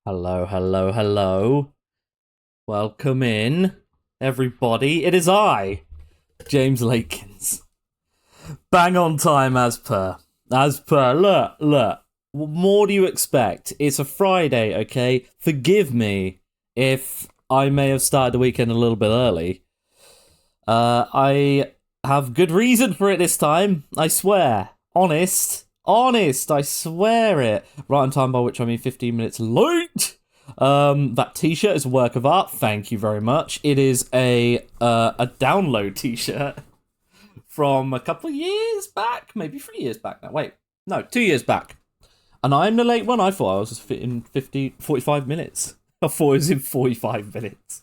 Hello, hello, hello. Welcome in, everybody. It is I, James Lakins. Bang on time as per. Look. What more do you expect? It's a Friday, okay? Forgive me if I may have started the weekend a little bit early. I have good reason for it this time, I swear. Honest, I swear it. Right on time, by which I mean 15 minutes late. That t-shirt is a work of art. Thank you very much. It is a download t-shirt from a couple of years back, maybe 3 years back now. Wait, no, 2 years back. And I'm the late one. I thought I was just in 45 minutes. I thought it was in 45 minutes.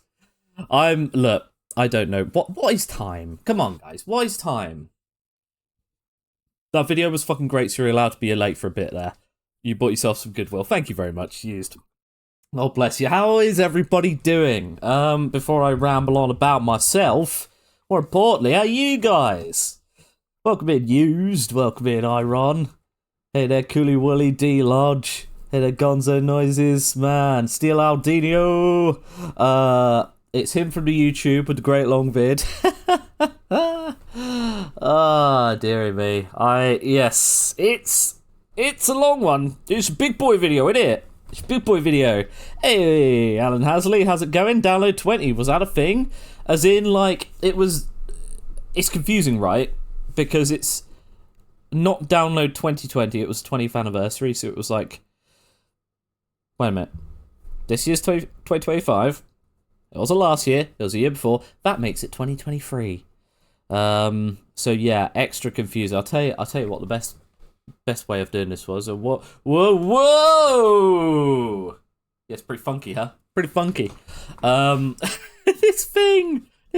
Look, I don't know. What is time? Come on, guys. What is time? That video was fucking great, so you're allowed to be late for a bit there. You bought yourself some goodwill. Thank you very much. Used. Oh, bless you. How is everybody doing? Before I ramble on about myself, more importantly, how are you guys? Welcome in, Used. Welcome in, Iron. Hey there, Cooley Woolly D Lodge. Hey there, Gonzo Noises. Man, Steel Aldino. It's him from the YouTube with the great long vid. Ah, dearie me. Yes, it's a long one. It's a big boy video, isn't it? It's a big boy video. Hey, Alan Hasley, how's it going? Download 20, was that a thing? As in, like, it's confusing, right? Because it's not download 2020, it was 20th anniversary, so it was like, wait a minute. This year's 2025. It wasn't last year, it was the year before. That makes it 2023. So yeah, extra confusing. I'll tell you what the best way of doing this was. Whoa! Yeah, it's pretty funky, huh? Pretty funky. This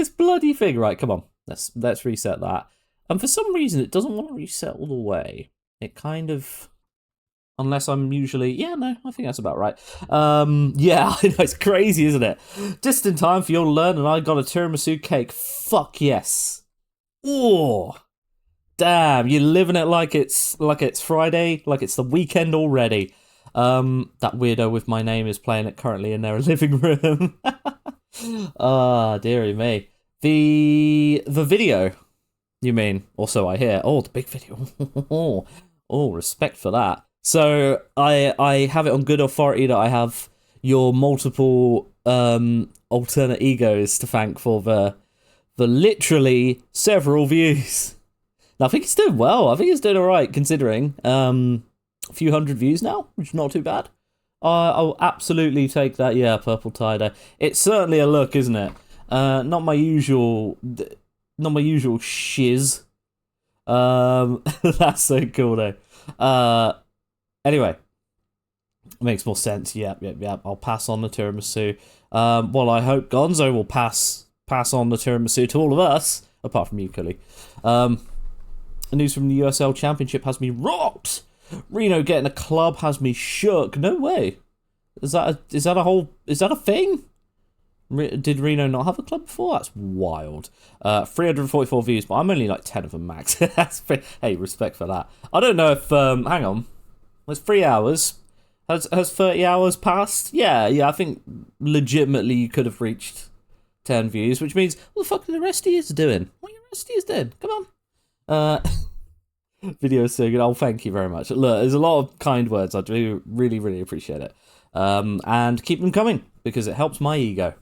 bloody thing. Right, come on. Let's reset that. And for some reason, it doesn't want to reset all the way. It kind of, unless I'm usually, yeah, no, I think that's about right. Yeah, I know, it's crazy, isn't it? Just in time for you to learn, and I got a tiramisu cake. Fuck yes. Oh, damn, you're living it like it's Friday, like it's the weekend already. That weirdo with my name is playing it currently in their living room. Ah, dearie me. The video, you mean? Also, I hear. Oh, the big video. Oh, respect for that. So I have it on good authority that I have your multiple alternate egos to thank for the literally several views. Now, I think it's doing well. I think it's doing all right considering a few hundred views now, which is not too bad. I'll absolutely take that. Yeah, purple tie-dye. It's certainly a look, isn't it? Not my usual shiz. That's so cool though. Anyway, makes more sense. Yep. I'll pass on the tiramisu. Well, I hope Gonzo will pass on the tiramisu to all of us, apart from you, Cully. The news from the USL Championship has me rocked. Reno getting a club has me shook. No way. Is that a thing? Did Reno not have a club before? That's wild. 344 views, but I'm only like 10 of them max. Hey, respect for that. I don't know if hang on. It's 3 hours. Has 30 hours passed? Yeah, I think legitimately you could have reached 10 views, which means what the fuck are the rest of you doing? What are the rest of you doing? Come on. Video is so good. Oh, thank you very much. Look, there's a lot of kind words. I do really, really appreciate it. And keep them coming because it helps my ego.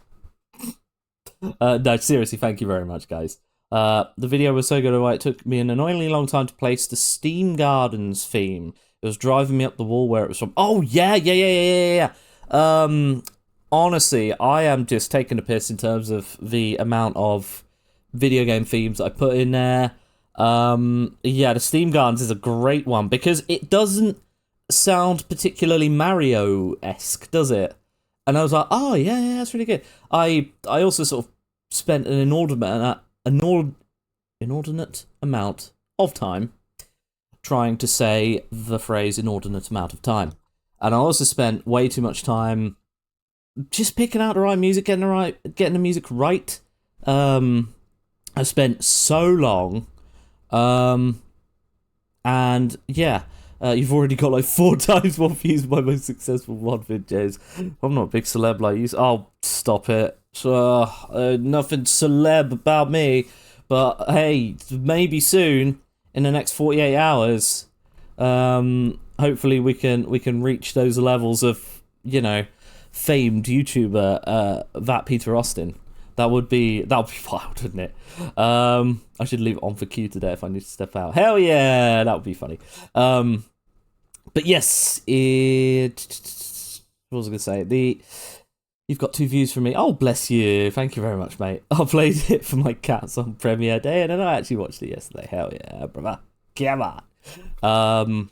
No, seriously, thank you very much, guys. The video was so good. It took me an annoyingly long time to place the Steam Gardens theme. It was driving me up the wall where it was from. Oh, yeah. Honestly, I am just taking a piss in terms of the amount of video game themes I put in there. Yeah, the Steam Gardens is a great one because it doesn't sound particularly Mario-esque, does it? And I was like, oh, yeah, that's really good. I also sort of spent an inordinate amount of time trying to say the phrase inordinate amount of time. And I also spent way too much time just picking out the right music, getting the music right. I spent so long. And yeah, You've already got like 4 times more views by most successful mod videos. I'm not a big celeb like you. Oh, stop it. Nothing celeb about me. But hey, maybe soon, in the next 48 hours, hopefully we can reach those levels of, you know, famed YouTuber that Peter Austin. That would be wild, wouldn't it? I should leave it on for Q today if I need to step out. Hell yeah, that would be funny. But yes, what was I gonna say? You've got 2 views from me. Oh, bless you. Thank you very much, mate. I played it for my cats on premiere day, and then I actually watched it yesterday. Hell yeah, brother. Come on. Come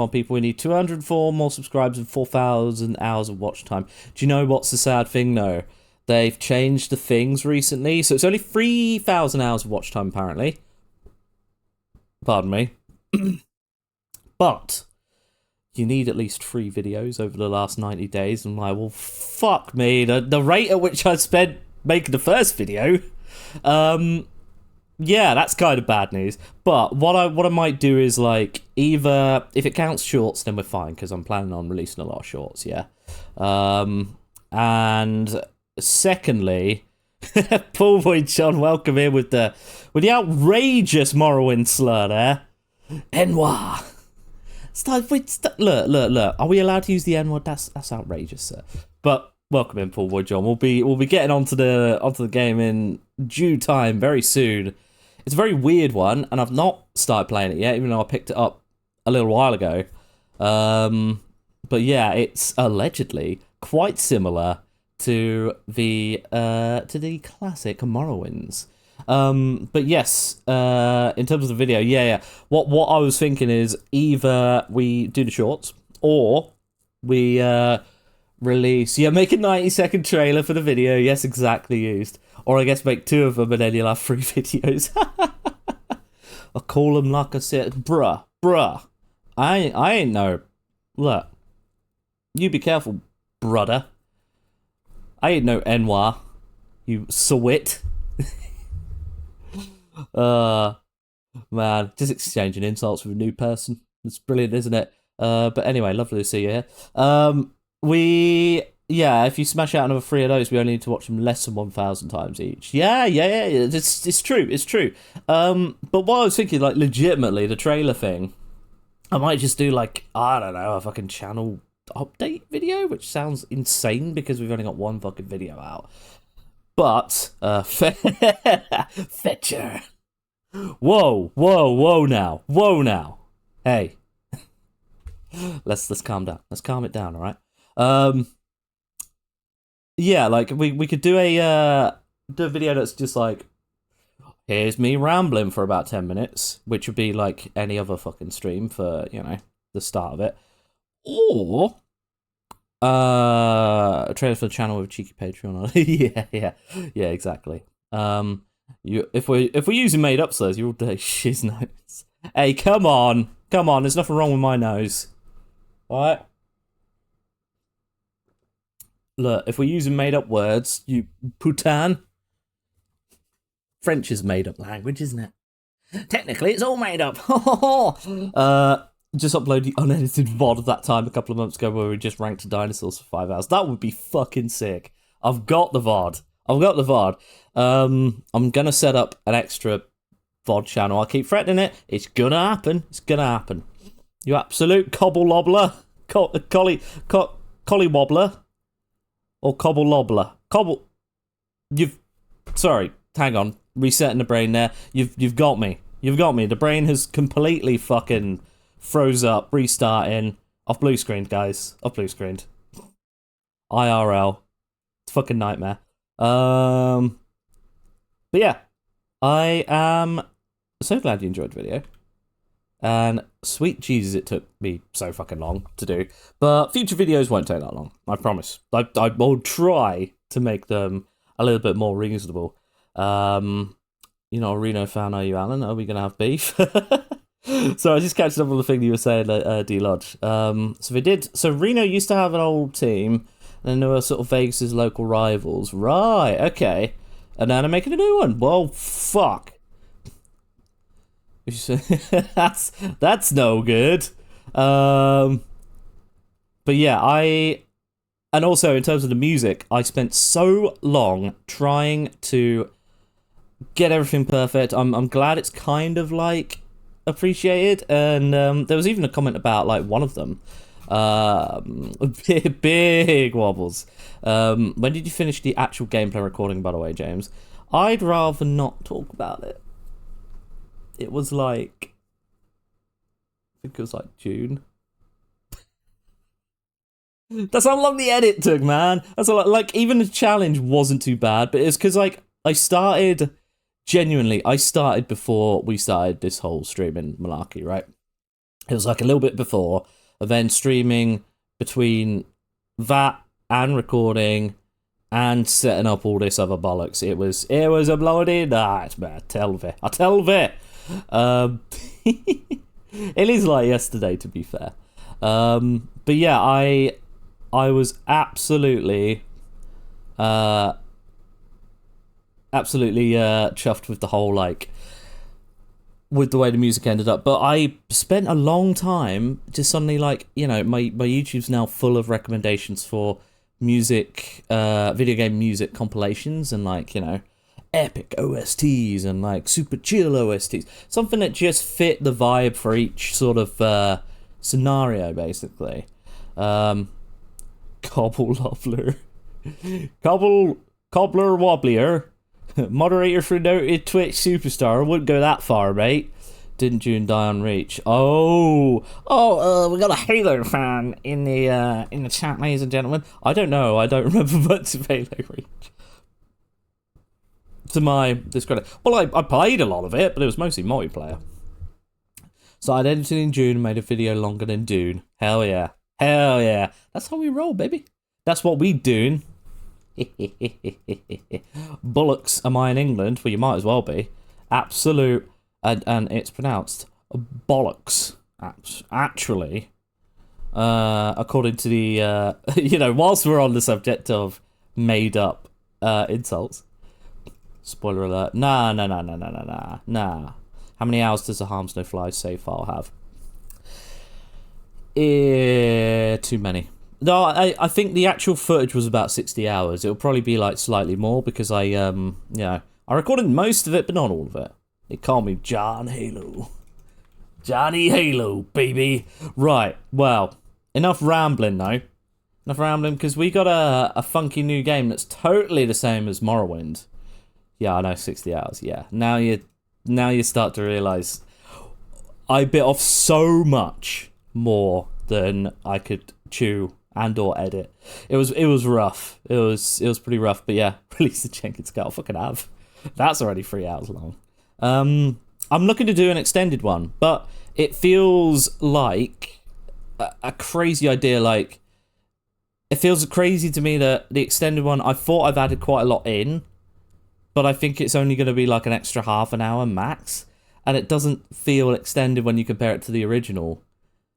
on, people. We need 204 more subscribers and 4,000 hours of watch time. Do you know what's the sad thing, though? They've changed the things recently, so it's only 3,000 hours of watch time, apparently. Pardon me. But you need at least 3 videos over the last 90 days. I'm like, well, fuck me. The rate at which I spent making the first video, yeah, that's kind of bad news. But what I might do is, like, either, if it counts shorts, then we're fine, because I'm planning on releasing a lot of shorts, yeah. And secondly, Paul Boy John, welcome in with the outrageous Morrowind slur there. N-word. Look. Are we allowed to use the N-word? That's outrageous, sir. But welcome in, Paul Boy John. We'll be getting onto the game in due time very soon. It's a very weird one, and I've not started playing it yet, even though I picked it up a little while ago. But yeah, it's allegedly quite similar to the classic Morrowinds. But yes, in terms of the video, yeah. What I was thinking is either we do the shorts or we release, make a 90-second trailer for the video. Yes, exactly used. Or I guess make 2 of them and then you'll have 3 videos. I'll call them like I said, bruh. I ain't no. Look, you be careful, brother. I ain't no N-word, you swit. Man, just exchanging insults with a new person. It's brilliant, isn't it? But anyway, lovely to see you here. If you smash out another 3 of those, we only need to watch them less than 1,000 times each. Yeah. It's true. But what I was thinking, like, legitimately, the trailer thing, I might just do, like, I don't know, a fucking channel update video, which sounds insane because we've only got 1 fucking video out. But, Fetcher. Whoa now. Hey. Let's calm down. Let's calm it down, alright? Yeah, like, we could do a video that's just like, here's me rambling for about 10 minutes, which would be like any other fucking stream for, you know, the start of it. Or a trailer for the channel with a cheeky Patreon. yeah, exactly. If we're using made up slurs, you're all day shiz notes. Hey, come on, there's nothing wrong with my nose. Alright? Look, if we're using made up words, you putain. French is made up language, isn't it? Technically, it's all made up. Just upload the unedited VOD of that time a couple of months ago where we just ranked dinosaurs for 5 hours. That would be fucking sick. I've got the VOD. I'm gonna set up an extra VOD channel. I keep threatening it. It's gonna happen. You absolute cobble lobbler. Collie wobbler. Or cobble lobbler. Sorry, hang on. Resetting the brain there. You've got me. The brain has completely fucking froze up, restarting. Off blue screen, guys. Off blue screen. IRL. It's a fucking nightmare. But yeah. I am so glad you enjoyed the video. And sweet Jesus, it took me so fucking long to do. But future videos won't take that long. I promise. I will try to make them a little bit more reasonable. You're not a Reno fan, are you, Alan? Are we going to have beef? So I was just catching up on the thing you were saying, D Lodge. So Reno used to have an old team, and they were sort of Vegas' local rivals. Right, okay. And now they're making a new one. Well, fuck. That's no good. But yeah, and also in terms of the music, I spent so long trying to get everything perfect. I'm glad it's kind of like appreciated, and there was even a comment about like one of them. Big wobbles. When did you finish the actual gameplay recording, by the way, James? I'd rather not talk about it. It was like, I think it was like June. That's how long the edit took, man. That's a lot. Like, even the challenge wasn't too bad, but it's because like I started before we started this whole streaming malarkey, right? It was like a little bit before, and then streaming between that and recording and setting up all this other bollocks. It was a bloody night, man. I tell thee. It is like yesterday, to be fair. But yeah, I was absolutely chuffed with the whole, like, with the way the music ended up. But I spent a long time just suddenly, like, you know, my YouTube's now full of recommendations for music, video game music compilations, and, like, you know, epic OSTs and like super chill OSTs, something that just fit the vibe for each sort of scenario, basically. Cobble Lobbler, Cobbler Wobblier, moderator for noted Twitch superstar. Wouldn't go that far, mate. Didn't June die on Reach? We got a Halo fan in the chat, ladies and gentlemen. I don't know. I don't remember much of Halo Reach, to my discredit. Well, I played a lot of it, but it was mostly multiplayer. So I'd edited in June and made a video longer than Dune. Hell yeah. Hell yeah. That's how we roll, baby. That's what we doing. Bullocks, am I in England? Well, you might as well be. Absolute, and it's pronounced bollocks. Actually, according to the, you know, whilst we're on the subject of made up insults. Spoiler alert. Nah. How many hours does the Harms No Flies save file have? Too many. No, I think the actual footage was about 60 hours. It'll probably be like slightly more because I recorded most of it, but not all of it. They call me John Halo. Johnny Halo, baby. Right, well, enough rambling now. Enough rambling, because we got a funky new game that's totally the same as Morrowind. Yeah, I know, 60 hours, yeah. Now you start to realise I bit off so much more than I could chew and or edit. It was rough. It was pretty rough, but yeah, release the Jenkins Scout. Fucking have. That's already 3 hours long. I'm looking to do an extended one, but it feels like a crazy idea. Like, it feels crazy to me that the extended one, I thought I've added quite a lot in, but I think it's only going to be like an extra half an hour max, and it doesn't feel extended when you compare it to the original.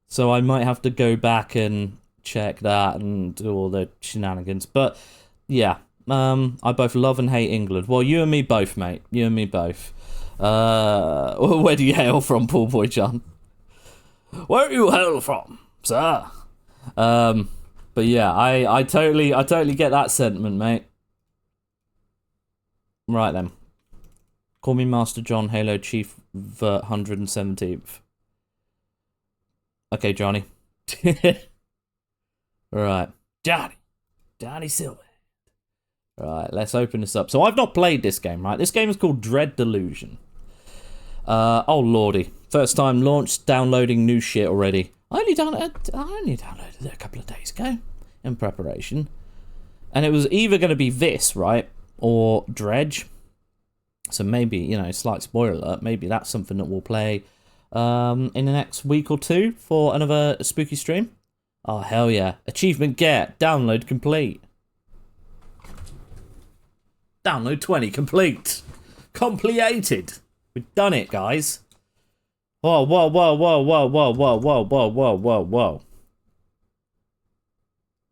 So I might have to go back and check that and do all the shenanigans. But yeah, I both love and hate England. Well, you and me both, mate. You and me both. Where do you hail from, Pool Boy John? Where do you hail from, sir? But yeah, I totally get that sentiment, mate. Right then. Call me Master John Halo Chief Vert 117th. Okay, Johnny. Right. Johnny Silver. Right, let's open this up. So I've not played this game, right? This game is called Dread Delusion. Oh lordy. First time launched, downloading new shit already. I only downloaded it a couple of days ago in preparation. And it was either going to be this, right? Or Dredge. So maybe, you know, slight spoiler alert, maybe that's something that we'll play in the next week or two for another spooky stream. Oh, hell yeah. Achievement get. Download complete. Download 20 complete. Completed. We've done it, guys. Whoa. Well,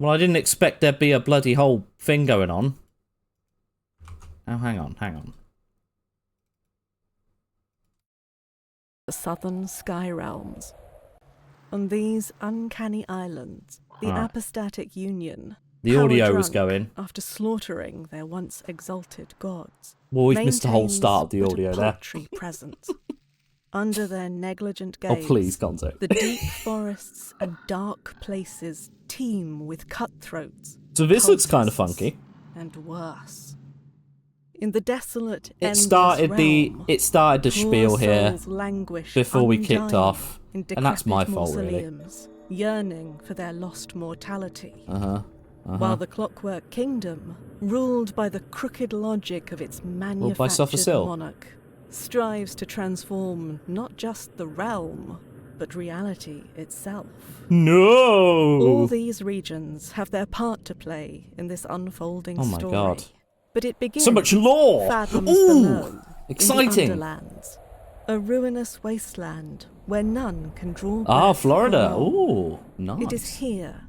I didn't expect there'd be a bloody whole thing going on. Oh, hang on. The southern sky realms. On these uncanny islands, the apostatic union, the audio was going after slaughtering their once exalted gods. Well, we've missed the whole start of the audio there. Presence. Under their negligent gaze, oh, please, Gonzo. The deep forests and dark places teem with cutthroats. So this looks kind of funky. And worse. In the desolate, it started the spiel here before we kicked off, and that's my fault, really. Yearning for their lost mortality. While the Clockwork Kingdom, ruled by the crooked logic of its manufactured monarch, strives to transform not just the realm, but reality itself. No! All these regions have their part to play in this unfolding story. Oh my god. But it begins so much lore! Fathoms below, exciting! In the Underlands, a ruinous wasteland where none can draw back. Florida! Ooh, nice. It is here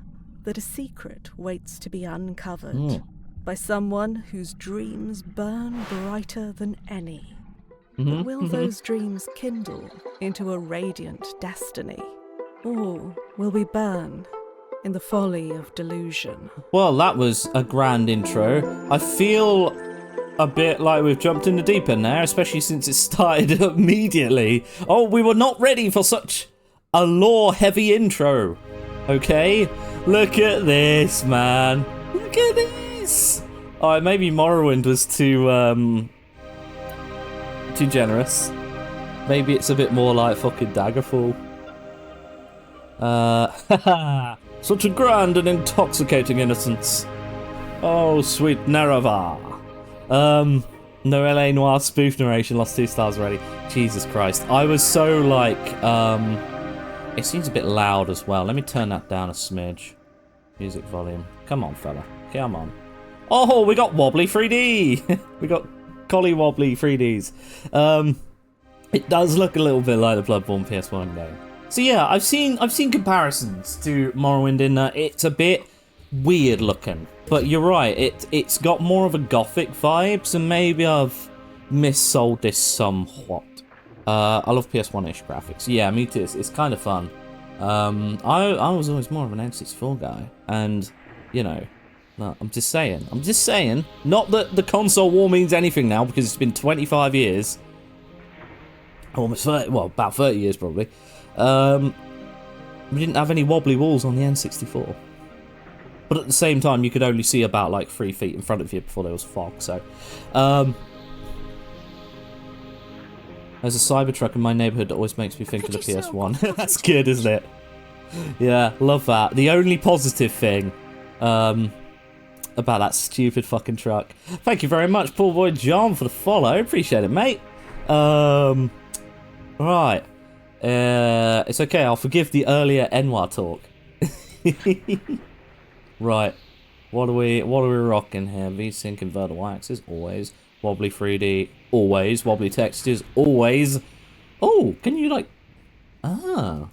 that a secret waits to be uncovered by someone whose dreams burn brighter than any. But will those dreams kindle into a radiant destiny? Or will we burn in the folly of delusion? Well, that was a grand intro. I feel a bit like we've jumped in the deep end there, especially since it started immediately. Oh, we were not ready for such a lore-heavy intro. Okay? Look at this, man. Look at this. Alright, maybe Morrowind was too generous. Maybe it's a bit more like fucking Daggerfall. Such a grand and intoxicating innocence. Oh, sweet Nereva. No LA Noir spoof narration, lost 2 stars already. Jesus Christ. I was so like, it seems a bit loud as well. Let me turn that down a smidge. Music volume. Come on, fella. Come on. Oh, we got wobbly 3D. We got collie wobbly 3Ds. It does look a little bit like the Bloodborne PS1 game. So yeah, I've seen comparisons to Morrowind in that it's a bit weird looking. But you're right, it's got more of a gothic vibe, so maybe I've missold this somewhat. I love PS1-ish graphics. Yeah, me too. It's kind of fun. I was always more of an N64 guy, and you know, I'm just saying. Not that the console war means anything now, because it's been 25 years. Almost 30, well, about 30 years probably. We didn't have any wobbly walls on the N64. But at the same time, you could only see about like 3 feet in front of you before there was fog, so... There's a Cybertruck in my neighbourhood that always makes me think of the PS1. That's good, isn't it? Yeah, love that. The only positive thing about that stupid fucking truck. Thank you very much, Paul Boy John, for the follow. Appreciate it, mate. Right. It's okay, I'll forgive the earlier Enwa talk. Right. What are we rocking here? VSync inverter Y-axis, always. Wobbly 3D, always. Wobbly textures, always. Oh, can you like... Ah.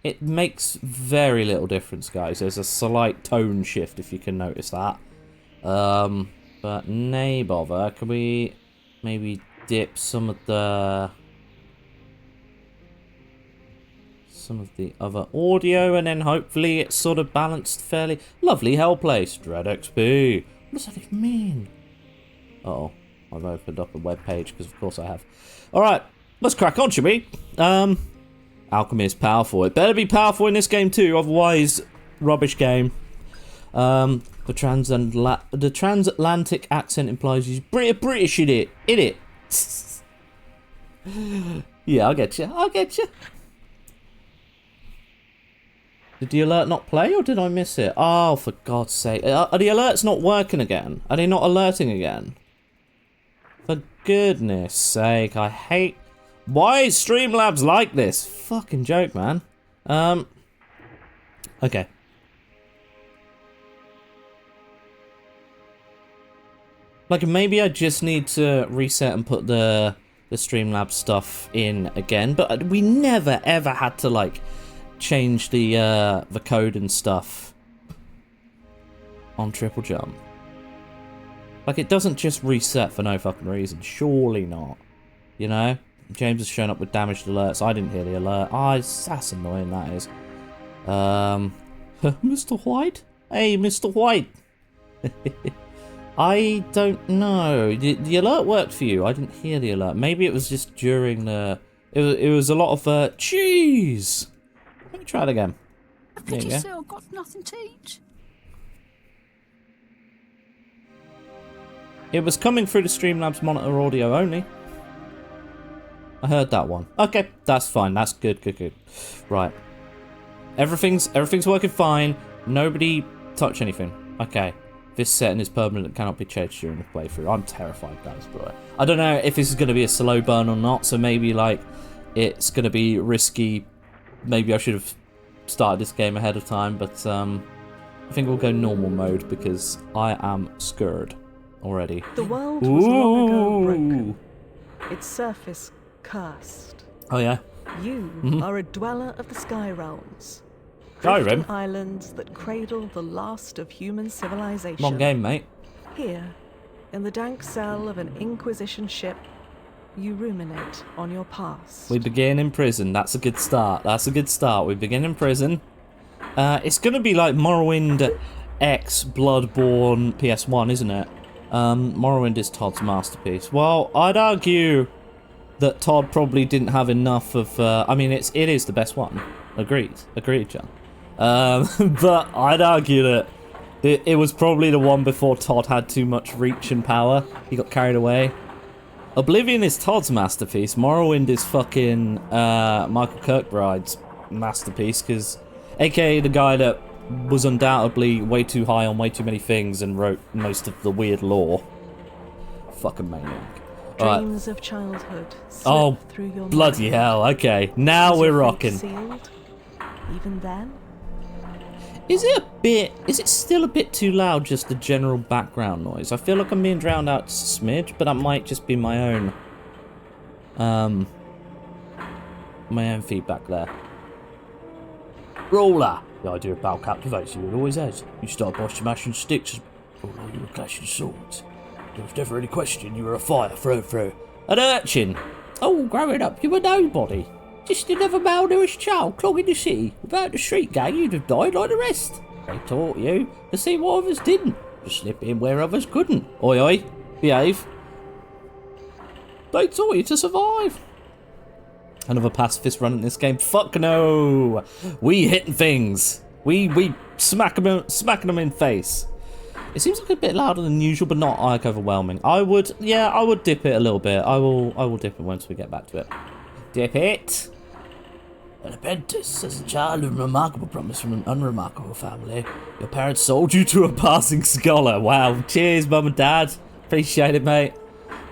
It makes very little difference, guys. There's a slight tone shift, if you can notice that. But nay bother. Can we maybe dip some of the other audio, and then hopefully it's sort of balanced fairly. Lovely Hellplace, Dread XP. What does that even mean? Uh-oh, I've opened up a web page, because of course I have. Alright, let's crack on, shall we? Alchemy is powerful. It better be powerful in this game too, otherwise, rubbish game. The transatlantic accent implies he's British, idiot. Yeah, I'll get you. Did the alert not play, or did I miss it? Oh, for God's sake. Are the alerts not working again? Are they not alerting again? For goodness sake, I hate... Why is Streamlabs like this? Fucking joke, man. Okay. Like, maybe I just need to reset and put the Streamlabs stuff in again, but we never, ever had to, like... change the code and stuff on Triple Jump. Like, it doesn't just reset for no fucking reason. Surely not. You know? James has shown up with damaged alerts. I didn't hear the alert. Ah, that's annoying, that is. Mr. White? Hey, Mr. White. I don't know. The alert worked for you. I didn't hear the alert. Maybe it was just during the... It was a lot of, cheese. Let me try it again. I pity so, got nothing to eat. It was coming through the Streamlabs monitor audio only. I heard that one. Okay, that's fine. That's good, good, good. Right. Everything's working fine. Nobody touch anything. Okay. This setting is permanent, cannot be changed during the playthrough. I'm terrified, guys, bro. I don't know if this is going to be a slow burn or not, so maybe, like, it's going to be risky. Maybe I should have started this game ahead of time, but I think we'll go normal mode because I am scared already. The world was long ago broken, its surface cursed. Oh, yeah? You are a dweller of the Sky Realms. Skyrim? Drifting islands that cradle the last of human civilization. Long game, mate. Here, in the dank cell of an Inquisition ship, you ruminate on your past. We begin in prison. That's a good start. That's a good start. We begin in prison. It's going to be like Morrowind X Bloodborne PS1, isn't it? Morrowind is Todd's masterpiece. Well, I'd argue that Todd probably didn't have enough of... I mean, it is the best one. Agreed. Agreed, John. But I'd argue that it was probably the one before Todd had too much reach and power. He got carried away. Oblivion is Todd's masterpiece. Morrowind is fucking Michael Kirkbride's masterpiece, because aka the guy that was undoubtedly way too high on way too many things and wrote most of the weird lore. Fucking maniac. Dreams of childhood slip through your bloody mind. hell. Okay, now we're rocking. Sealed? Even then? Is it still a bit too loud, just the general background noise? I feel like I'm being drowned out just a smidge, but that might just be my own feedback there. Roller! The idea of battle captivates you, it always has. You start by smashing sticks, although you were clashing swords. There was never any question you were a fire through. An urchin! Oh, growing up, you were nobody. Just another malnourished child clogging the city. Without the street gang, you'd have died like the rest. They taught you to see what others didn't, to slip in where others couldn't. Oi, oi, behave. They taught you to survive. Another pacifist run in this game. Fuck no. We hitting things. We smacking them in face. It seems like a bit louder than usual, but not like overwhelming. I would dip it a little bit. I will dip it once we get back to it. Dip it. An apprentice, as a child of remarkable promise from an unremarkable family. Your parents sold you to a passing scholar. Wow. Cheers, mum and dad. Appreciate it, mate.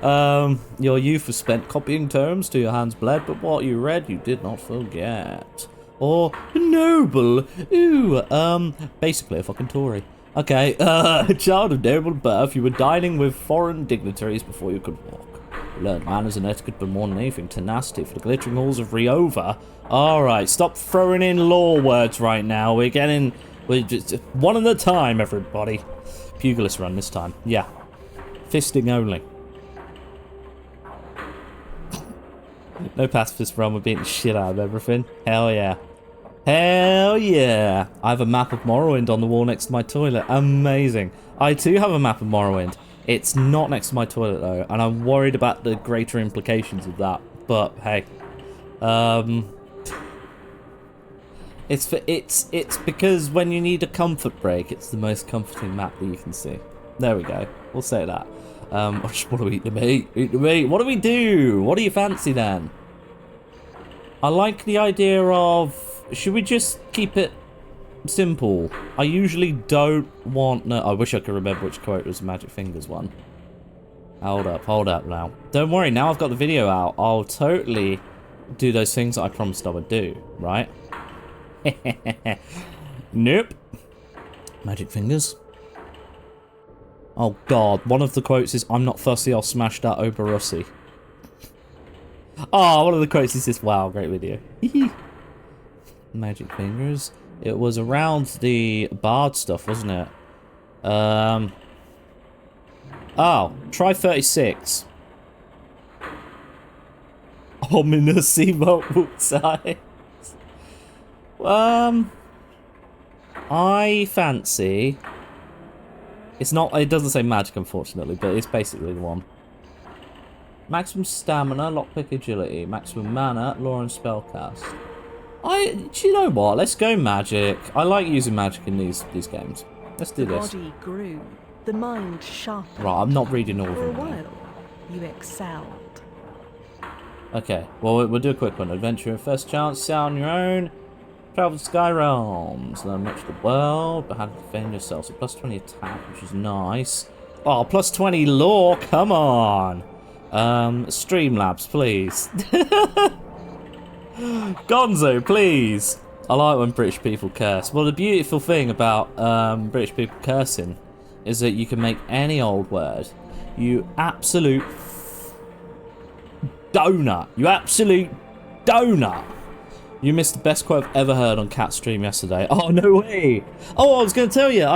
Your youth was spent copying terms till your hands bled, but what you read you did not forget. Or noble. Ooh, basically a fucking Tory. Okay, a child of noble birth, you were dining with foreign dignitaries before you could walk. You learned manners and etiquette, but more than anything, tenacity for the glittering halls of Riova. Alright, stop throwing in law words right now. We're just one at a time, everybody. Pugilist run this time. Yeah. Fisting only. No pacifist run, we're beating the shit out of everything. Hell yeah. Hell yeah. I have a map of Morrowind on the wall next to my toilet. Amazing. I too have a map of Morrowind. It's not next to my toilet though, and I'm worried about the greater implications of that. But hey. It's because when you need a comfort break, it's the most comforting map that you can see. There we go. We'll say that. I just want to eat the meat. Eat the meat. What do we do? What do you fancy then? I like the idea of... Should we just keep it simple? I usually don't want... No, I wish I could remember which quote was the Magic Fingers one. Hold up now. Don't worry, now I've got the video out. I'll totally do those things that I promised I would do, right? Nope. Magic Fingers. Oh god, one of the quotes is, I'm not fussy, I'll smash that Oberussi. Oh, one of the quotes is this, wow, great video. Magic Fingers. It was around the Bard stuff, wasn't it? Oh, try 36. Ominous emote signs. I fancy... It's not... It doesn't say magic, unfortunately, but it's basically the one. Maximum stamina, lockpick agility. Maximum mana, lore and spellcast. Do you know what? Let's go magic. I like using magic in these games. Let's do this. The body grew, the mind sharpened. Right, I'm not reading all of For a them. while, you excelled. Okay, well, we'll do a quick one. Adventure at first chance, sail on your own. Travel to Sky Realms. Learn much of the world, but how to defend yourself. So plus 20 attack, which is nice. Oh, plus 20 lore, come on. Streamlabs, please. Gonzo, please. I like when British people curse. Well, the beautiful thing about British people cursing is that you can make any old word. You absolute donut. You absolute donut. You missed the best quote I've ever heard on Cat Stream yesterday. Oh, no way. Oh, I was going to tell you,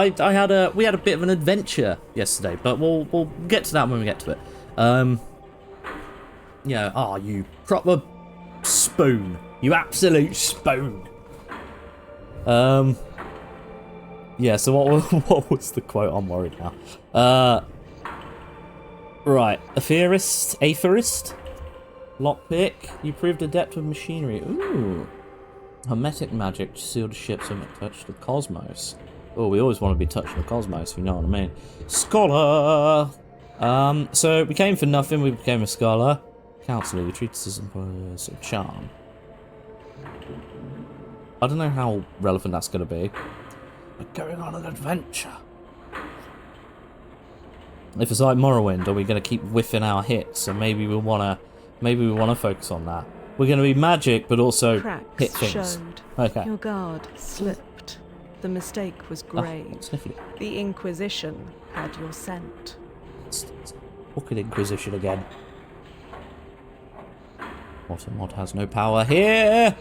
we had a bit of an adventure yesterday, but we'll get to that when we get to it. Yeah, oh, you proper spoon. You absolute spoon. Yeah, so what was the quote? I'm worried now. Right, aphorist? Lockpick. You proved adept with machinery. Ooh. Hermetic magic to seal the ships and touch the cosmos. Oh, we always want to be touching the cosmos, if you know what I mean. Scholar! So we came for nothing, we became a scholar. Counselor, you treat us as employers of charm. I don't know how relevant that's going to be. We're going on an adventure. If it's like Morrowind, are we going to keep whiffing our hits? And maybe we want to focus on that. We're going to be magic, but also Cracks hit things. showed. Okay. Your guard slipped. The mistake was grave. Oh, sniffly. The Inquisition had your scent. Fucking Inquisition again. Automod has no power here.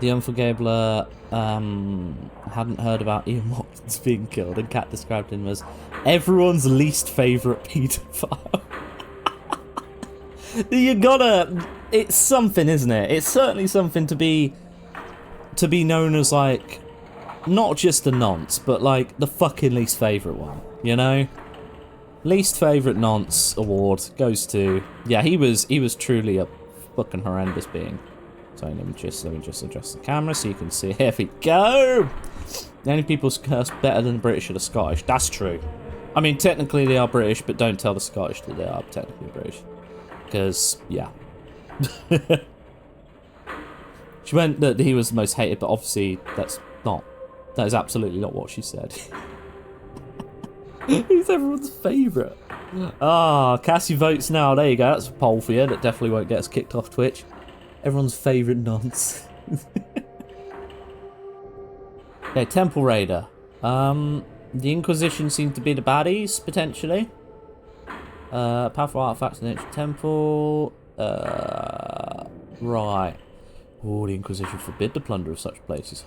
The Unforgivable hadn't heard about Ian Watkins being killed, and Kat described him as everyone's least favourite paedophile. You gotta... It's something, isn't it? It's certainly something to be known as, like, not just a nonce, but, like, the fucking least favourite one, you know? Least favourite nonce award goes to... Yeah, he was truly a fucking horrendous being. So let me just adjust the camera so you can see. Here we go! The only people curse better than the British are the Scottish. That's true. I mean, technically they are British, but don't tell the Scottish that they are technically British. Because, yeah. She meant that he was the most hated, but obviously that is absolutely not what she said. He's everyone's favourite. Ah, Cassie votes now. There you go. That's a poll for you. That definitely won't get us kicked off Twitch. Everyone's favourite nonce. Okay, Temple Raider. The Inquisition seem to be the baddies, potentially. Powerful artifacts in the ancient temple. Right. Oh, the Inquisition forbid the plunder of such places.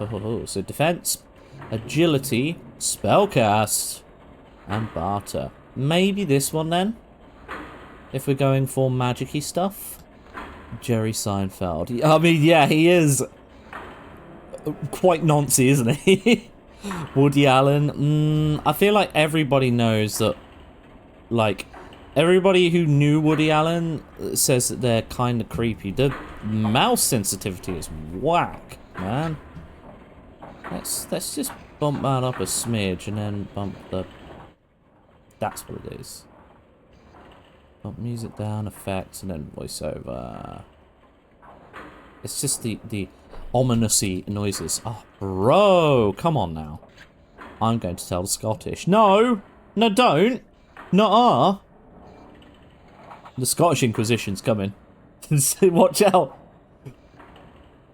So defense, agility, spellcast, and barter. Maybe this one then? If we're going for magic-y stuff? Jerry Seinfeld. I mean, yeah, he is quite noncy, isn't he? Woody Allen. I feel like everybody knows that, like, everybody who knew Woody Allen says that they're kind of creepy. The mouse sensitivity is whack, man. Let's just bump that up a smidge and then bump the... That's what it is. Bump music down, effects, and then voiceover. It's just the ominous-y noises. Oh, bro, come on now. I'm going to tell the Scottish. No! No, don't! Nuh-uh! The Scottish Inquisition's coming. Watch out!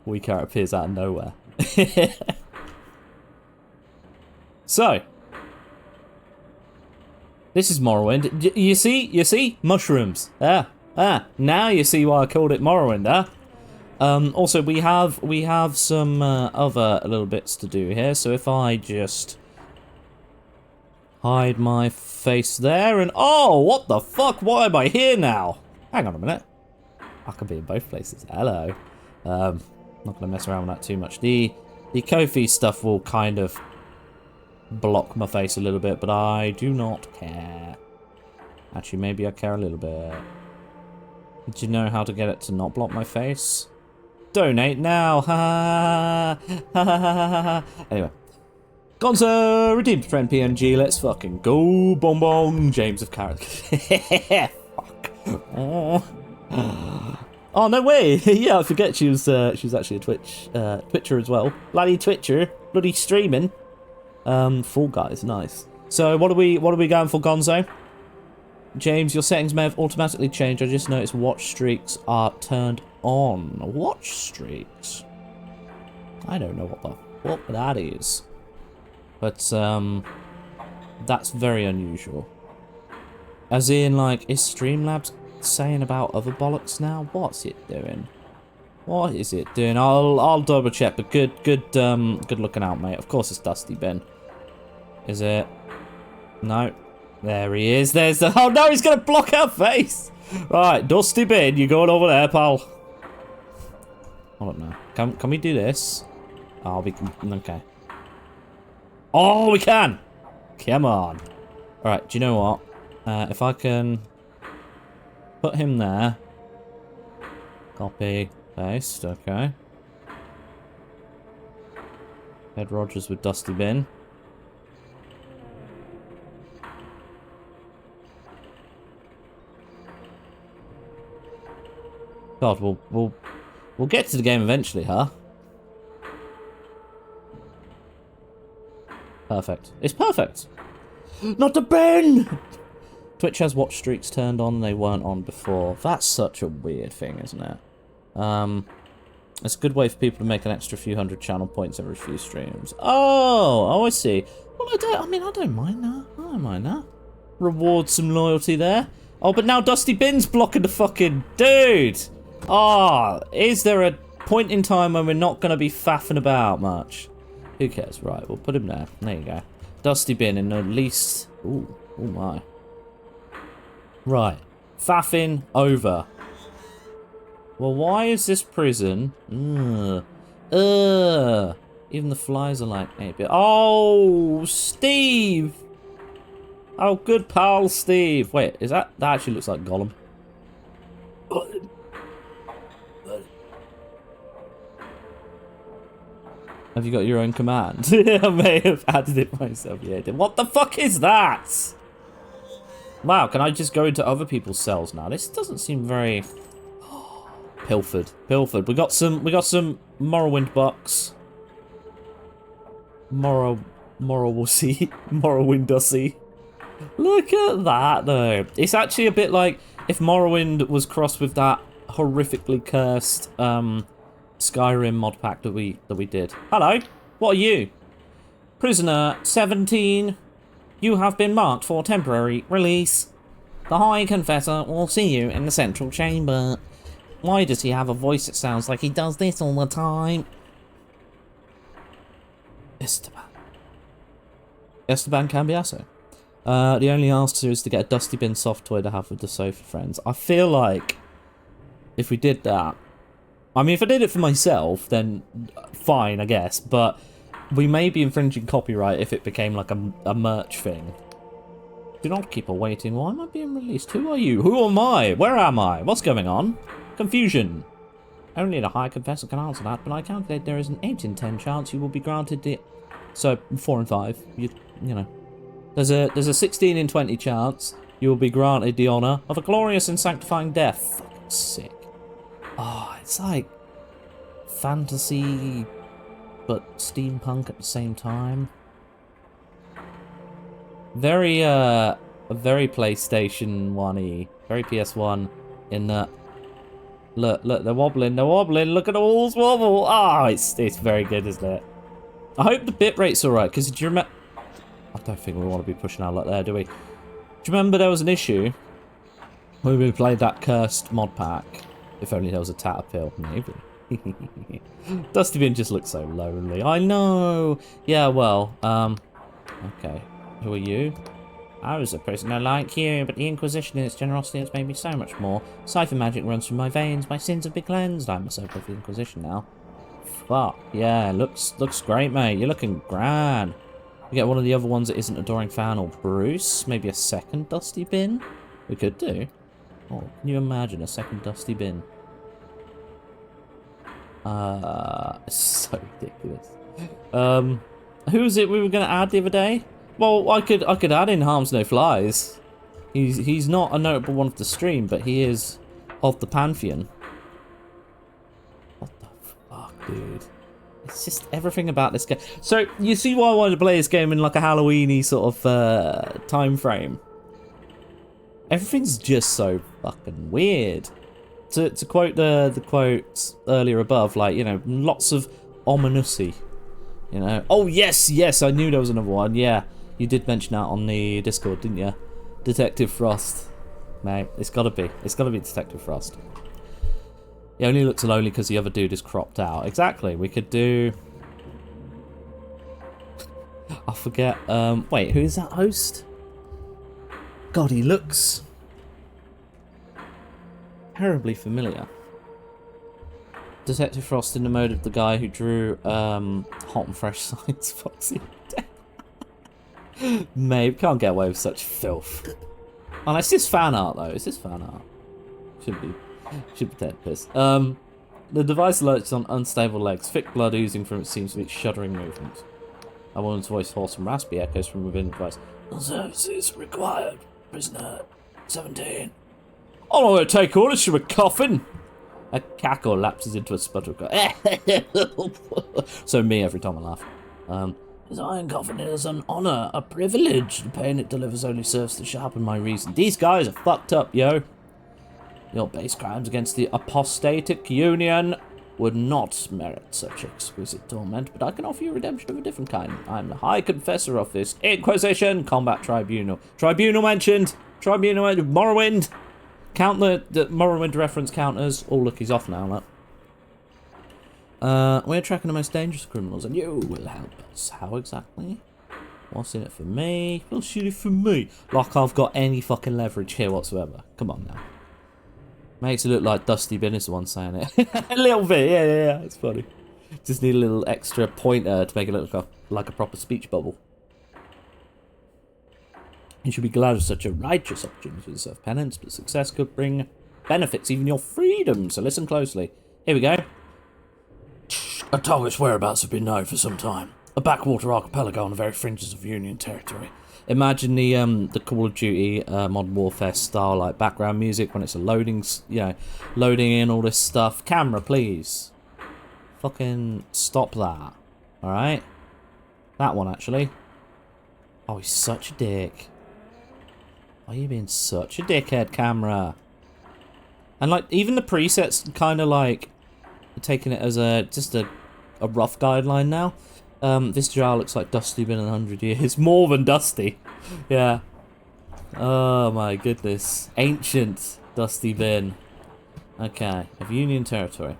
We can't appears out of nowhere. So. This is Morrowind. You see? Mushrooms. Now you see why I called it Morrowind, also, we have some other little bits to do here. So if I just hide my face there and... Oh, what the fuck? Why am I here now? Hang on a minute. I can be in both places. Hello. Not going to mess around with that too much. The Kofi stuff will kind of block my face a little bit, but I do not care. Actually, maybe I care a little bit. Do you know how to get it to not block my face? Donate now! Ha ha ha ha. Anyway. Gonzo! Redeemed friend PNG, let's fucking go! Bong bong! James of Carrot. Fuck. Oh, no way! Yeah, I forget she was actually a Twitcher as well. Bloody Twitcher. Bloody streaming. Fall Guys, nice. So, what are we going for, Gonzo? James, your settings may have automatically changed. I just noticed watch streaks are turned on. Watch streaks? I don't know what the fuck that is. But, that's very unusual. As in, like, is Streamlabs saying about other bollocks now? What's it doing? What is it doing? I'll double check, but good looking out, mate. Of course it's Dusty Ben. Is it? No. There he is. There's the... Oh, no, he's going to block our face. Right, Dusty Ben, you're going over there, pal. I don't know. Can we do this? Oh, we can... Okay. Oh, we can! Come on. Alright, do you know what? If I can... Put him there. Copy. Paste. Okay. Ed Rogers with Dusty Ben. God, we'll get to the game eventually, huh? Perfect. It's perfect. Not the Ben. Twitch has watch streaks turned on. They weren't on before. That's such a weird thing, isn't it? It's a good way for people to make an extra few hundred channel points every few streams. Oh, I see. Well, I don't mind that. I don't mind that. Reward some loyalty there. Oh, but now Dusty Bin's blocking the fucking dude. Ah, is there a point in time when we're not going to be faffing about much? Who cares? Right, we'll put him there. There you go. Dusty Bin in at least... Ooh, oh my. Right. Faffing over. Well, why is this prison? Even the flies are like 8-bit. Oh, Steve! Oh, good pal, Steve. Wait, is that... That actually looks like Gollum. Have you got your own command? I may have added it myself. Yeah, I did. What the fuck is that? Wow, can I just go into other people's cells now? This doesn't seem very... Pilfered. We got some Morrowind bucks. Morrowindussy. Look at that, though. It's actually a bit like if Morrowind was crossed with that horrifically cursed Skyrim mod pack that we did. Hello, what are you? Prisoner 17. You have been marked for temporary release. The High Confessor will see you in the central chamber. Why does he have a voice that sounds like he does this all the time? Esteban Cambiasso. The only answer is to get a Dusty Bin soft toy to have with the sofa friends. I feel like if we did that, I mean, if I did it for myself, then fine, I guess. But we may be infringing copyright if it became like a merch thing. Do not keep her waiting. Why am I being released? Who are you? Who am I? Where am I? What's going on? Confusion. Only the High Confessor can answer that, but I calculate there is an 8 in 10 chance you will be granted the... So, 4 and 5. You know. There's a 16 in 20 chance you will be granted the honour of a glorious and sanctifying death. Fucking sick. Oh, it's like fantasy, but steampunk at the same time. Very PlayStation 1-y, very PS1 in that. Look, they're wobbling, look at the walls wobble. Ah, it's very good, isn't it? I hope the bitrate's alright, because do you remember... I don't think we want to be pushing our luck there, do we? Do you remember there was an issue when we played that cursed mod pack? If only there was a Tatterpill, maybe. Dusty Bin just looks so lonely. I know. Yeah, well, okay. Who are you? I was a prisoner like you, but the Inquisition in its generosity has made me so much more. Cypher magic runs through my veins. My sins have been cleansed. I'm a servant of the Inquisition now. fuck. Yeah, looks great, mate. You're looking grand. We get one of the other ones that isn't Adoring Fan or Bruce. Maybe a second Dusty Bin? We could do. Oh, can you imagine a second Dusty Bin? It's so ridiculous. Who was it we were going to add the other day? Well, I could add in Harms No Flies. He's not a notable one of the stream, but he is of the Pantheon. What the fuck, dude? It's just everything about this game. So, you see why I wanted to play this game in like a Halloween-y sort of time frame. Everything's just so fucking weird. To quote the quotes earlier above, like, you know, lots of ominousy. You know. Oh, yes, I knew there was another one. Yeah, you did mention that on the Discord, didn't you? Detective Frost. Mate, it's gotta be. It's gotta be Detective Frost. He only looks lonely because the other dude is cropped out. Exactly. We could do... I forget. Wait, who is that host? God, he looks... terribly familiar. Detective Frost in the mode of the guy who drew Hot and Fresh Science Foxy. Mate, can't get away with such filth. Oh, it's just fan art though. It's just fan art. Should be dead piss. The device alerts on unstable legs, thick blood oozing from it seems to be shuddering movements. A woman's voice, hoarse and raspy, echoes from within the device. Services required, prisoner 17. I'm not going to take orders from a coffin. A cackle lapses into a sputter. So me every time I laugh. His iron coffin is an honour, a privilege. The pain it delivers only serves to sharpen my reason. These guys are fucked up, yo. Your base crimes against the apostatic union would not merit such exquisite torment, but I can offer you redemption of a different kind. I'm the High Confessor of this Inquisition Combat Tribunal. Tribunal mentioned. Tribunal mentioned. Morrowind. Count the Morrowind reference counters. All lookies off now, look. We're tracking the most dangerous criminals, and you will help us. How exactly? What's in it for me? What's in it for me? Like I've got any fucking leverage here whatsoever. Come on now. Makes it look like Dusty Bin is the one saying it. A little bit, yeah. It's funny. Just need a little extra pointer to make it look like a proper speech bubble. You should be glad of such a righteous opportunity to serve penance, but success could bring benefits, even your freedom. So listen closely. Here we go. Our target's whereabouts have been known for some time. A backwater archipelago on the very fringes of Union territory. Imagine the Call of Duty Modern Warfare style, like background music when it's a loading, loading in all this stuff. Camera, please. Fucking stop that. All right. That one actually. Oh, he's such a dick. Why are you being such a dickhead, camera? And like even the presets kind of like taking it as just a rough guideline now. This jar looks like Dusty Bin in 100 years. More than Dusty. Yeah. Oh my goodness. Ancient Dusty Bin. Okay. Of Union territory.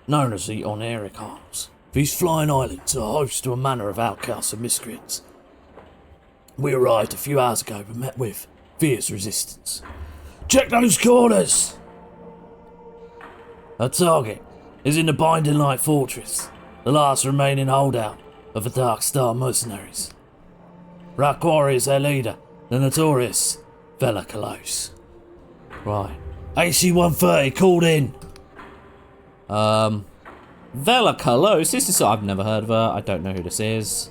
Known as the Oneric Isles. These flying islands are host to a manor of outcasts and miscreants. We arrived a few hours ago but met with fierce resistance. Check those corners! Our target is in the Binding Light Fortress, the last remaining holdout of the Dark Star mercenaries. Rakwari is their leader, the notorious Vela Kalos. Right. AC-130 called in. Vela Kalos? This is... I've never heard of her. I don't know who this is.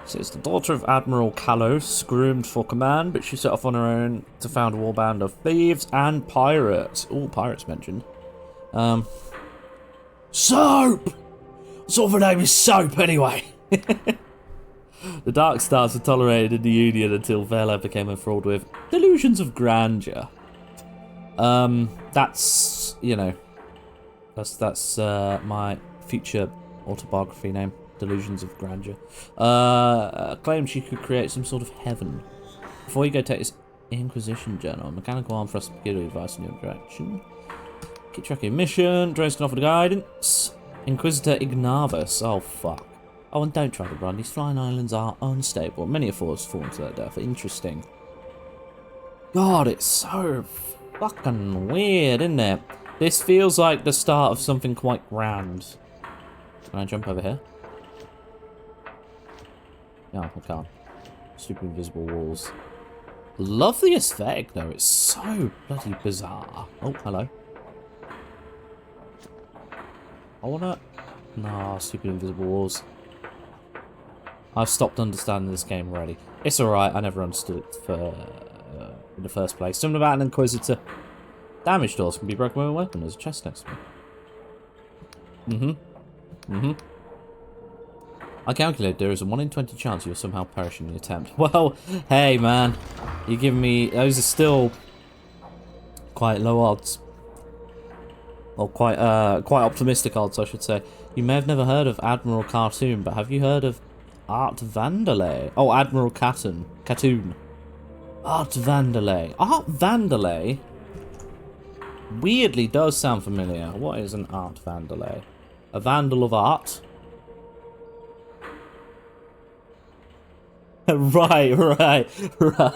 She's the daughter of Admiral Kalos, groomed for command, but she set off on her own to found a warband of thieves and pirates. All pirates mentioned. Soap! What sort of a name is Soap, anyway? The Dark Stars were tolerated in the Union until Vela became enthralled with delusions of grandeur. That's, you know, that's my future autobiography name. Delusions of grandeur. Claimed she could create some sort of heaven. Before you go take this Inquisition journal, mechanical arm for us to give advice in your direction. Keep track of your mission. Drones can offer the guidance. Inquisitor Ignavus. Oh fuck. Oh, and don't try to run. These flying islands are unstable. Many have fallen to their death. Interesting. God, it's so fucking weird, isn't it? This feels like the start of something quite grand. Can I jump over here? No, I can't. Stupid invisible walls. Love the aesthetic, though. It's so bloody bizarre. Oh, hello. I wanna... No, stupid invisible walls. I've stopped understanding this game already. It's alright, I never understood it in the first place. Something about an Inquisitor. Damage doors can be broken with a weapon. There's a chest next to me. I calculate there is a 1 in 20 chance you'll somehow perish in the attempt. Well, hey man, you're giving me... Those are still quite low odds. Or quite optimistic odds, I should say. You may have never heard of Admiral Cartoon, but have you heard of Art Vandelay? Oh, Admiral Catoon. Art Vandelay. Art Vandelay weirdly does sound familiar. What is an Art Vandelay? A vandal of art? Right.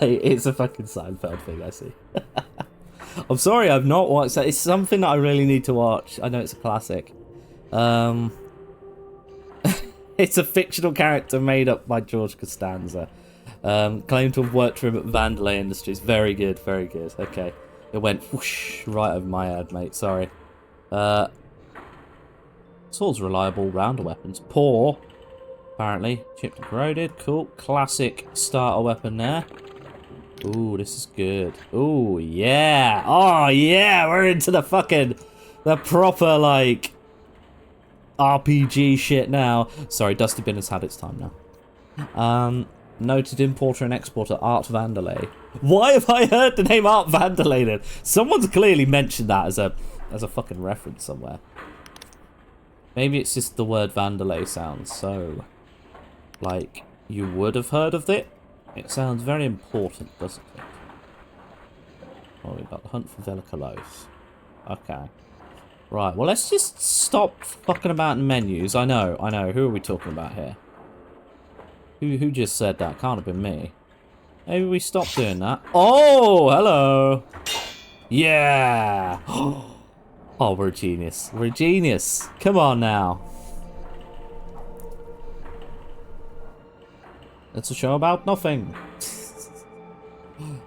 It's a fucking Seinfeld thing, I see. I'm sorry, I've not watched that. It's something that I really need to watch. I know it's a classic. It's a fictional character made up by George Costanza. Claimed to have worked for him at Vandelay Industries. Very good, very good. Okay. It went whoosh right over my head, mate. Sorry. Swords reliable, rounder weapons. Poor. Apparently. Chipped and corroded. Cool. Classic starter weapon there. Ooh, this is good. Ooh, yeah. Oh, yeah. We're into the proper, like, RPG shit now. Sorry, Dusty Bin has had its time now. Noted importer and exporter Art Vandelay. Why have I heard the name Art Vandelay then? Someone's clearly mentioned that as a fucking reference somewhere. Maybe it's just the word Vandelay sounds so, like, you would have heard of it. It sounds very important, doesn't it? Oh, we've got the hunt for Velikalos. Okay. Right, well, let's just stop fucking about in menus. I know. Who are we talking about here? Who just said that? Can't have been me. Maybe we stop doing that. Oh, hello. Yeah. Oh, we're a genius. We're a genius. Come on now. It's a show about nothing.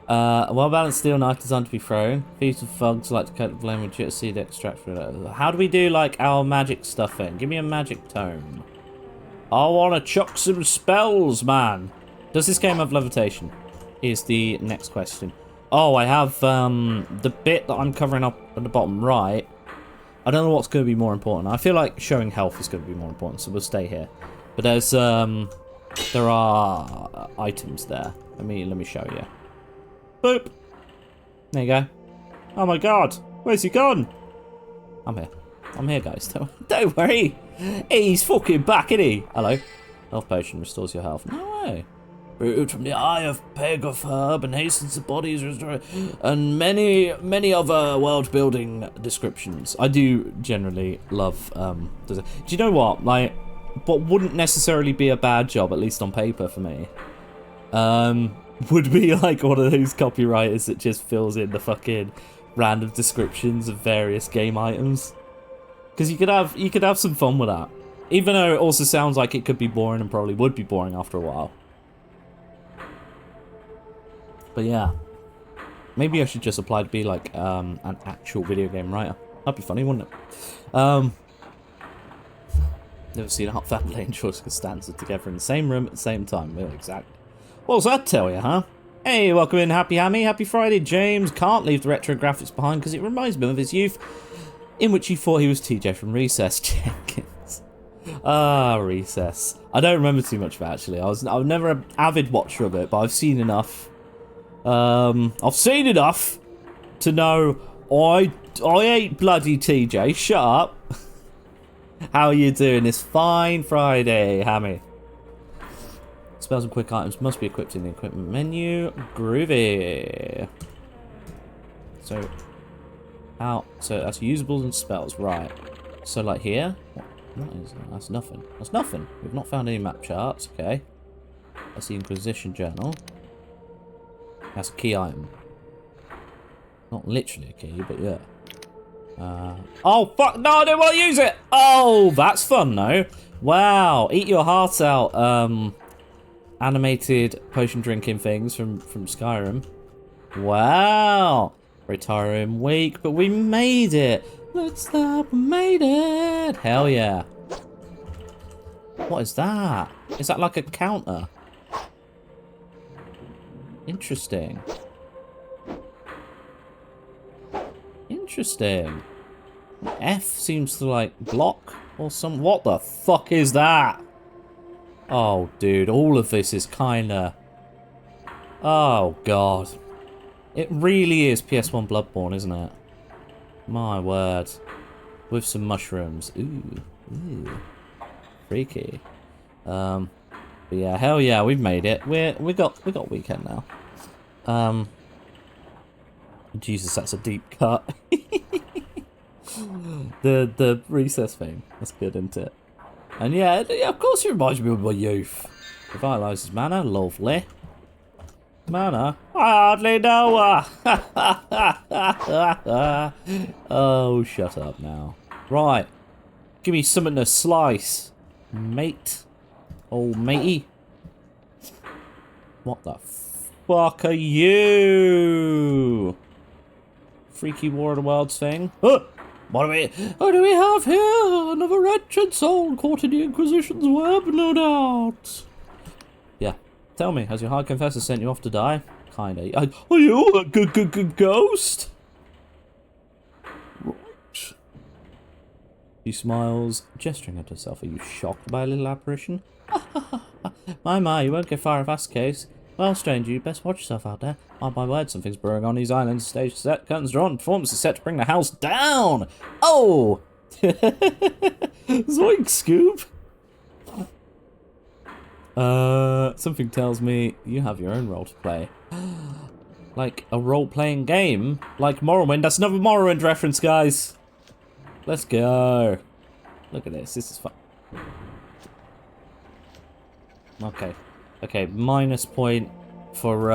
Well-balanced steel knife designed to be thrown. Thieves and thugs like to cut the flame with seed extract from it. How do we do, like, our magic stuff in? Give me a magic tome. I want to chuck some spells, man. Does this game have levitation? Is the next question. Oh, I have the bit that I'm covering up at the bottom right. I don't know what's going to be more important. I feel like showing health is going to be more important, so we'll stay here. But there's there are items there. Let me show you. Boop. There you go. Oh my god, where's he gone? I'm here, guys. Don't worry. He's fucking back, isn't he? Hello. Health potion restores your health. No way. Brewed from the eye of peg of herb and hastens the body's restoration, and many other world-building descriptions. I do generally love. Do you know what? Like, what wouldn't necessarily be a bad job, at least on paper for me, would be like one of those copywriters that just fills in the fucking random descriptions of various game items. Because you could have some fun with that, even though it also sounds like it could be boring and probably would be boring after a while. But yeah, maybe I should just apply to be like an actual video game writer. That'd be funny, wouldn't it? Never seen Art Family and George Costanza together in the same room at the same time. Yeah, exactly. What does that tell you, huh? Hey, welcome in, Happy Hammy. Happy Friday, James. Can't leave the retro graphics behind because it reminds me of his youth, in which he thought he was TJ from Recess. Jenkins. Ah, Recess. I don't remember too much of it, actually. I was never an avid watcher of it, but I've seen enough. I've seen enough to know I ain't bloody TJ. Shut up. How are you doing this fine Friday, Hammy? Spells and quick items must be equipped in the equipment menu. Groovy. So that's usables and spells, right? So like here, what is that? That's nothing. That's nothing. We've not found any map charts. Okay. That's the Inquisition Journal. That's a key item. Not literally a key, but yeah. Oh, fuck. No, I don't want to use it. Oh, that's fun, though. Wow. Eat your heart out. Animated potion drinking things from Skyrim. Wow. Retiring weak, but we made it. Looks like we made it. Hell yeah. What is that? Is that like a counter? Interesting. Interesting. F seems to like block or some. What the fuck is that? Oh, dude, all of this is kinda. Oh god, it really is PS1 Bloodborne, isn't it? My word, with some mushrooms. Ooh, freaky. But yeah, hell yeah, we've made it. We got weekend now. Jesus, that's a deep cut. the recess thing, that's good, isn't it? And yeah, of course it reminds me of my youth. Revitalises mana, lovely. Mana? I hardly know her. Oh, shut up now. Right, give me something to slice, mate. Oh, matey. What the fuck are you? Freaky War of the Worlds thing. What do we have here? Another wretched soul caught in the Inquisition's web, no doubt. Yeah. Tell me, has your high confessor sent you off to die? Kinda. Are you a good ghost? Right. She smiles, gesturing at herself. Are you shocked by a little apparition? My, you won't get far if that's the case. Well, stranger, you best watch yourself out there. On my word, something's brewing on these islands. Stage set, curtains drawn, performance is set to bring the house down. Oh! Zoink, Scoop! Something tells me you have your own role to play. Like a role-playing game? Like Morrowind? That's another Morrowind reference, guys! Let's go. Look at this, this is fun. Okay. Okay, minus point for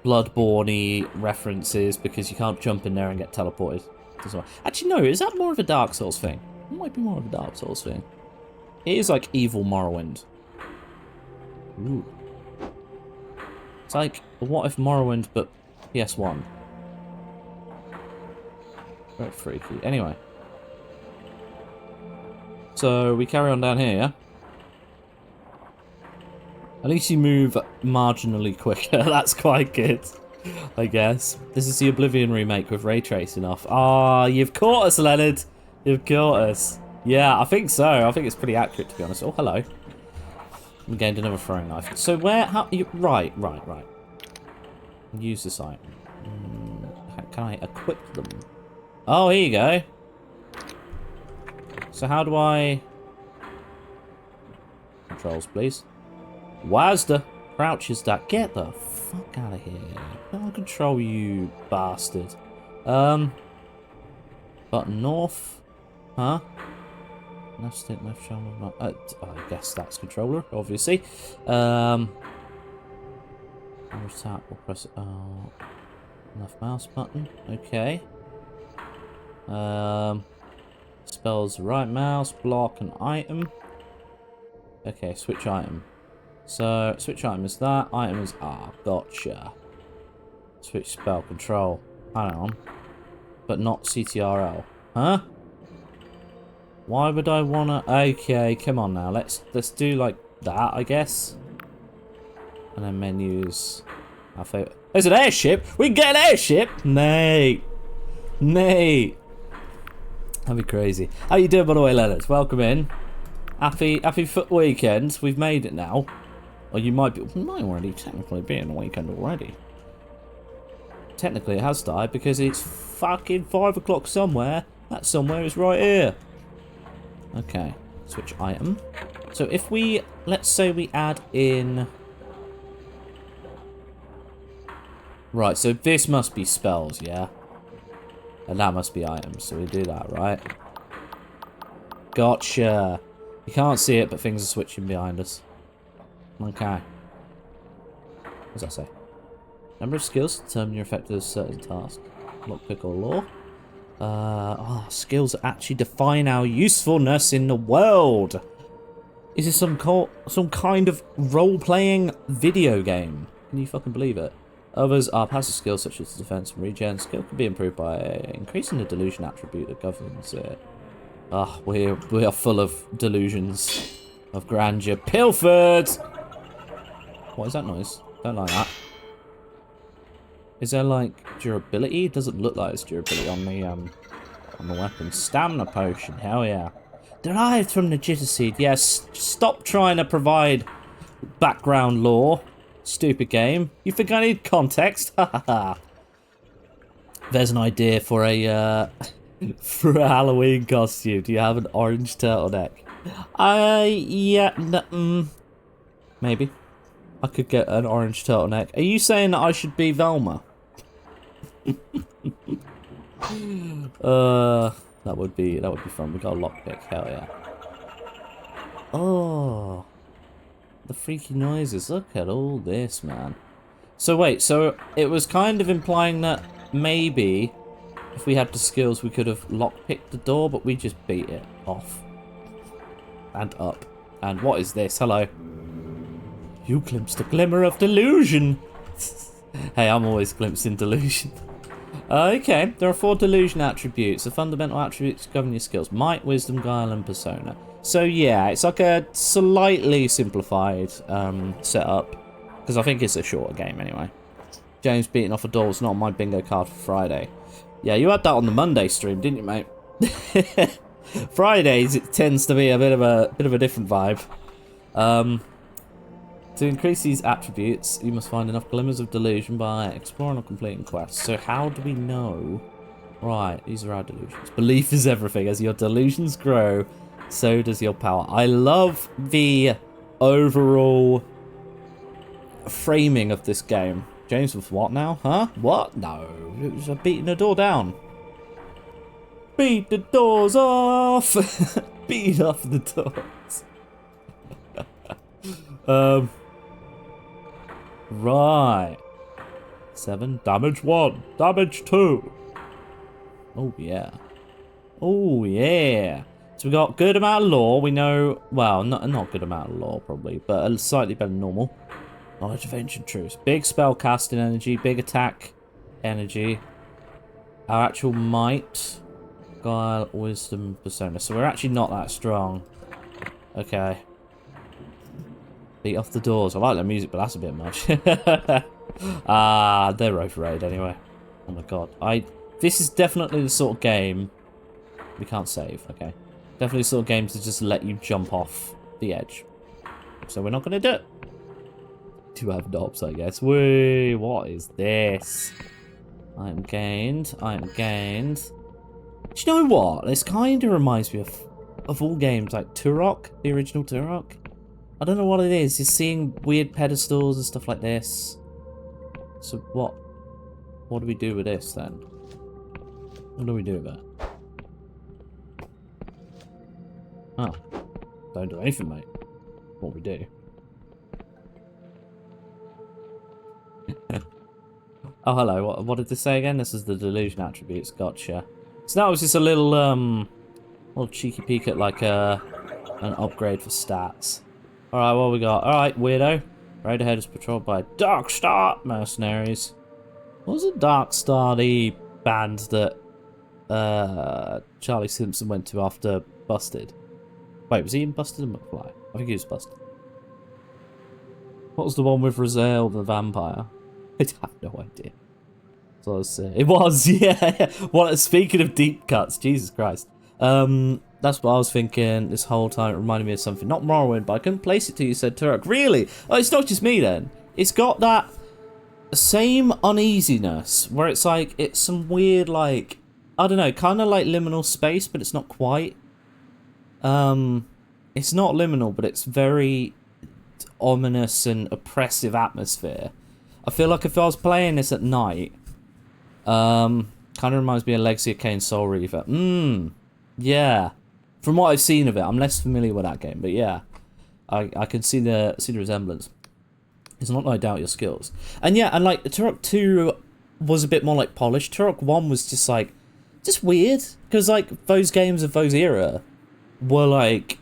Bloodborne-y references because you can't jump in there and get teleported. Actually, no, is that more of a Dark Souls thing? It might be more of a Dark Souls thing. It is like evil Morrowind. Ooh. It's like, what if Morrowind but PS1? Very freaky. Anyway. So, we carry on down here, yeah? At least you move marginally quicker. That's quite good, I guess. This is the Oblivion remake with ray tracing off. Ah, you've caught us, Leonard. You've caught us. Yeah, I think so. I think it's pretty accurate, to be honest. Oh, hello. We gained another throwing knife. So where? How? Right. Use this item. Can I equip them? Oh, here you go. So how do I? Controls, please. WASD. Crouch is that. Get the fuck out of here. I'll control you, bastard. Button north. Huh? Left stick, left shoulder. I guess that's controller, obviously. Tap or press left mouse button. Okay. Spells right mouse, block, and item. Okay, switch item. So, switch item is that. Item is gotcha. Switch spell control. Hang on. But not CTRL. Huh? Why would I wanna? Okay, come on now. Let's do like that, I guess. And then menus. Our favorite. There's an airship. We can get an airship. Nay. That'd be crazy. How you doing, by the way, Leonard? Welcome in. Happy foot weekend. We've made it now. Or you might be. We might already technically be in the weekend already. Technically, it has died because it's fucking 5 o'clock somewhere. That somewhere is right here. Okay, switch item. So if we, let's say we add in... Right, so this must be spells, yeah? And that must be items, so we do that, right? Gotcha. You can't see it, but things are switching behind us. Okay. What does that say? Number of skills determine your effectiveness of certain tasks. Lockpick or lore. Skills that actually define our usefulness in the world. Is this some kind of role-playing video game? Can you fucking believe it? Others are passive skills such as defense and regen. Skill can be improved by increasing the delusion attribute that governs it. We are full of delusions of grandeur. Pilfered! What is that noise? Don't like that. Is there like durability? It doesn't look like it's durability on the weapon. Stamina potion, hell yeah. Derived from the jitter seed. Yes, stop trying to provide background lore. Stupid game. You think I need context? Hahaha. There's an idea for a for a Halloween costume. Do you have an orange turtleneck? Yeah, maybe. I could get an orange turtleneck. Are you saying that I should be Velma? That would be fun. We got a lockpick. Hell yeah. Oh, the freaky noises. Look at all this, man. So wait, so it was kind of implying that maybe if we had the skills we could have lockpicked the door, but we just beat it off. And up. And what is this? Hello. You glimpsed a glimmer of delusion. Hey, I'm always glimpsing delusion. Okay, there are 4 delusion attributes. The fundamental attributes govern your skills. Might, wisdom, guile, and persona. So yeah, it's like a slightly simplified setup. Because I think it's a shorter game anyway. James beating off a door was not on my bingo card for Friday. Yeah, you had that on the Monday stream, didn't you, mate? Fridays, it tends to be a bit of a different vibe. To increase these attributes, you must find enough glimmers of delusion by exploring or completing quests. So how do we know? Right, these are our delusions. Belief is everything. As your delusions grow, so does your power. I love the overall framing of this game. James with what now? Huh? What? No, it was beating the door down. Beat the doors off! Beat off the doors. Right. 7. Damage 1. Damage 2. Oh, yeah. Oh, yeah. So we got good amount of lore. We know, well, not good amount of lore, probably, but a slightly better than normal. Knowledge of ancient truths. Big spell casting energy. Big attack energy. Our actual might. Guile, wisdom, persona. So we're actually not that strong. Okay. Beat off the doors. I like the music, but that's a bit much. They're overrated anyway. Oh my god. This is definitely the sort of game... We can't save, okay. Definitely the sort of game to just let you jump off the edge. So we're not going to do it. To have knobs, I guess. Whee! What is this? I am gained. I am gained. Do you know what? This kind of reminds me of all games like Turok, the original Turok. I don't know what it is. You're seeing weird pedestals and stuff like this. So what do we do with this then? What do we do with it? Oh. Don't do anything, mate. What we do. Oh, hello. What did this say again? This is the delusion attributes. Gotcha. So that was just a little cheeky peek at like an upgrade for stats. Alright, what we got? Alright, weirdo. Road ahead is patrolled by Dark Star mercenaries. What was the Dark Star, the band that Charlie Simpson went to after Busted? Wait, was he in Busted and McFly? I think he was Busted. What was the one with Raziel the vampire? I have no idea. So I was saying. It was, yeah. Well, speaking of deep cuts, Jesus Christ. That's what I was thinking this whole time. It reminded me of something. Not Morrowind, but I couldn't place it till you said Turok. Really? Oh, it's not just me then. It's got that same uneasiness where it's like, it's some weird, like, I don't know, kind of like liminal space, but it's not quite. It's not liminal, but it's very ominous and oppressive atmosphere. I feel like if I was playing this at night, kind of reminds me of Legacy of Kain Soul Reaver. Yeah. From what I've seen of it, I'm less familiar with that game, but yeah, I can see the resemblance. It's not that I doubt your skills. And yeah, and like Turok 2 was a bit more like polished. Turok 1 was just like, just weird. Because like those games of those era were like,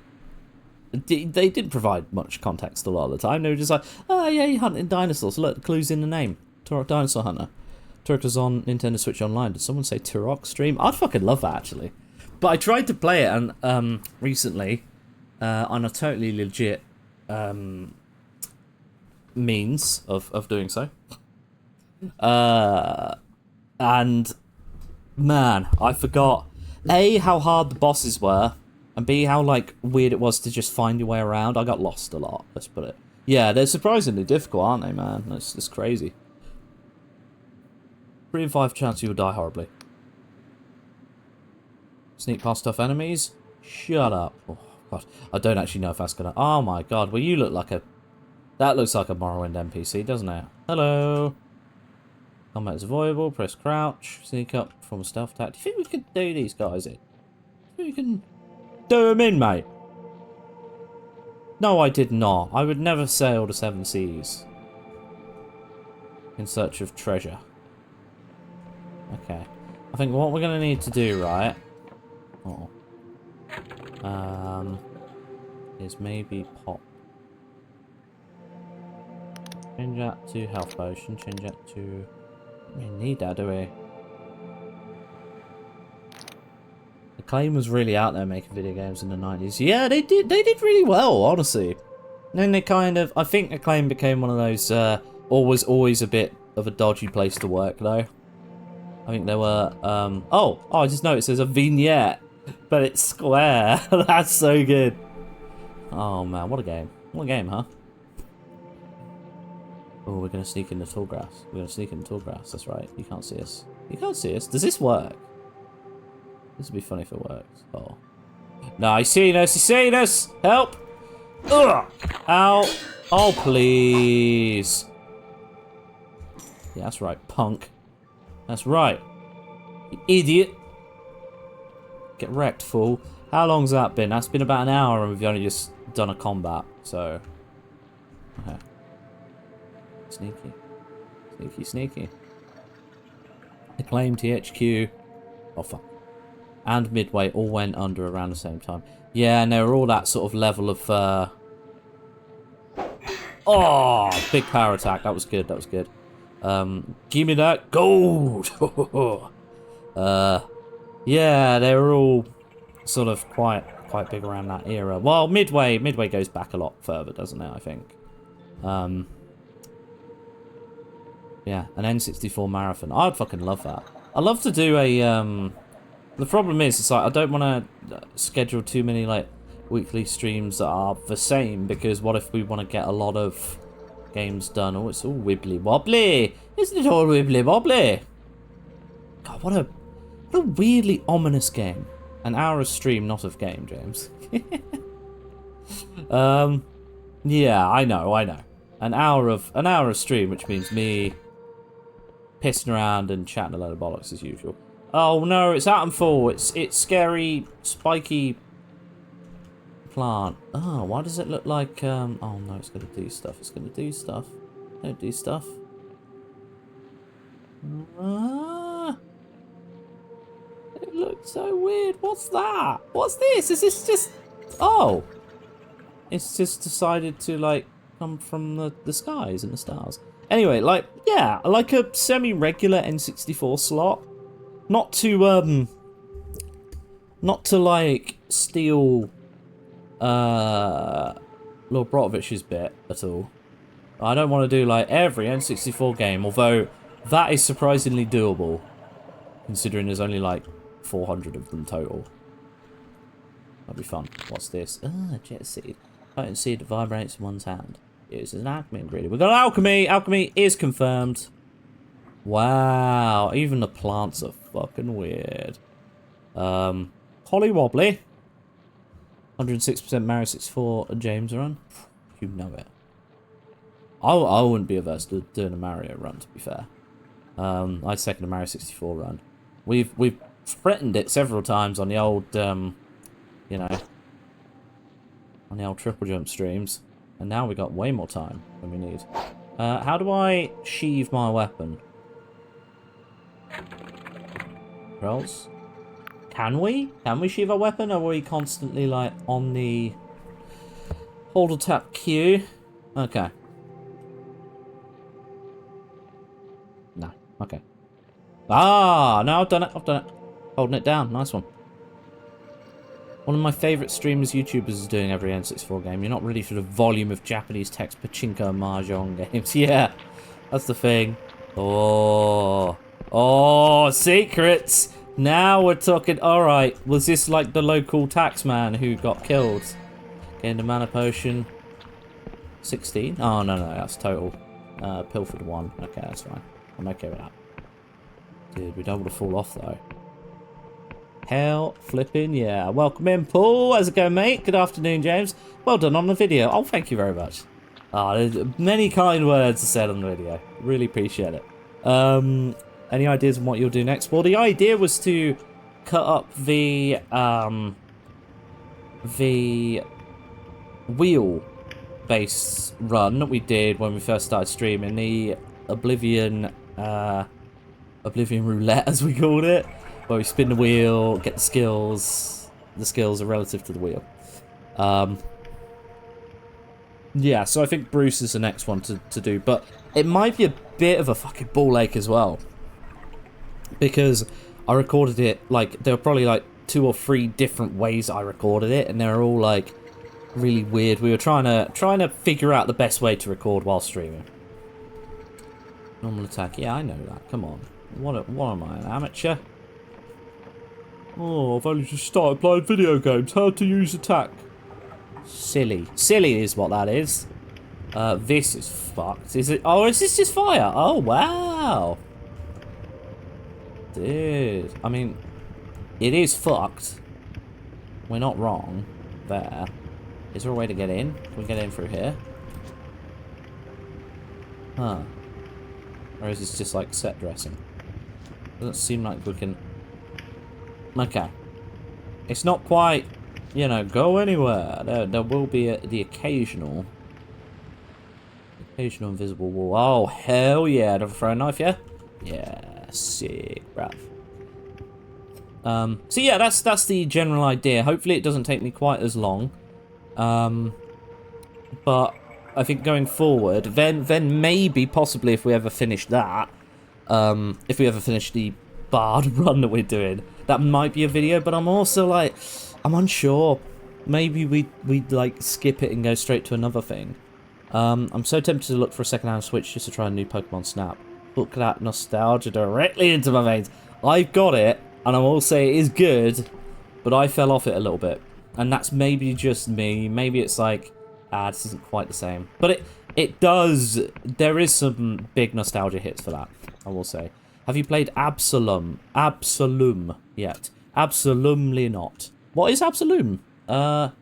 they didn't provide much context a lot of the time. They were just like, oh yeah, you're hunting dinosaurs. Look, the clue's in the name. Turok Dinosaur Hunter. Turok was on Nintendo Switch Online. Did someone say Turok stream? I'd fucking love that, actually. But I tried to play it and recently on a totally legit means of doing so. And man, I forgot A, how hard the bosses were, and B, how like weird it was to just find your way around. I got lost a lot, let's put it. Yeah, they're surprisingly difficult, aren't they, man? It's crazy. 3 in 5 chance you will die horribly. Sneak past tough enemies? Shut up. Oh god, I don't actually know if that's gonna... Oh my god, well you look like a... That looks like a Morrowind NPC, doesn't it? Hello. Combat is avoidable, press crouch, sneak up from a stealth attack. Do you think we can do these guys in? Do you think we can do them in, mate? No, I did not. I would never sail the 7 seas in search of treasure. Okay. I think what we're going to need to do, right, is maybe pop. Change that to health potion, change that to... We don't need that, do we? Acclaim was really out there making video games in the 90s. Yeah, they did really well, honestly. And then they kind of... I think Acclaim became one of those, always a bit of a dodgy place to work, though. I think there were, oh, I just noticed there's a vignette, but it's square. That's so good. Oh, man, what a game. What a game, huh? Oh, we're going to sneak in the tall grass. We're going to sneak in the tall grass, that's right. You can't see us. You can't see us. Does this work? This would be funny if it works. Oh. No, he's seeing us. He's seeing us. Help. Ugh. Ow. Oh, please. Yeah, that's right, punk. That's right. You idiot. Get wrecked, fool. How long's that been? That's been about an hour and we've only just done a combat, so... Okay. Sneaky. Sneaky, sneaky. Acclaim, THQ. Oh, fuck. And Midway all went under around the same time. Yeah, and they were all that sort of level of, Oh! Big power attack. That was good, that was good. Give me that gold! Yeah, they were all sort of quite big around that era. Well, Midway goes back a lot further, doesn't it, I think. Yeah, an N64 marathon. I'd fucking love that. I'd love to do a, the problem is, it's like, I don't want to schedule too many, like, weekly streams that are the same, because what if we want to get a lot of games done? Oh, it's all wibbly wobbly. Isn't it all wibbly wobbly? God, what a weirdly ominous game. An hour of stream, not of game, James. Yeah, I know. An hour of stream, which means me pissing around and chatting a load of bollocks as usual. Oh no, it's Atomfall. It's scary, spiky plant. Oh, why does it look like oh no, it's gonna do stuff. It's gonna do stuff. Don't do stuff. It looks so weird. What's that? What's this? Is this just... Oh. It's just decided to, like, come from the skies and the stars. Anyway, like, yeah, like a semi-regular N64 slot. Not to, like, steal, Lord Brotovich's bit at all. I don't want to do, like, every N64 game, although that is surprisingly doable, considering there's only, like, 400 of them total. That'd be fun. What's this? Ah, jet seed. Potent seed that vibrates in one's hand. It's an alchemy ingredient. We've got alchemy! Alchemy is confirmed. Wow. Even the plants are fucking weird. Holly Wobbly. 106% Mario 64 James run. You know it. I wouldn't be averse to doing a Mario run, to be fair. I'd second a Mario 64 run. We've threatened it several times on the old, you know, on the old triple jump streams, and now we got way more time than we need. How do I sheathe my weapon? Rolls. Can we? Can we sheath our weapon, or are we constantly, like, on the hold or tap Q? Okay. No. Okay. Ah! No, I've done it. I've done it. Holding it down. Nice one. One of my favourite streamers, YouTubers, is doing every N64 game. You're not ready for the volume of Japanese text pachinko and mahjong games. Yeah, that's the thing. Oh. Oh, secrets! Now we're talking. Alright, was this like the local taxman who got killed? Gained a mana potion. 16? Oh, no, that's total. Pilfered 1. Okay, that's fine. I'm okay with that. Dude, we don't want to fall off, though. Hell flipping yeah. Welcome in, Paul. How's it going, mate? Good afternoon, James. Well done on the video. Oh, thank you very much. There's many kind words said on the video. Really appreciate it. Any ideas on what you'll do next? Well, the idea was to cut up the wheel-based run that we did when we first started streaming. The Oblivion Roulette, as we called it. Where we spin the wheel, get the skills. The skills are relative to the wheel. Yeah, so I think Bruce is the next one to do. But it might be a bit of a fucking ball ache as well. Because I recorded it, like, there were probably, like, 2 or 3 different ways I recorded it. And they're all, like, really weird. We were trying to figure out the best way to record while streaming. Normal attack. Yeah, I know that. Come on. What am I, an amateur? Oh, I've only just started playing video games. How to use attack? Silly. Silly is what that is. This is fucked. Is it? Oh, is this just fire? Oh, wow. Dude. I mean, it is fucked. We're not wrong. There. Is there a way to get in? Can we get in through here? Huh. Or is this just like set dressing? Doesn't seem like we can... Okay. It's not quite, you know, go anywhere. There will be the occasional invisible wall. Oh, hell yeah. Another throwing knife, yeah? Yeah, sick, bruv. So yeah, that's the general idea. Hopefully it doesn't take me quite as long. But I think going forward, then maybe, possibly, if we ever finish that, if we ever finish the Bard run that we're doing, that might be a video, but I'm also, like, I'm unsure. Maybe we'd like, skip it and go straight to another thing. I'm so tempted to look for a second-hand Switch just to try a new Pokemon Snap. Book that nostalgia directly into my veins. I've got it, and I will say it is good, but I fell off it a little bit. And that's maybe just me. Maybe it's like, this isn't quite the same. But it does, there is some big nostalgia hits for that, I will say. Have you played Absolum yet? Absolutely not. What is Absolum? Hello,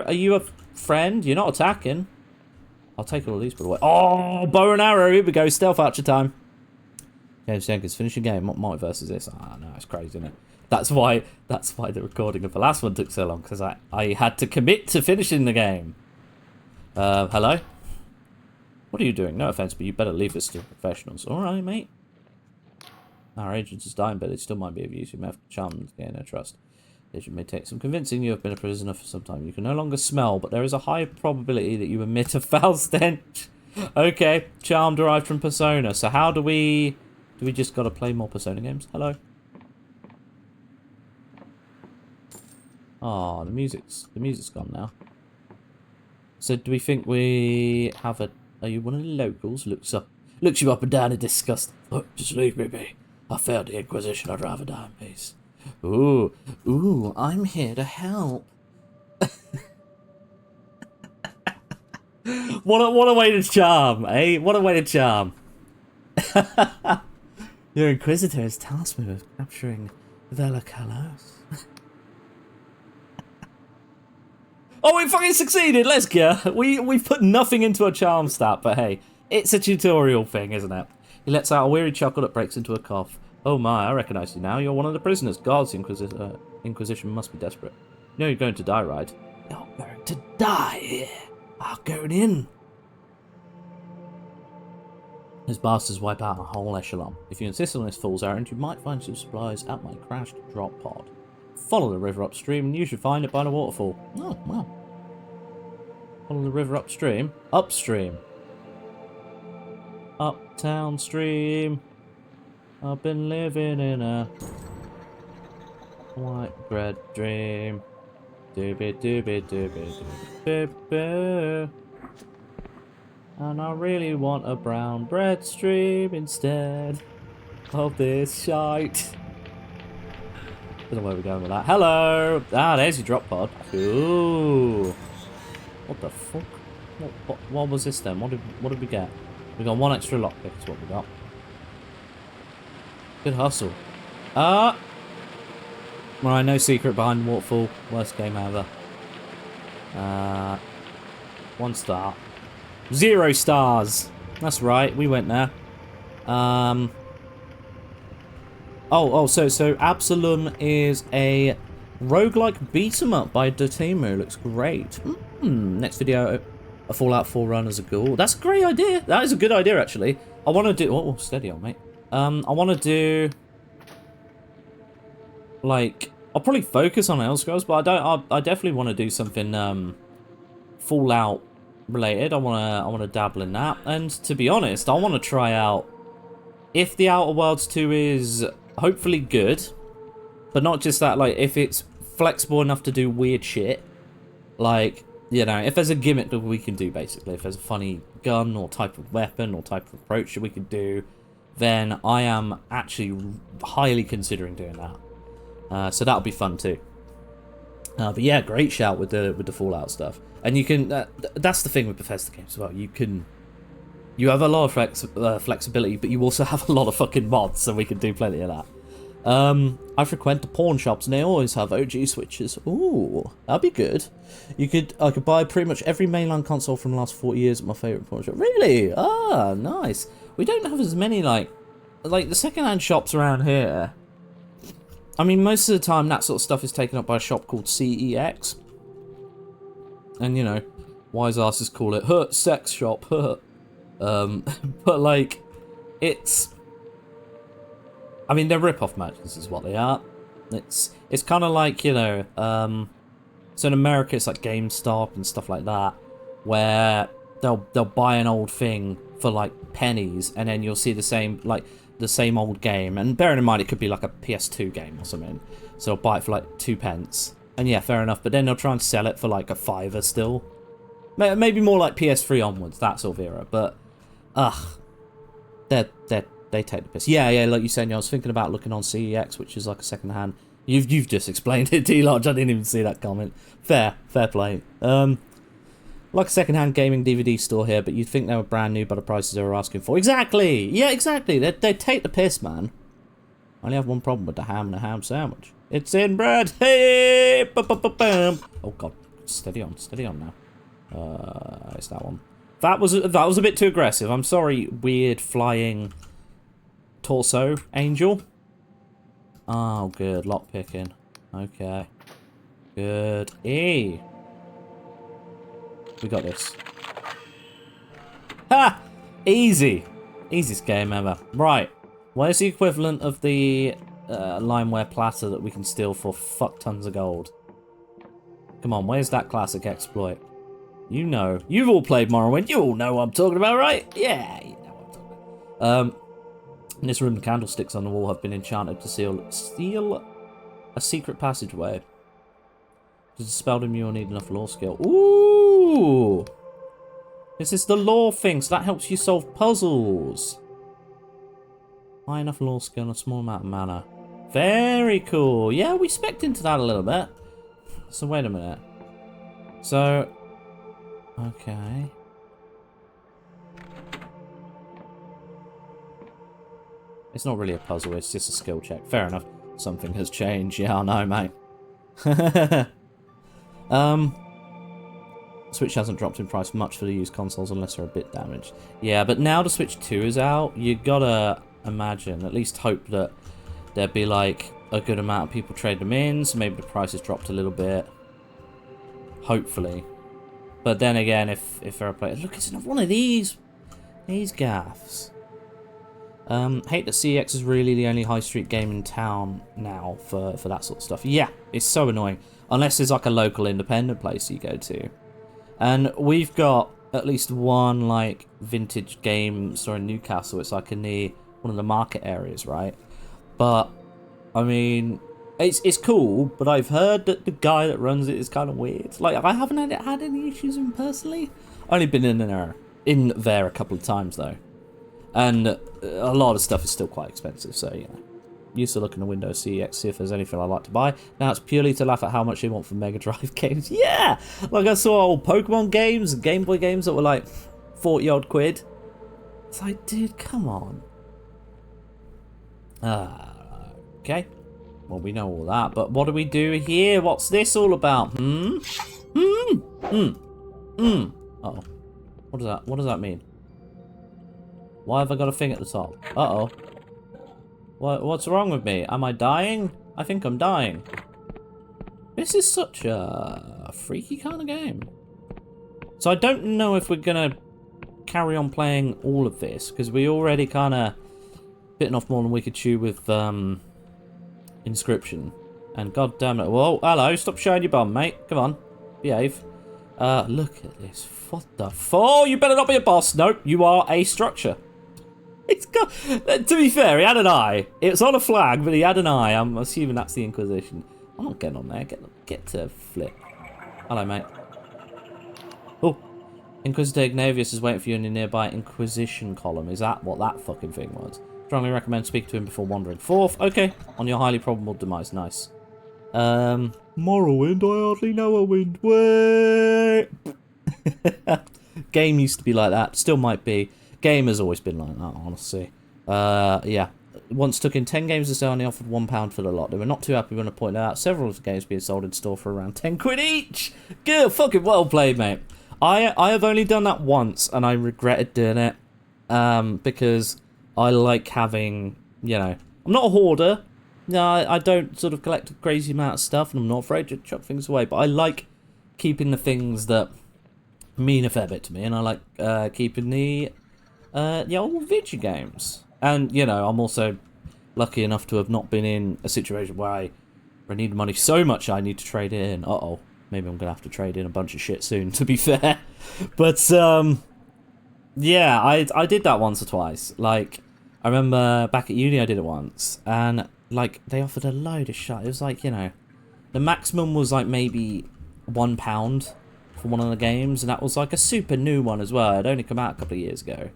are you a friend? You're not attacking. I'll take all of these, by the way. Oh, bow and arrow, here we go, stealth archer time. James Jenkins, finish your game. What multiverse is this? Ah, no, it's crazy, isn't it? That's why the recording of the last one took so long, because I had to commit to finishing the game. Hello? What are you doing? No offense, but you better leave this to professionals. Alright, mate. Our agent is dying, but it still might be of use. You may have to charm them to gain their trust. It may take some convincing. You have been a prisoner for some time. You can no longer smell, but there is a high probability that you emit a foul stench. Okay, charm derived from Persona. So how do we just gotta play more Persona games? Hello? Oh, the music's gone now. So do we think we have a... Are you one of the locals? Looks you up and down in disgust. Oh, just leave me be. I failed the Inquisition. I'd rather die in peace. Ooh, I'm here to help. What a way to charm, eh? What a way to charm. Your Inquisitor has tasked me with capturing Vela Kalos. Oh, we fucking succeeded! Let's go! We've put nothing into a charm stat, but hey, it's a tutorial thing, isn't it? He lets out a weary chuckle that breaks into a cough. Oh my, I recognize you now. You're one of the prisoners. Gods, Inquisition must be desperate. You know you're going to die, right? You're going to die. I'm going in. Those bastards wipe out a whole echelon. If you insist on this fool's errand, you might find some supplies at my crashed drop pod. Follow the river upstream and you should find it by the waterfall. Oh, well. Follow the river upstream? Upstream. Uptown stream. I've been living in a white bread dream. Doobie doobie doobie doobie doobie. And I really want a brown bread stream instead of this shite. Don't know where we're going with that. Hello! Ah, there's your drop pod. Ooh. What the fuck? What was this then? What did we get? We got one extra lockpick is what we got. Good hustle. Right, no secret behind the waterfall. Worst game ever. 1 star. 0 stars. That's right, we went there. So Absalom is a roguelike beat-em-up by Dotemu. Looks great. Next video, a Fallout 4 run as a ghoul. That's a great idea. That is a good idea, actually. I want to do... Oh, steady on, mate. I want to do... Like... I'll probably focus on Elder Scrolls, but I definitely want to do something Fallout related. I want to dabble in that. And to be honest, I want to try out if the Outer Worlds 2 is hopefully good, but not just that, like if it's flexible enough to do weird shit, like, you know, if there's a gimmick that we can do, basically, if there's a funny gun or type of weapon or type of approach that we can do, then I am actually highly considering doing that. So that'll be fun too. But yeah, great shout with the Fallout stuff. And you can, that's the thing with Bethesda games as well. You have a lot of flexibility, but you also have a lot of fucking mods, so we can do plenty of that. I frequent the pawn shops, and they always have OG Switches. Ooh, that'd be good. I could buy pretty much every mainline console from the last 40 years at my favourite pawn shop. Really? Ah, nice. We don't have as many, like the second-hand shops around here. I mean, most of the time that sort of stuff is taken up by a shop called CEX. And, you know, wise asses call it, sex shop, but, like, it's... I mean, they're rip-off merchants is what they are. It's kind of like, you know, so in America it's like GameStop and stuff like that, where they'll buy an old thing for, like, pennies, and then you'll see the same old game, and bearing in mind it could be like a PS2 game or something, so they'll buy it for like 2 pence, and yeah, fair enough, but then they'll try and sell it for like a $5 still, maybe more like PS3 onwards, that sort of era, but they take the piss. Yeah, like you said, I was thinking about looking on CEX, which is like a second hand. You've just explained it, D-Lodge. I didn't even see that comment. Fair play. Like a second-hand gaming DVD store here, but you'd think they were brand new by the prices they were asking for. Exactly! Yeah, exactly. They take the piss, man. I only have one problem with the ham and a ham sandwich. It's inbred! Hey! Oh, God. Steady on now. It's that one. That was a bit too aggressive. I'm sorry, weird flying torso angel. Oh, good. Lockpicking. Okay. Good. E. We got this. Ha! Easy. Easiest game ever. Right. Where's the equivalent of the limeware platter that we can steal for fuck tons of gold? Come on, where's that classic exploit? You know. You've all played Morrowind. You all know what I'm talking about, right? Yeah, you know what I'm talking about. In this room, the candlesticks on the wall have been enchanted to steal a secret passageway. To dispel them, you'll need enough lore skill. Ooh! This is the lore thing, so that helps you solve puzzles. High enough lore skill and a small amount of mana. Very cool. Yeah, we spec'd into that a little bit. So wait a minute. So... Okay. It's not really a puzzle, it's just a skill check. Fair enough. Something has changed. Yeah, I know, mate. Switch hasn't dropped in price much for the used consoles unless they're a bit damaged. Yeah, but now the Switch 2 is out, you gotta imagine, at least hope that there'd be like a good amount of people trade them in, so maybe the price has dropped a little bit. Hopefully. But then again, if they're a player, look, it's another one of these gaffs. Hate that CEX is really the only high street game in town now for that sort of stuff. Yeah, it's so annoying. Unless there's like a local independent place you go to. And we've got at least one like vintage game store in Newcastle. It's like in one of the market areas, right? But I mean, it's cool. But I've heard that the guy that runs it is kind of weird. Like I haven't had any issues with him personally. Only been in there a couple of times though, and a lot of stuff is still quite expensive. So you know, used to look in the window CEX, see if there's anything I like to buy. Now it's purely to laugh at how much they want for Mega Drive games. Yeah, like I saw old Pokemon games and Game Boy games that were like 40 odd quid. It's like, dude, come on. Okay. Well, we know all that, but what do we do here? What's this all about? Uh-oh. What does that mean? Why have I got a thing at the top? Uh-oh. What's wrong with me? Am I dying? I think I'm dying. This is such a freaky kind of game. So I don't know if we're gonna carry on playing all of this, because we already kind of bitten off more than we could chew with Inscription. And god damn it. Whoa, hello, stop showing your bum, mate. Come on, behave. Look at this. What the Oh, you better not be a boss. Nope, you are a structure. It's got, to be fair, he had an eye. It's on a flag, but he had an eye. I'm assuming that's the Inquisition. I'm not getting on there. Get to flip. Hello, mate. Oh, Inquisitor Ignavius is waiting for you in the nearby Inquisition column. Is that what that fucking thing was? Strongly recommend speaking to him before wandering forth. Okay, on your highly probable demise. Nice. Morrowind, I hardly know a wind. Way. Game used to be like that. Still might be. Game has always been like that, honestly. Yeah. Once took in 10 games to sell and they offered £1 for the lot. They were not too happy when I pointed out several of the games being sold in store for around 10 quid each. Good, fucking well played, mate. I have only done that once and I regretted doing it. Because I like having, you know, I'm not a hoarder. No, I don't sort of collect a crazy amount of stuff and I'm not afraid to chuck things away. But I like keeping the things that mean a fair bit to me. And I like keeping the old video games. And, you know, I'm also lucky enough to have not been in a situation where I need money so much I need to trade it in. Uh-oh. Maybe I'm going to have to trade in a bunch of shit soon, to be fair. But, yeah, I did that once or twice. Like, I remember back at uni I did it once. And, like, they offered a load of shit. It was like, you know, the maximum was, like, maybe £1 for one of the games. And that was, like, a super new one as well. It had only come out a couple of years ago.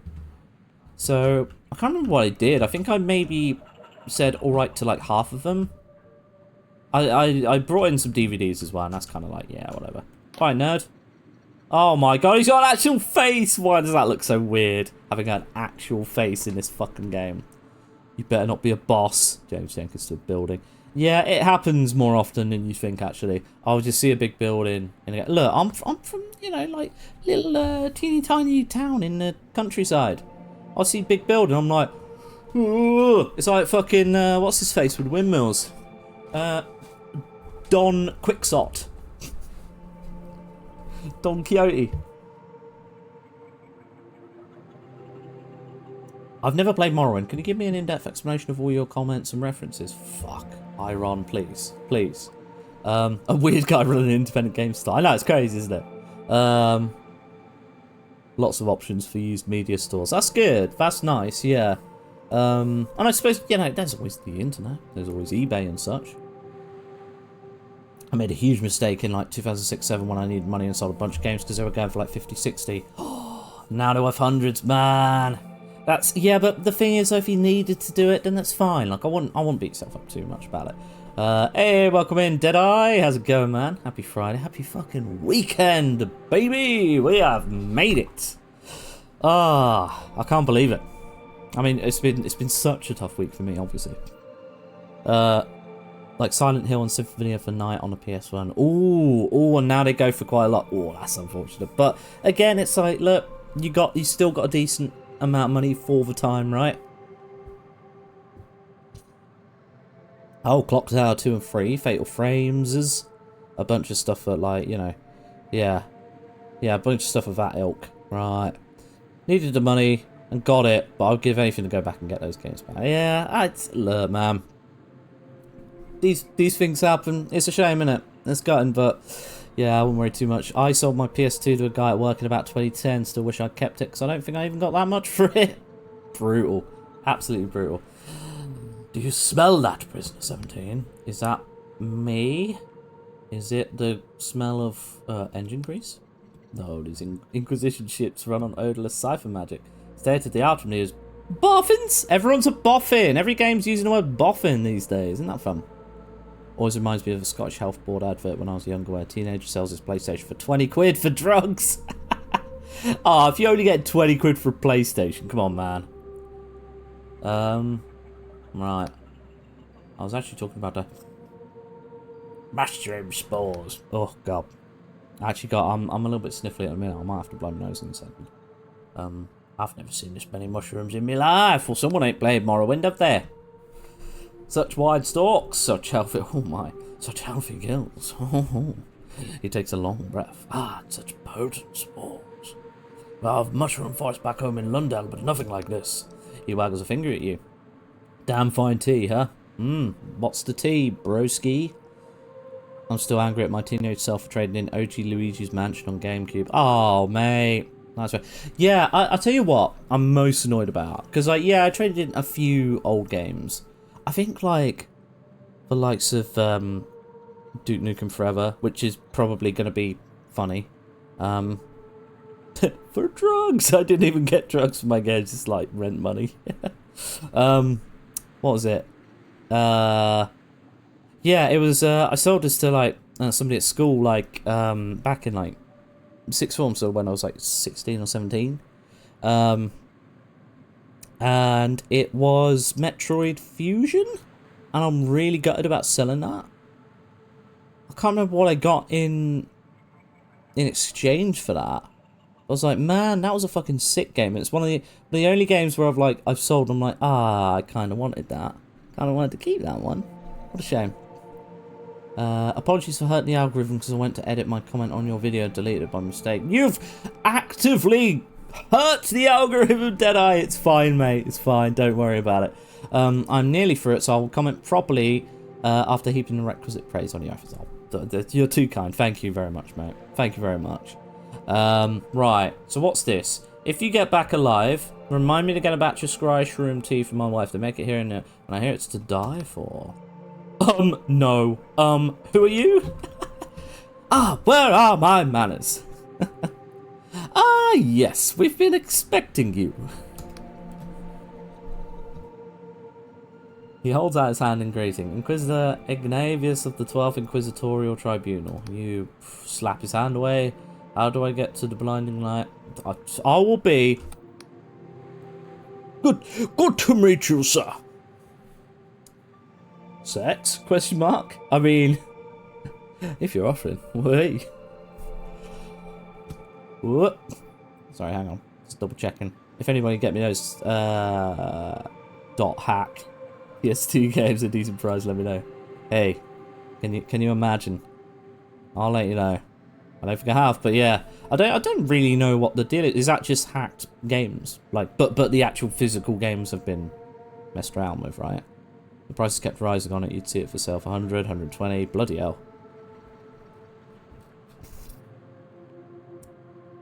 So, I can't remember what I did. I think I maybe said alright to like half of them. I brought in some DVDs as well, and that's kind of like, yeah, whatever. Alright, nerd. Oh my god, he's got an actual face! Why does that look so weird? Having an actual face in this fucking game. You better not be a boss. James Jenx still building. Yeah, it happens more often than you think, actually. I'll just see a big building, and I go, look, I'm from, you know, like, little teeny tiny town in the countryside. I see big building, I'm like, ooh. It's like fucking, what's his face with windmills? Don Quixote. Don Quixote. I've never played Morrowind. Can you give me an in-depth explanation of all your comments and references? Fuck. Iron, please. Please. A weird guy running an independent game style. I know, it's crazy, isn't it? Lots of options for used media stores. That's good. That's nice, yeah. And I suppose, you know, there's always the internet. There's always eBay and such. I made a huge mistake in like 2006-07 when I needed money and sold a bunch of games because they were going for like 50, 60. Now they're worth hundreds, man. That's, yeah, but the thing is, if you needed to do it, then that's fine. Like, I wouldn't beat yourself up too much about it. Hey, welcome in, Deadeye. How's it going, man? Happy Friday. Happy fucking weekend, baby. We have made it. I can't believe it. I mean, it's been such a tough week for me, obviously. Like Silent Hill and Symphony of the Night on the PS1. Ooh, and now they go for quite a lot. Oh, that's unfortunate. But again, it's like, look, you still got a decent amount of money for the time, right? Oh, Clock Tower 2 and 3, Fatal Frames, is a bunch of stuff that, like, you know, yeah, a bunch of stuff of that ilk, right? Needed the money, and got it, but I'd give anything to go back and get those games back. Yeah, look, man. These things happen. It's a shame, innit? It's gutting, but yeah, I wouldn't worry too much. I sold my PS2 to a guy at work in about 2010. Still wish I'd kept it because I don't think I even got that much for it. Brutal. Absolutely brutal. Do you smell that, Prisoner 17? Is that me? Is it the smell of engine grease? No, these Inquisition ships run on odorless cipher magic. State of the art from is boffins! Everyone's a boffin! Every game's using the word boffin these days. Isn't that fun? Always reminds me of a Scottish Health Board advert when I was younger where a teenager sells his PlayStation for 20 quid for drugs. Oh, if you only get 20 quid for a PlayStation, come on, man. Right. I was actually talking about the mushroom spores. Oh, God. I actually I'm a little bit sniffly at the minute. I might have to blow my nose in a second. I've never seen this many mushrooms in my life. Well, someone ain't played Morrowind, have they? Such wide stalks, such healthy... Oh, my. Such healthy gills. He takes a long breath. Ah, such potent spores. Well, I've mushroom forest back home in Lundell, but nothing like this. He waggles a finger at you. Damn fine tea, huh? What's the tea, broski? I'm still angry at my teenage self for trading in OG Luigi's Mansion on GameCube. Oh, mate. Nice one. Yeah, I'll tell you what I'm most annoyed about. Because, like, yeah, I traded in a few old games. I think, like, the likes of Duke Nukem Forever, which is probably going to be funny. For drugs! I didn't even get drugs for my games, just, like, rent money. What was it? Yeah, it was, I sold this to, like, somebody at school, like, back in, like, sixth form, so when I was, like, 16 or 17. And it was Metroid Fusion, and I'm really gutted about selling that. I can't remember what I got in exchange for that. I was like, man, that was a fucking sick game. It's one of the only games where I've sold. I'm like, I kind of wanted that. Kind of wanted to keep that one. What a shame. Apologies for hurting the algorithm because I went to edit my comment on your video and deleted it by mistake. You've actively hurt the algorithm, Deadeye. It's fine, mate. It's fine. Don't worry about it. I'm nearly through it, so I will comment properly after heaping the requisite praise on your efforts. You're too kind. Thank you very much, mate. Thank you very much. Right. So what's this? If you get back alive, remind me to get a batch of scry shroom tea for my wife to make it here and there. And I hear it's to die for. No. Who are you? Where are my manners? Yes, we've been expecting you. He holds out his hand in greeting. Inquisitor Ignavius of the 12th Inquisitorial Tribunal. You slap his hand away. How do I get to the blinding light? I will be... Good to meet you, sir. Sex? Question mark? I mean, if you're offering. Wait. What? Sorry, hang on. Just double checking. If anybody get me those .hack PS2 games at decent price, let me know. Hey, can you imagine? I'll let you know. I don't think I have, but yeah, I don't really know what the deal is. Is that just hacked games? Like, but the actual physical games have been messed around with, right? The prices kept rising on it. You'd see it for sale for 100, 120. Bloody hell.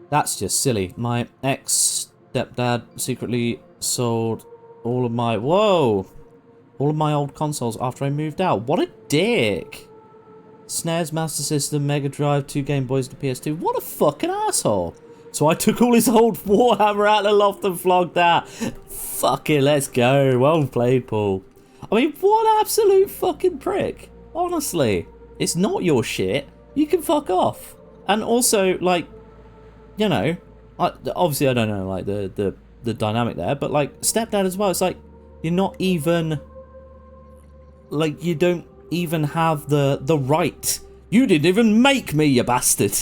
That's just silly. My ex-stepdad secretly sold all of my... Whoa! All of my old consoles after I moved out. What a dick! SNES, Master System, Mega Drive, 2 Game Boys to PS2. What a fucking asshole! So I took all his old Warhammer out of the loft and flogged that. Fuck it, let's go. Well played, Paul. I mean, what an absolute fucking prick. Honestly. It's not your shit. You can fuck off. And also, like, you know, obviously I don't know, like, the dynamic there, but, like, stepdad as well. It's like, you're not even... Like, you don't even have the right. You didn't even make me, you bastard.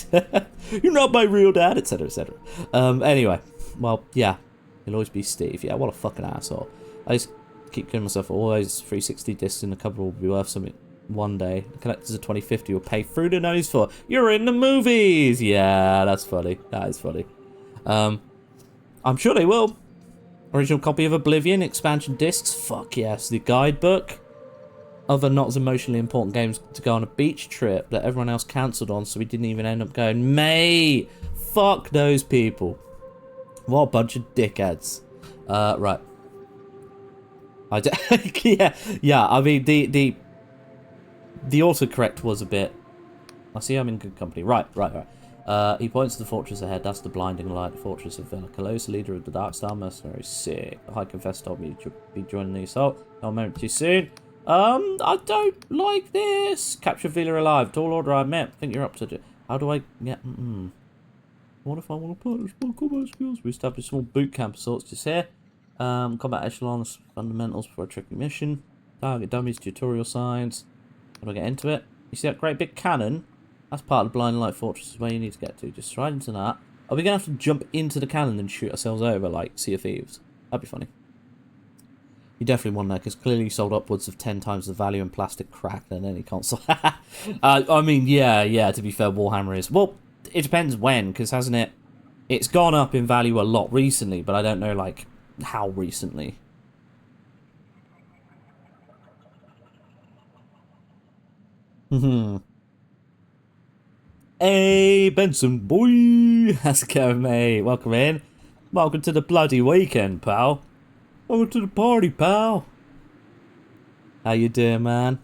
You're not my real dad, etc, etc. Anyway, well, yeah, he'll always be Steve. Yeah, what a fucking asshole. I just keep killing myself. All those 360 discs in the cupboard will be worth something one day. The collectors of 2050 will pay through the nose for. You're in the movies. Yeah, that's funny. That is funny. I'm sure they will. Original copy of Oblivion, expansion discs. Fuck yes. The guidebook. Other not as emotionally important games to go on a beach trip that everyone else cancelled on, so we didn't even end up going. Mate, fuck those people. What a bunch of dickheads. Right. Yeah. I mean, the autocorrect was a bit. I see I'm in good company. Right. He points to the fortress ahead. That's the blinding light. The fortress of Villa Calos, leader of the Dark Star mercenaries. Sick. The High Confessor told me to be joining the assault. No moment too soon. I don't like this. Capture Villa alive. Tall order, I admit. Think you're up to it. How do I get... What if I want to punish my combat skills? We established a small boot camp of sorts just here. Combat echelons, fundamentals for a tricky mission. Target dummies, tutorial signs. How do I get into it? You see that great big cannon? That's part of the Blinding Light Fortress, is where you need to get to. Just straight into that. Are we going to have to jump into the cannon and shoot ourselves over like Sea of Thieves? That'd be funny. You definitely want that, because clearly you sold upwards of 10 times the value in plastic crack than any console. I mean, yeah, to be fair, Warhammer is... Well, it depends when, because hasn't it... It's gone up in value a lot recently, but I don't know, like, how recently. Hey, Benson boy! How's it going, mate? Welcome in. Welcome to the bloody weekend, pal. Welcome to the party, pal. How you doing, man?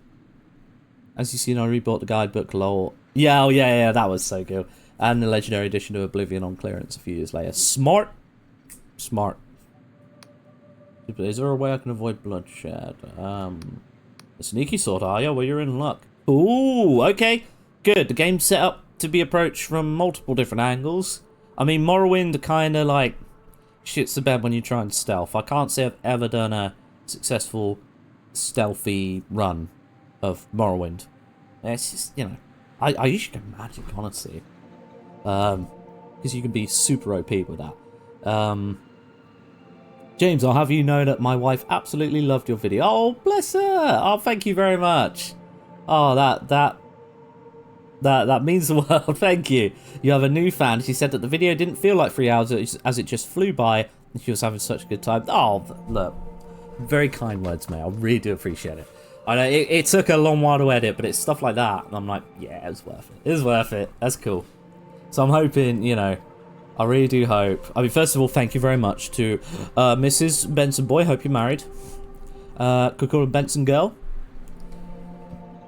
As you've seen, I rebought the guidebook, lol. Yeah, oh yeah, that was so good. And the Legendary Edition of Oblivion on clearance a few years later. Smart. Is there a way I can avoid bloodshed? A sneaky sort, are you? Well, you're in luck. Ooh, okay. Good. The game's set up to be approached from multiple different angles. I mean, Morrowind kind of like shits the bed when you try and stealth. I can't say I've ever done a successful stealthy run of Morrowind. It's just, you know, I usually go magic, honestly. Because you can be super OP with that. James, I'll have you know that my wife absolutely loved your video. Oh, bless her! Oh, thank you very much. Oh, that means the world. Thank you. You have a new fan. She said that the video didn't feel like 3 hours as it just flew by, and she was having such a good time. Oh, look, very kind words, mate. I really do appreciate it. I know it took a long while to edit, but it's stuff like that, and I'm like, yeah, it was worth it. It was worth it. That's cool. So I'm hoping, you know, I really do hope. I mean, first of all, thank you very much to Mrs. Benson Boy. Hope you're married. Could call her Benson Girl.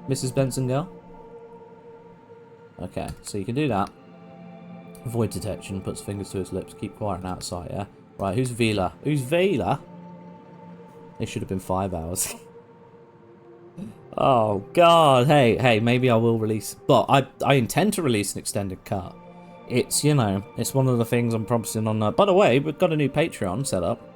Mrs. Benson Girl. Okay, so you can do that. Avoid detection. Puts fingers to his lips. Keep quiet and outside, yeah? Right, who's Vila? Who's Vila? It should have been 5 hours. Oh, God. Hey, maybe I will release... But I intend to release an extended cut. It's, you know, it's one of the things I'm promising on... By the way, we've got a new Patreon set up.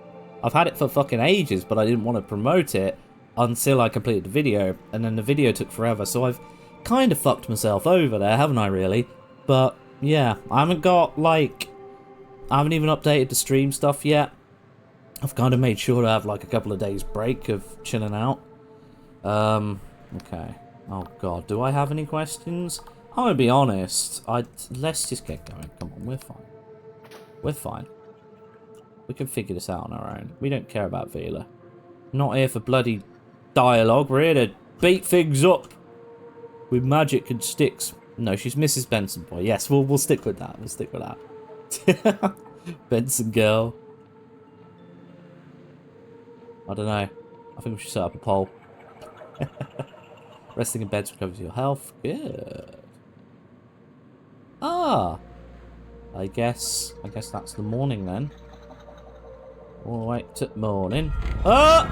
I've had it for fucking ages, but I didn't want to promote it until I completed the video. And then the video took forever, so I've kind of fucked myself over there, haven't I, really? But, yeah, I haven't got, like... I haven't even updated the stream stuff yet. I've kind of made sure to have, like, a couple of days break of chilling out. Okay. Oh, God. Do I have any questions? I'm going to be honest. Let's just get going. Come on, we're fine. We're fine. We can figure this out on our own. We don't care about Vila. Not here for bloody dialogue. We're here to beat things up with magic and sticks. No, she's Mrs. Benson Boy. Yes, we'll stick with that. We'll stick with that. Benson girl. I don't know. I think we should set up a poll. Resting in bed recovers your health. Good. Ah. I guess that's the morning then. All the way to morning. Ah!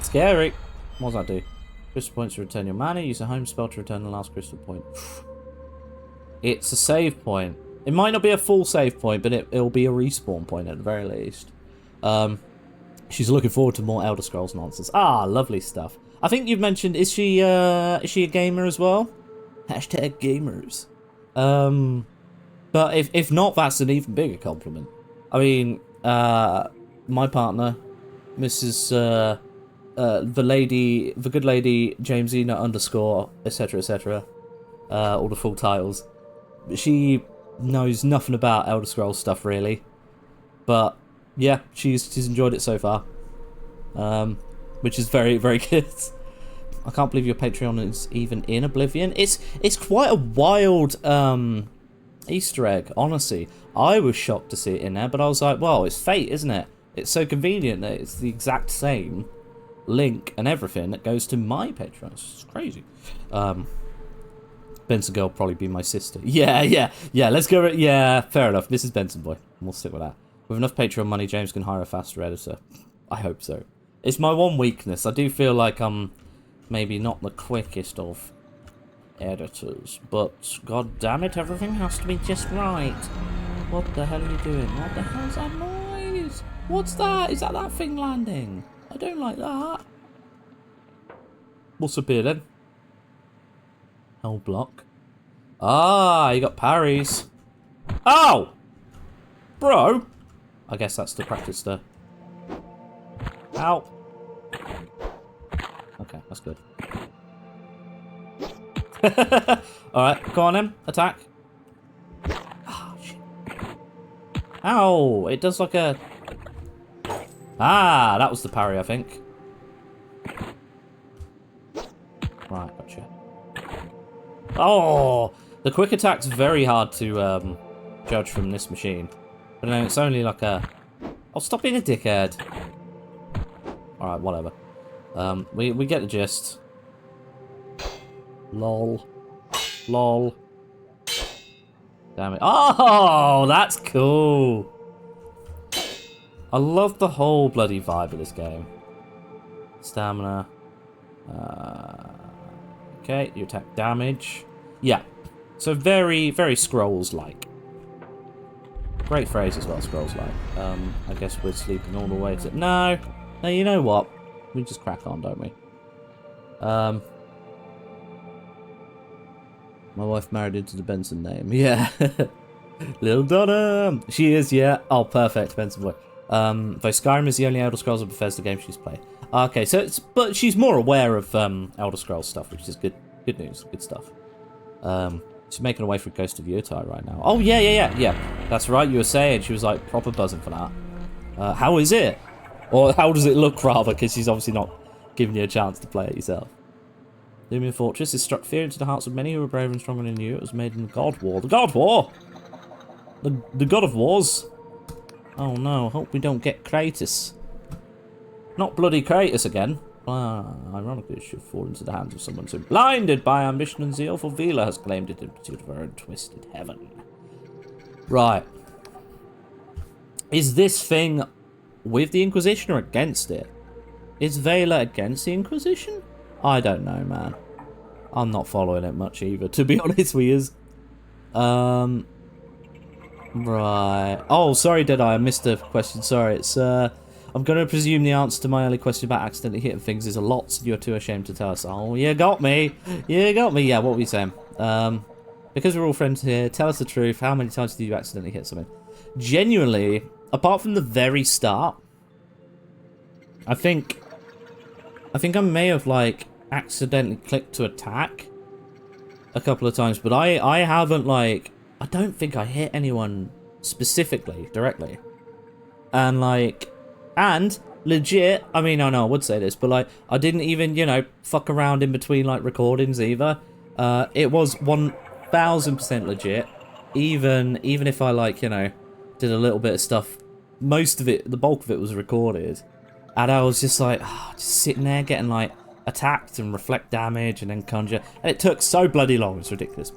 Scary. What does that do? Crystal points to return your mana. Use a home spell to return the last crystal point. It's a save point. It might not be a full save point, but it'll be a respawn point at the very least. She's looking forward to more Elder Scrolls nonsense. Ah, lovely stuff. I think you've mentioned, is she a gamer as well? Hashtag gamers. But if not, that's an even bigger compliment. I mean, my partner, Mrs. the good lady, Jamesina _ etc, etc, all the full titles. She knows nothing about Elder Scrolls stuff really, but Yeah, she's enjoyed it so far. Which is very, very good. I can't believe your Patreon is even in Oblivion. It's quite a wild Easter egg, honestly. I was shocked to see it in there, but I was like, well, it's fate, isn't it? It's so convenient that it's the exact same link and everything that goes to my Patreon. It's crazy. Benson Girl will probably be my sister. Yeah, let's go. Yeah, fair enough. This is Benson Boy. We'll stick with that. With enough Patreon money, James can hire a faster editor. I hope so. It's my one weakness. I do feel like I'm maybe not the quickest of editors, but god damn it, everything has to be just right. What the hell are you doing? What the hell's that noise? What's that? Is that thing landing? I don't like that. What's up here then? Hell block. Ah, you got parries. Oh! Bro! I guess that's the practice there. Ow. Okay, that's good. Alright, go on then. Attack. Oh, shit. Ow! It does like a... Ah, that was the parry, I think. Right, gotcha. Oh! The quick attack's very hard to judge from this machine. But no, it's only like a... Oh, stop being a dickhead. Alright, whatever. We get the gist. Lol. Lol. Damn it. Oh, that's cool. I love the whole bloody vibe of this game. Stamina. Okay, you attack damage. Yeah. So very, very Scrolls-like. Great phrase as well, Scrolls-like. I guess we're sleeping all the way to... No, you know what? We just crack on, don't we? My wife married into the Benson name. Yeah. Little Donna. She is, yeah. Oh, perfect, Benson boy. Though Skyrim is the only Elder Scrolls of Bethesda game she's played. Okay, so it's... But she's more aware of Elder Scrolls stuff, which is good news. Good stuff. She's making away for Ghost of Yurtai right now. Oh, yeah. That's right, you were saying. She was, like, proper buzzing for that. How is it? Or how does it look, rather, because she's obviously not giving you a chance to play it yourself. Lumion Fortress has struck fear into the hearts of many who are braver and stronger than you. It was made in the God War. The God War? The God of Wars? Oh, no. Hope we don't get Kratos. Not bloody Kratos again. Ironically, it should fall into the hands of someone so blinded by ambition and zeal, for Vila has claimed it in pursuit of her own twisted heaven. Right. Is this thing with the Inquisition or against it? Is Vela against the Inquisition? I don't know, man. I'm not following it much either, to be honest with you. Right. Oh, sorry, Deadeye. I missed the question. Sorry. It's, I'm going to presume the answer to my early question about accidentally hitting things is a lot, so you're too ashamed to tell us. Oh, you got me. You got me. Yeah, what were you saying? Because we're all friends here, tell us the truth. How many times did you accidentally hit something? Genuinely, apart from the very start, I think I may have, like, accidentally clicked to attack a couple of times, but I haven't, like... I don't think I hit anyone specifically, directly. And, like... And, legit, I mean, I know I would say this, but, like, I didn't even, you know, fuck around in between, like, recordings either. It was 1000% legit. Even if I, like, you know, did a little bit of stuff, most of it, the bulk of it was recorded. And I was just like, just sitting there getting, like, attacked and reflect damage and then conjure. And it took so bloody long, it's ridiculous.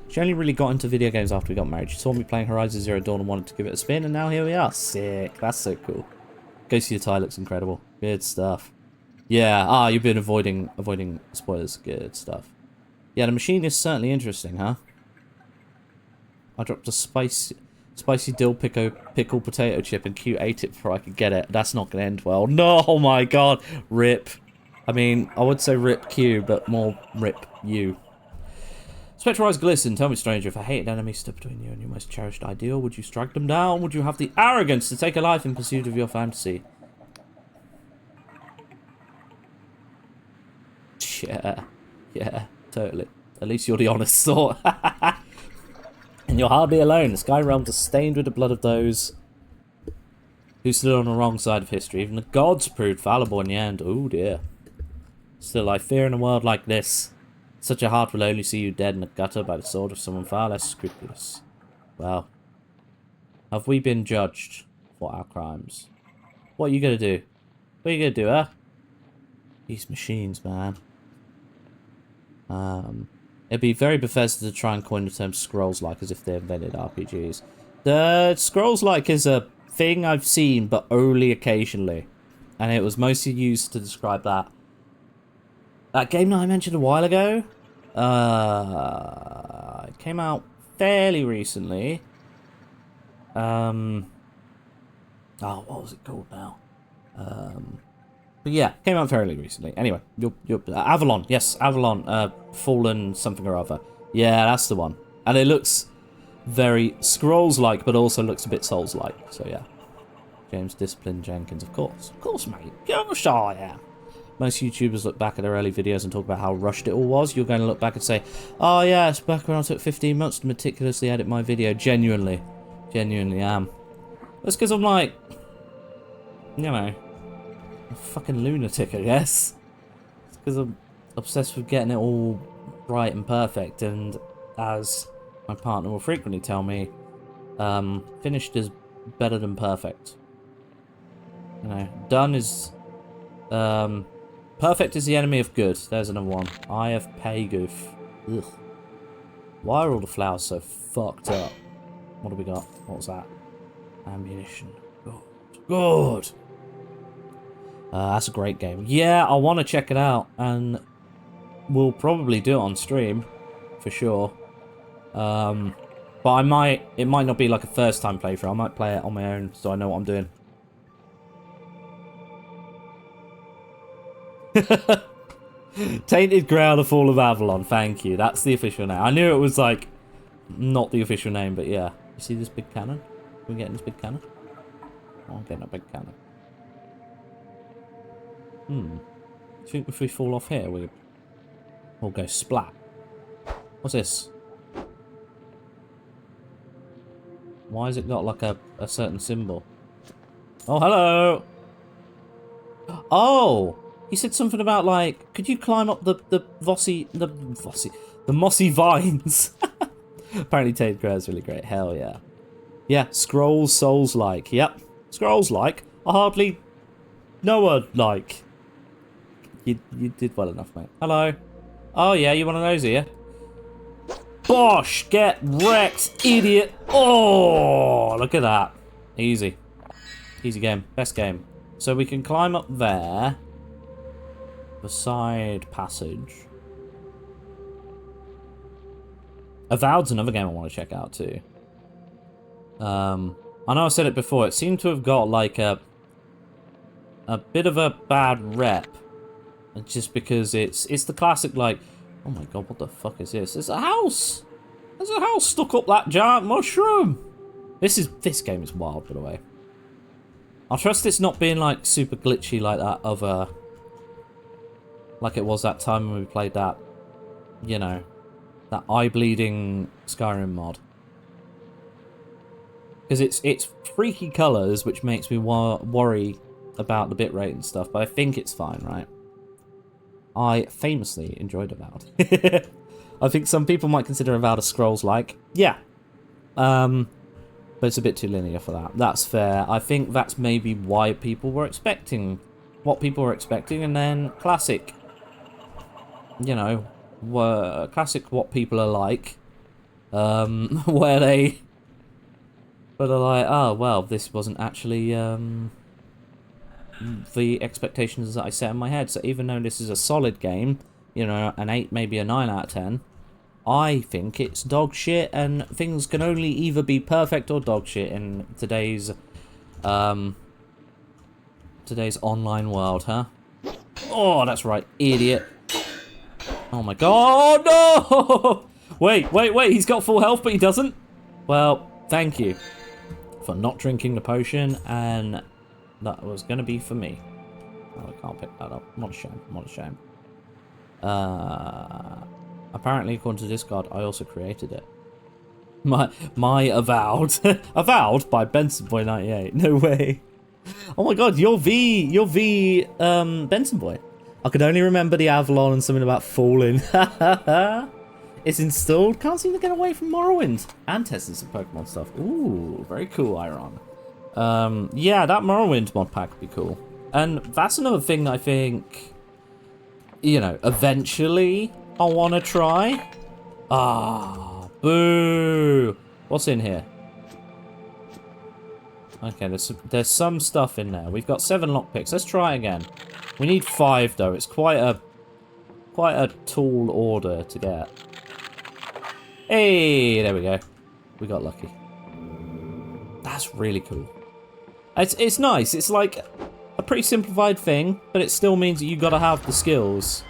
She only really got into video games after we got married. She saw me playing Horizon Zero Dawn and wanted to give it a spin, and now here we are. Sick. That's so cool. Ghost of Yurtai looks incredible. Good stuff. Yeah, you've been avoiding spoilers. Good stuff. Yeah, the machine is certainly interesting, huh? I dropped a spicy dill pickle potato chip and Q ate it before I could get it. That's not going to end well. No, oh my god. Rip. I mean, I would say rip Q, but more rip you. Spectre Eyes Glisten, tell me, stranger, if a hated enemy stood between you and your most cherished ideal, would you strike them down? Would you have the arrogance to take a life in pursuit of your fantasy? Yeah, totally. At least you're the honest sort. And you're hardly alone. The Sky Realms are stained with the blood of those who stood on the wrong side of history. Even the gods proved fallible in the end. Oh dear. Still, I fear in a world like this, such a heart will only see you dead in a gutter by the sword of someone far less scrupulous. Well, have we been judged for our crimes? What are you gonna do? What are you gonna do, huh? These machines, man. It'd be very Bethesda to try and coin the term Scrolls-like as if they invented RPGs. The Scrolls-like is a thing I've seen, but only occasionally. And it was mostly used to describe that. That game that I mentioned a while ago. It came out fairly recently. Oh, what was it called now? But yeah, came out fairly recently. Anyway, Avalon. Yes, Avalon. Fallen something or other. Yeah, that's the one. And it looks very Scrolls-like, but also looks a bit Souls-like. So yeah. James Discipline Jenkins, of course. Of course, mate. Gosh, I am. Most YouTubers look back at their early videos and talk about how rushed it all was. You're going to look back and say, oh yeah, it's back when I took 15 months to meticulously edit my video. Genuinely am. That's because I'm like, you know, a fucking lunatic, I guess. It's because I'm obsessed with getting it all right and perfect, and as my partner will frequently tell me, finished is better than perfect. You know, done is, perfect is the enemy of good. There's another one. Eye of Paygoof. Ugh. Why are all the flowers so fucked up? What do we got? What's that? Ammunition. Good. That's a great game. Yeah, I want to check it out, and we'll probably do it on stream, for sure. But it might not be like a first time playthrough. I might play it on my own, so I know what I'm doing. Tainted Grail, The Fall of Avalon. Thank you. That's the official name. I knew it was like not the official name, but yeah. You see this big cannon? Can we get in this big cannon? Oh, I'm getting a big cannon. Do you think if we fall off here, we'll go splat? What's this? Why has it got like a certain symbol? Oh, hello! Oh! He said something about like, could you climb up the mossy vines? Apparently Tainted Grail is really great. Hell yeah. Yeah, Scrolls, Souls-like. Yep. Scrolls-like. I hardly know a like. You did well enough, mate. Hello. Oh yeah, you one of those here? Bosh! Get wrecked, idiot! Oh, look at that. Easy. Easy game. Best game. So we can climb up there. The side passage. Avowed's another game I want to check out too. I know I said it before. It seemed to have got like a bit of a bad rep, just because it's the classic like, oh my god, what the fuck is this? There's a house. There's a house stuck up that giant mushroom. This game is wild, by the way. I trust it's not being like super glitchy like that other. Like it was that time when we played that, you know, that eye-bleeding Skyrim mod. Because it's freaky colours, which makes me worry about the bitrate and stuff, but I think it's fine, right? I famously enjoyed Avowed. I think some people might consider Avowed a Scrolls-like. Yeah. But it's a bit too linear for that. That's fair. I think that's maybe why people were expecting what people were expecting, and then classic. You know, classic what people are like, where they're like, oh well, this wasn't actually the expectations that I set in my head. So even though this is a solid game, you know, an 8, maybe a 9 out of 10, I think it's dog shit, and things can only either be perfect or dog shit in today's online world, huh? Oh, that's right, idiot. Oh my god, oh, no! Wait, he's got full health, but he doesn't? Well, thank you for not drinking the potion, and that was gonna be for me. Oh, I can't pick that up. Not a shame. Apparently, according to Discord, I also created it. My Avowed. Avowed by BensonBoy98. No way. Oh my god, you're V Benson boy. I could only remember the Avalon and something about falling. It's installed. Can't seem to get away from Morrowind. And testing some Pokemon stuff. Ooh, very cool, Iron. Yeah, that Morrowind mod pack would be cool. And that's another thing that I think, you know, eventually I want to try. Ah, boo. What's in here? Okay, there's some stuff in there. We've got 7 lockpicks. Let's try again. We need 5 though. It's quite a tall order to get. Hey, there we go. We got lucky. That's really cool. It's nice. It's like a pretty simplified thing, but it still means that you gotta have the skills.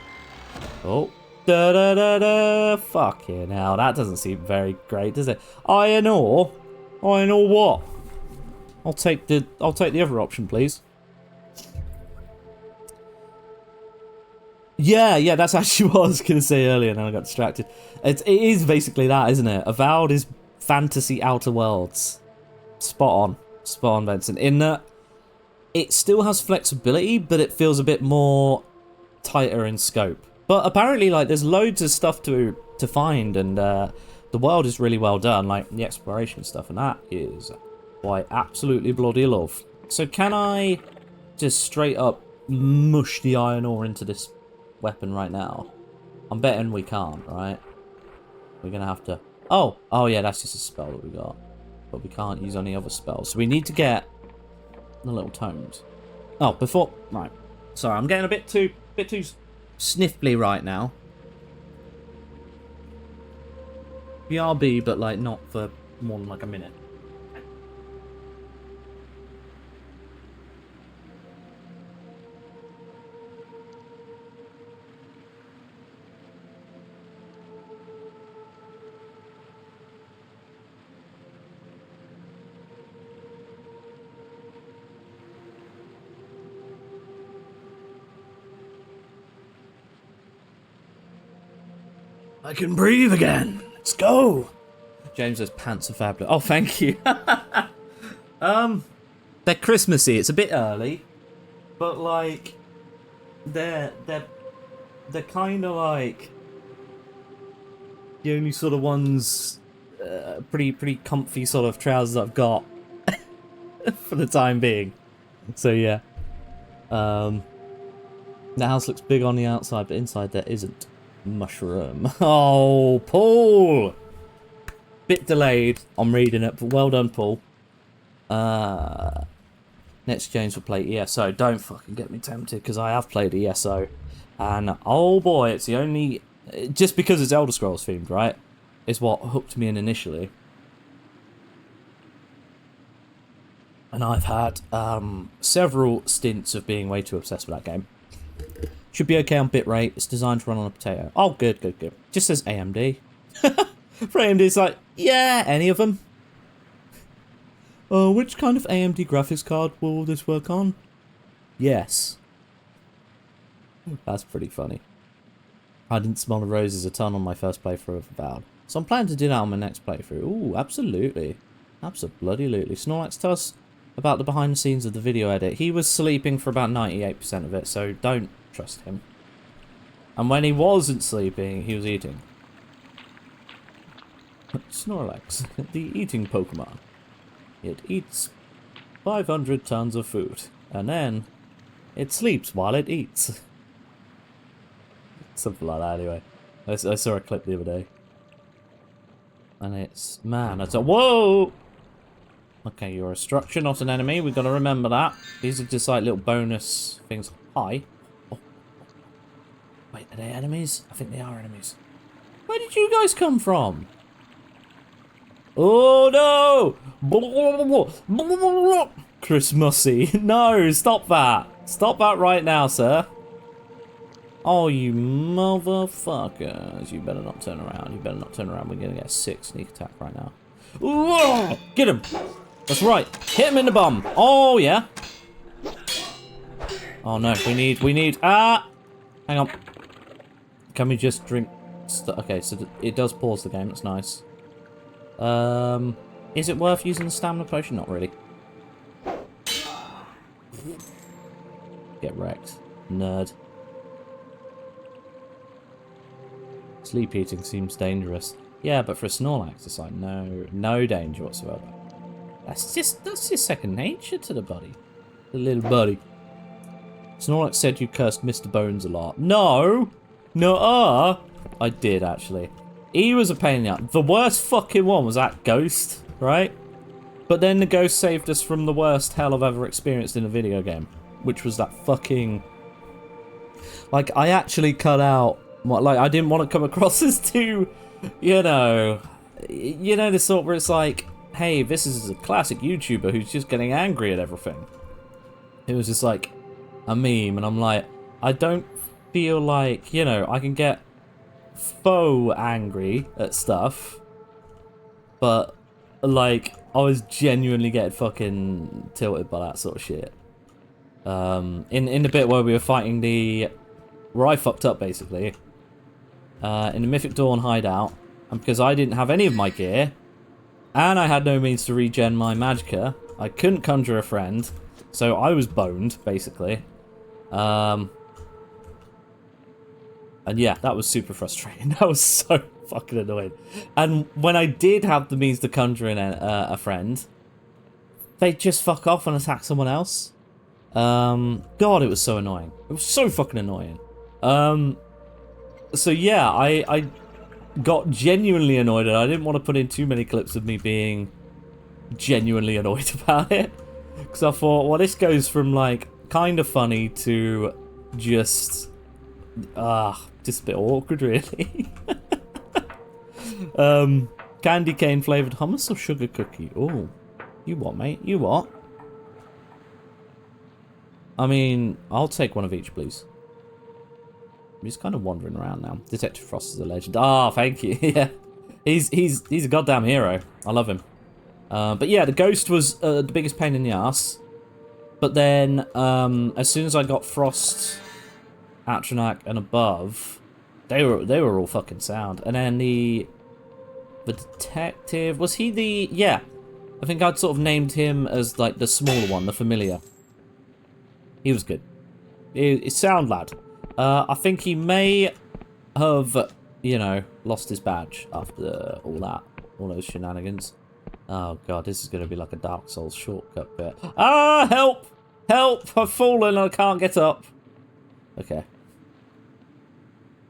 Oh, da da da da! Fucking hell, that doesn't seem very great, does it? Iron ore. Iron ore what? I'll take the other option, please. Yeah, that's actually what I was gonna say earlier, and then I got distracted. It is basically that, isn't it? Avowed is fantasy Outer Worlds. Spot on, Benson. In that, it still has flexibility, but it feels a bit more tighter in scope. But apparently, like, there's loads of stuff to find, and the world is really well done, like the exploration stuff, and that is what I absolutely bloody love. So can I just straight up mush the iron ore into this weapon right now? I'm betting we can't, right? We're gonna have to... Oh, yeah, that's just a spell that we got. But we can't use any other spells. So we need to get the little tomes. Oh, before... Right. Sorry, I'm getting a bit too sniffly right now. BRB, but like not for more than like a minute. I can breathe again. Let's go. James says pants are fabulous. Oh, thank you. They're Christmassy. It's a bit early, but like, they're kind of like the only sort of ones, pretty comfy sort of trousers I've got for the time being. So yeah, the house looks big on the outside, but inside there isn't. Mushroom. Oh, Paul! Bit delayed on reading it, but well done, Paul. Next James will play ESO. Don't fucking get me tempted, because I have played ESO. And, oh boy, it's the only... Just because it's Elder Scrolls themed, right? Is what hooked me in initially. And I've had several stints of being way too obsessed with that game. Should be okay on bitrate. It's designed to run on a potato. Oh, good. Just says AMD. For AMD, it's like, yeah, any of them. Which kind of AMD graphics card will this work on? Yes. That's pretty funny. I didn't smell the roses a ton on my first playthrough of Avowed. So I'm planning to do that on my next playthrough. Ooh, absolutely. Absolutely. Snorlax, tell us about the behind the scenes of the video edit. He was sleeping for about 98% of it, so don't trust him. And when he wasn't sleeping, he was eating. Snorlax, the eating Pokemon. It eats 500 tons of food, and then it sleeps while it eats. Something like that, anyway. I saw a clip the other day. And it's... Man, it's a... Whoa! Okay, you're a structure, not an enemy. We've got to remember that. These are just like little bonus things. Hi. Oh. Wait, are they enemies? I think they are enemies. Where did you guys come from? Oh no! Christmassy. No, stop that. Stop that right now, sir. Oh, you motherfuckers. You better not turn around. We're going to get a 6 sneak attack right now. Ooh, get him. That's right. Hit him in the bum. Oh, yeah. Oh, no. We need... Ah! Hang on. Can we just drink... Okay, so it does pause the game. That's nice. Is it worth using the stamina potion? Not really. Get wrecked. Nerd. Sleep eating seems dangerous. Yeah, but for a Snorlax, it's like no danger whatsoever. That's just second nature to the buddy. The little buddy. Snorlax said you cursed Mr. Bones a lot. No! No-uh! I did, actually. He was a pain in the ass. The worst fucking one was that ghost, right? But then the ghost saved us from the worst hell I've ever experienced in a video game. Which was that fucking... Like, I actually cut out... Like, I didn't want to come across as too... You know... You know the sort where it's like... Hey, this is a classic YouTuber who's just getting angry at everything. It was just like a meme, and I'm like, I don't feel like, you know, I can get faux angry at stuff, but like, I was genuinely getting fucking tilted by that sort of shit. In the bit where we were fighting where I fucked up basically, in the Mythic Dawn hideout, and because I didn't have any of my gear, and I had no means to regen my Magicka, I couldn't conjure a friend, so I was boned, basically. And yeah, that was super frustrating. That was so fucking annoying. And when I did have the means to conjure in a friend, they'd just fuck off and attack someone else. God, it was so annoying. It was so fucking annoying. So yeah, I got genuinely annoyed, and I didn't want to put in too many clips of me being genuinely annoyed about it. Because I thought, well, this goes from, like, kind of funny to just a bit awkward, really. Candy cane flavoured hummus or sugar cookie? Oh, you what, mate? You what? I mean, I'll take one of each, please. I'm just kind of wandering around now. Detective Frost is a legend. Ah, thank you. Yeah, he's a goddamn hero. I love him. But yeah, the ghost was the biggest pain in the ass. But then, as soon as I got Frost, Atronach, and above, they were all fucking sound. And then the detective, was he the... Yeah, I think I'd sort of named him as like the smaller one, the familiar. He was good. He's sound lad. I think he may have, you know, lost his badge after all those shenanigans. Oh god, this is going to be like a Dark Souls shortcut bit. Ah, help! Help! I've fallen and I can't get up. Okay.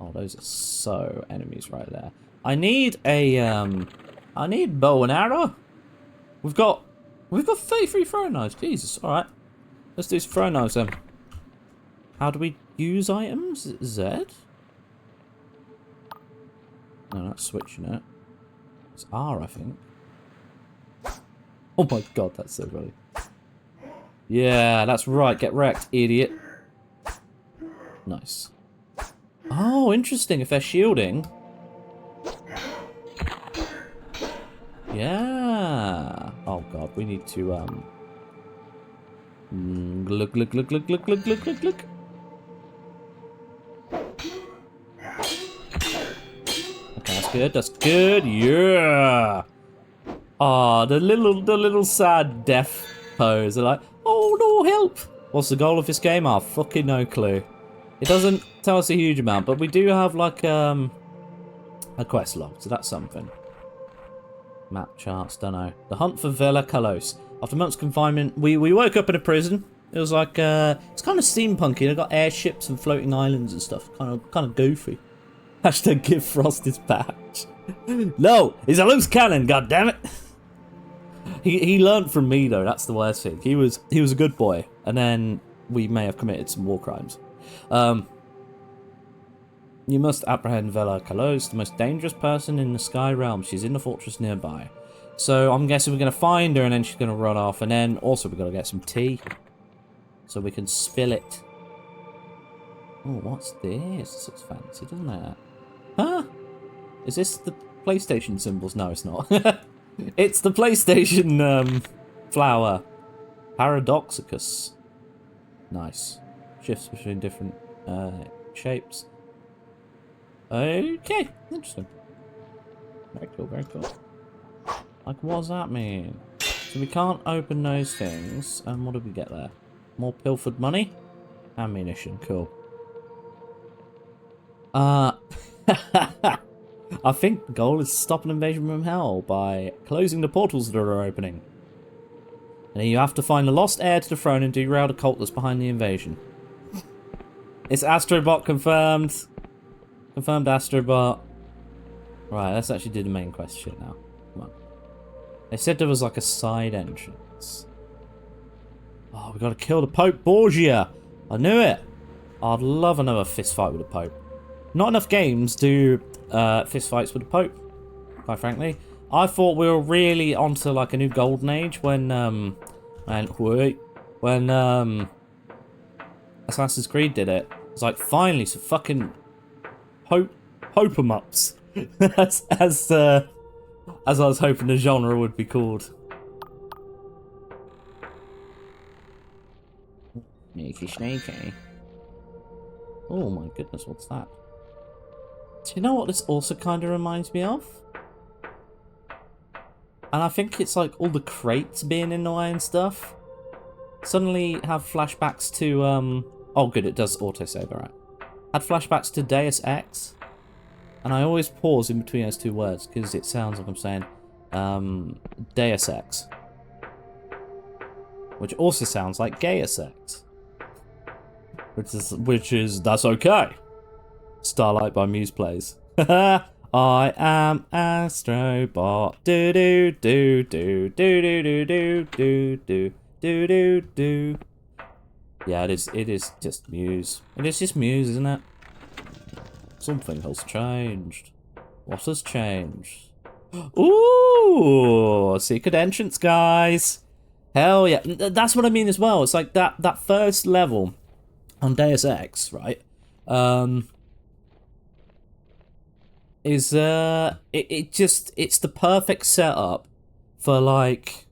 Oh, those are so enemies right there. I need a, I need bow and arrow. We've got 33 throwing knives. Jesus, alright. Let's do some throwing knives then. How do we use items? Z? No, that's switching it. It's R, I think. Oh my god, that's so funny. Yeah, that's right. Get wrecked, idiot. Nice. Oh, interesting. If they're shielding. Yeah. Oh god, we need to look. Okay, that's good. That's good. Yeah. Ah, the little sad death pose. They're like, oh no, help! What's the goal of this game? Ah, fucking no clue. It doesn't tell us a huge amount, but we do have like a quest log, so that's something. Map charts, don't know. The hunt for Vela Kalos. After months of confinement, we woke up in a prison. It was like it's kind of steampunky. They got airships and floating islands and stuff. Kind of goofy. Hashtag give Frost his badge. No, he's a loose cannon. God damn it. He learned from me though. That's the worst thing. He was a good boy, and then we may have committed some war crimes. You must apprehend Vela Kalos, the most dangerous person in the Sky Realm. She's in the fortress nearby. So I'm guessing we're going to find her and then she's going to run off. And then also we've got to get some tea so we can spill it. Oh, what's this? This looks fancy, doesn't it? Huh? Is this the PlayStation symbols? No, it's not. It's the PlayStation flower. Paradoxicus. Nice. Shifts between different shapes. Okay, interesting. Very cool, very cool. Like, what does that mean? So we can't open those things, and what did we get there? More pilfered money. Ammunition, cool. I think the goal is to stop an invasion from hell by closing the portals that are opening. And then you have to find the lost heir to the throne and derail the cult that's behind the invasion. It's Astrobot confirmed. Confirmed Astrobot. Right, let's actually do the main quest shit now. Come on. They said there was like a side entrance. Oh, we gotta kill the Pope Borgia. I knew it. I'd love another fist fight with the Pope. Not enough games do fist fights with the Pope, quite frankly. I thought we were really onto like a new golden age when Assassin's Creed did it. It's like finally some fucking Pope-em-ups, as I was hoping the genre would be called. Sneaky, sneaky. Oh my goodness, what's that? Do you know what this also kind of reminds me of? And I think it's like all the crates being in the way and stuff. Suddenly have flashbacks to, oh good, it does autosave, alright. Had flashbacks to Deus Ex. And I always pause in between those two words, because it sounds like I'm saying, Deus Ex. Which also sounds like Gaius Ex. Which is, that's okay. Starlight by Muse plays. I am Astrobot. Do do do do do do do do do do do do. Yeah, it is just Muse. It is just Muse, isn't it? Something has changed. What has changed? Ooh, secret entrance, guys. Hell yeah. That's what I mean as well. It's like that first level on Deus Ex, right? Is it's the perfect setup for like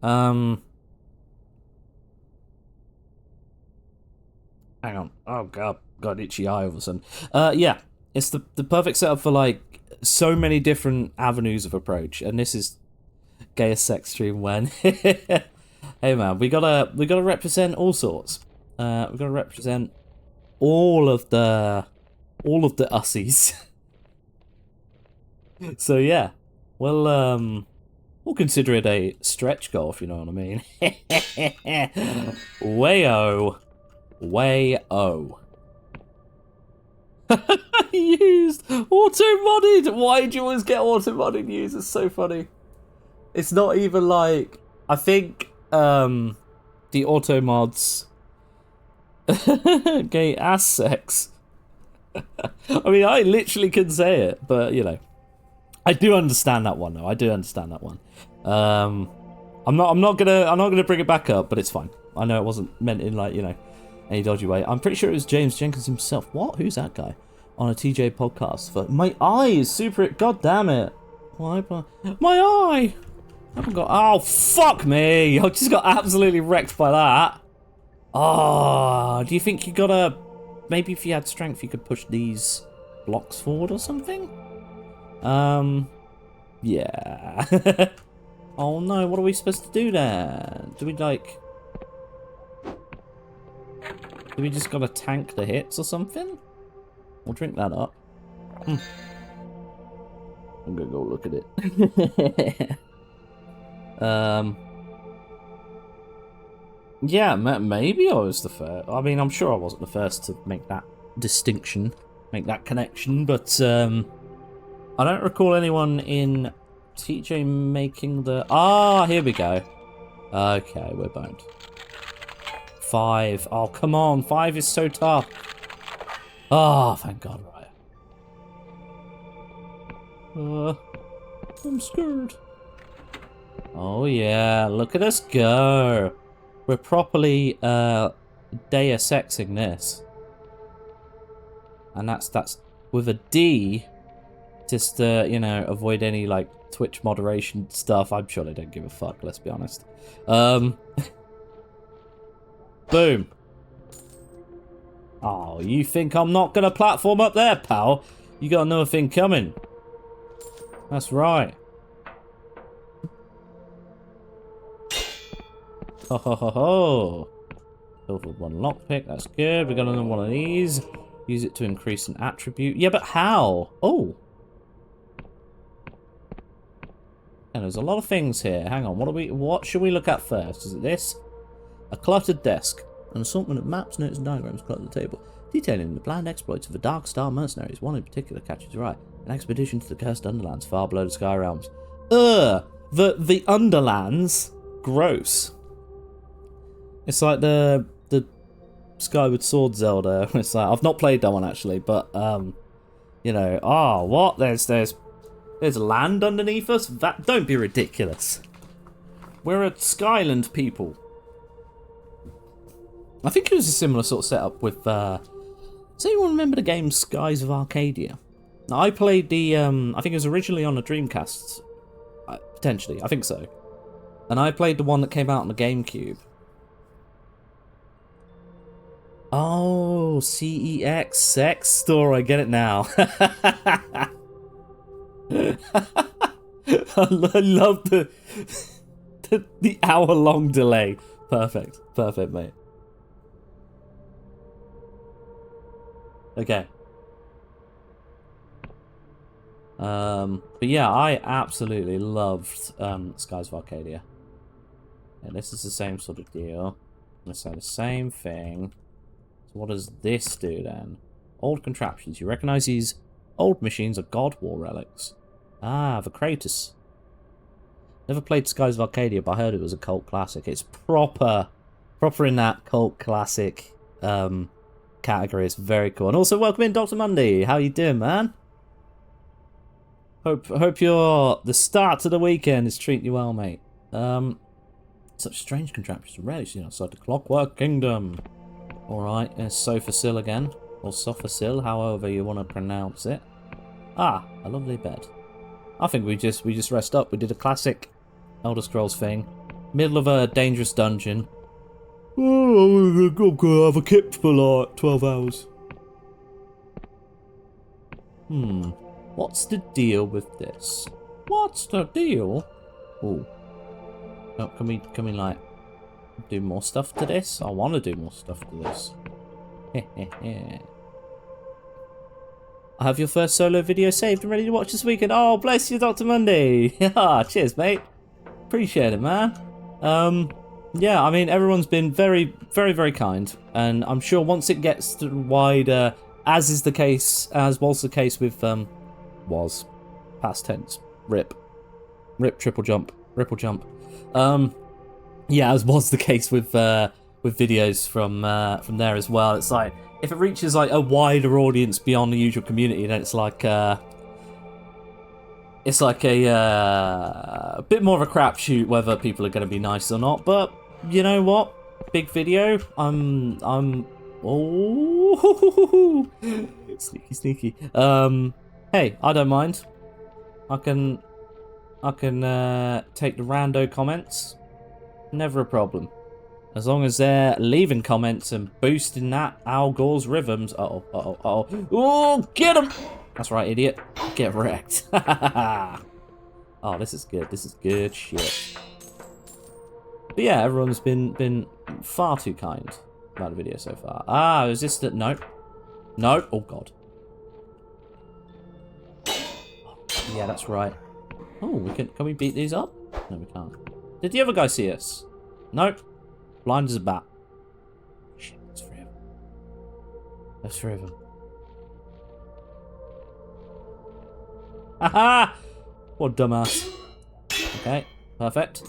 hang on. Oh god, got itchy eye all of a sudden. Yeah, it's the perfect setup for like so many different avenues of approach, and this is Gaius Sex Stream when hey man, we gotta represent all sorts. We gotta represent all of the ussies. So yeah, we'll consider it a stretch goal, if you know what I mean. Wayo. Used auto-modded. Why do you always get auto-modded used? It's so funny. It's not even like, I think the auto mods gay ass sex. I mean, I literally couldn't say it, but you know, I do understand that one though. I do understand that one. I'm not gonna bring it back up, but it's fine. I know it wasn't meant in like, you know, any dodgy way. I'm pretty sure it was James Jenkins himself. What? Who's that guy? On a TJ podcast. For my eye is super. God damn it! Why? My eye. I haven't got. Oh fuck me! I just got absolutely wrecked by that. Oh, do you think you gotta? Maybe if you had strength, you could push these blocks forward or something. Yeah. Oh no! What are we supposed to do then? Do we like? Do we just gotta tank the hits or something? We'll drink that up. I'm gonna go look at it. Yeah, maybe I was the first. I mean, I'm sure I wasn't the first to make that distinction, make that connection, but I don't recall anyone in TJ making the... Ah, here we go. Okay, we're boned. 5. Oh, come on. 5 is so tough. Oh, thank God, right. I'm scared. Oh, yeah. Look at us go. We're properly Deus Exing this. And that's with a D, just to, you know, avoid any, like, Twitch moderation stuff. I'm sure they don't give a fuck, let's be honest. Boom. Oh, you think I'm not gonna platform up there, pal? You got another thing coming. That's right. Ho ho ho ho. Silver one lockpick, that's good. We got another one of these. Use it to increase an attribute. Yeah, but how? Oh. And there's a lot of things here. Hang on, what should we look at first? Is it this? A cluttered desk. An assortment of maps, notes, and diagrams clutter the table, detailing the planned exploits of the Dark Star mercenaries. One in particular catches your eye. An expedition to the cursed Underlands, far below the Sky Realms. The Underlands? Gross. It's like the Skyward Sword Zelda. It's like, I've not played that one actually, but you know, what? There's land underneath us? Don't be ridiculous. We're a Skyland people. I think it was a similar sort of setup with does anyone remember the game Skies of Arcadia? Now, I played the I think it was originally on a Dreamcast. Potentially, I think so. And I played the one that came out on the GameCube. Oh, CEX, sex store, I get it now. I love the hour-long delay. Perfect, mate. Okay. But yeah, I absolutely loved Skies of Arcadia. Yeah, this is the same sort of deal. I'm gonna say the same thing. So what does this do then? Old contraptions. You recognize these old machines are God War relics. Ah, the Kratos. Never played Skies of Arcadia, but I heard it was a cult classic. It's proper in that cult classic category. It's very cool. And also, welcome in, Dr. Mundy. How you doing, man? Hope the start to the weekend is treating you well, mate. Such strange contraptions rarely seen outside the Clockwork Kingdom. Alright, there's Sofasil again. Or Sofasil, however you want to pronounce it. Ah, a lovely bed. I think we just rest up. We did a classic Elder Scrolls thing. Middle of a dangerous dungeon. Oh, I'm gonna have a kip for like 12 hours. What's the deal with this? What's the deal? Oh. Oh, can we like do more stuff to this? I want to do more stuff to this. I have your first solo video saved and ready to watch this weekend. Oh, bless you, Dr. Mundy. Cheers, mate. Appreciate it, man. Yeah, I mean, everyone's been very, very, very kind, and I'm sure once it gets to wider, as was the case with was past tense, rip, triple jump, ripple jump. Yeah, as was the case with videos from there as well. It's like if it reaches like a wider audience beyond the usual community, then it's like a bit more of a crapshoot whether people are going to be nice or not. But you know what? Big video. I'm oh sneaky. Hey, I don't mind. I can take the rando comments. Never a problem. As long as they're leaving comments and boosting that Al Gore's rhythms. Oh, get him! That's right, idiot. Get wrecked. Oh, this is good. This is good shit. But yeah, everyone's been far too kind about the video so far. Ah, is this the... Nope. Nope. Oh, God. Yeah, that's right. Oh, can we beat these up? No, we can't. Did the other guy see us? Nope. Blind as a bat. Shit, that's three of them. That's three of them. Haha! What a dumbass. Okay, perfect.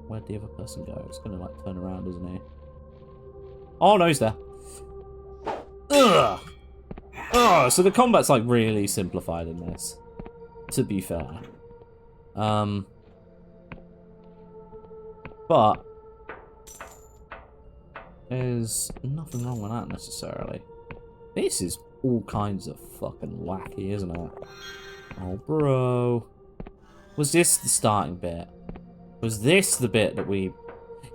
Where'd the other person go? It's gonna like turn around, isn't he? Oh no, he's there. Ugh! Oh, so the combat's like really simplified in this. To be fair. But there's nothing wrong with that necessarily. This is all kinds of fucking wacky, isn't it? Oh, bro. Was this the starting bit? Was this the bit that we...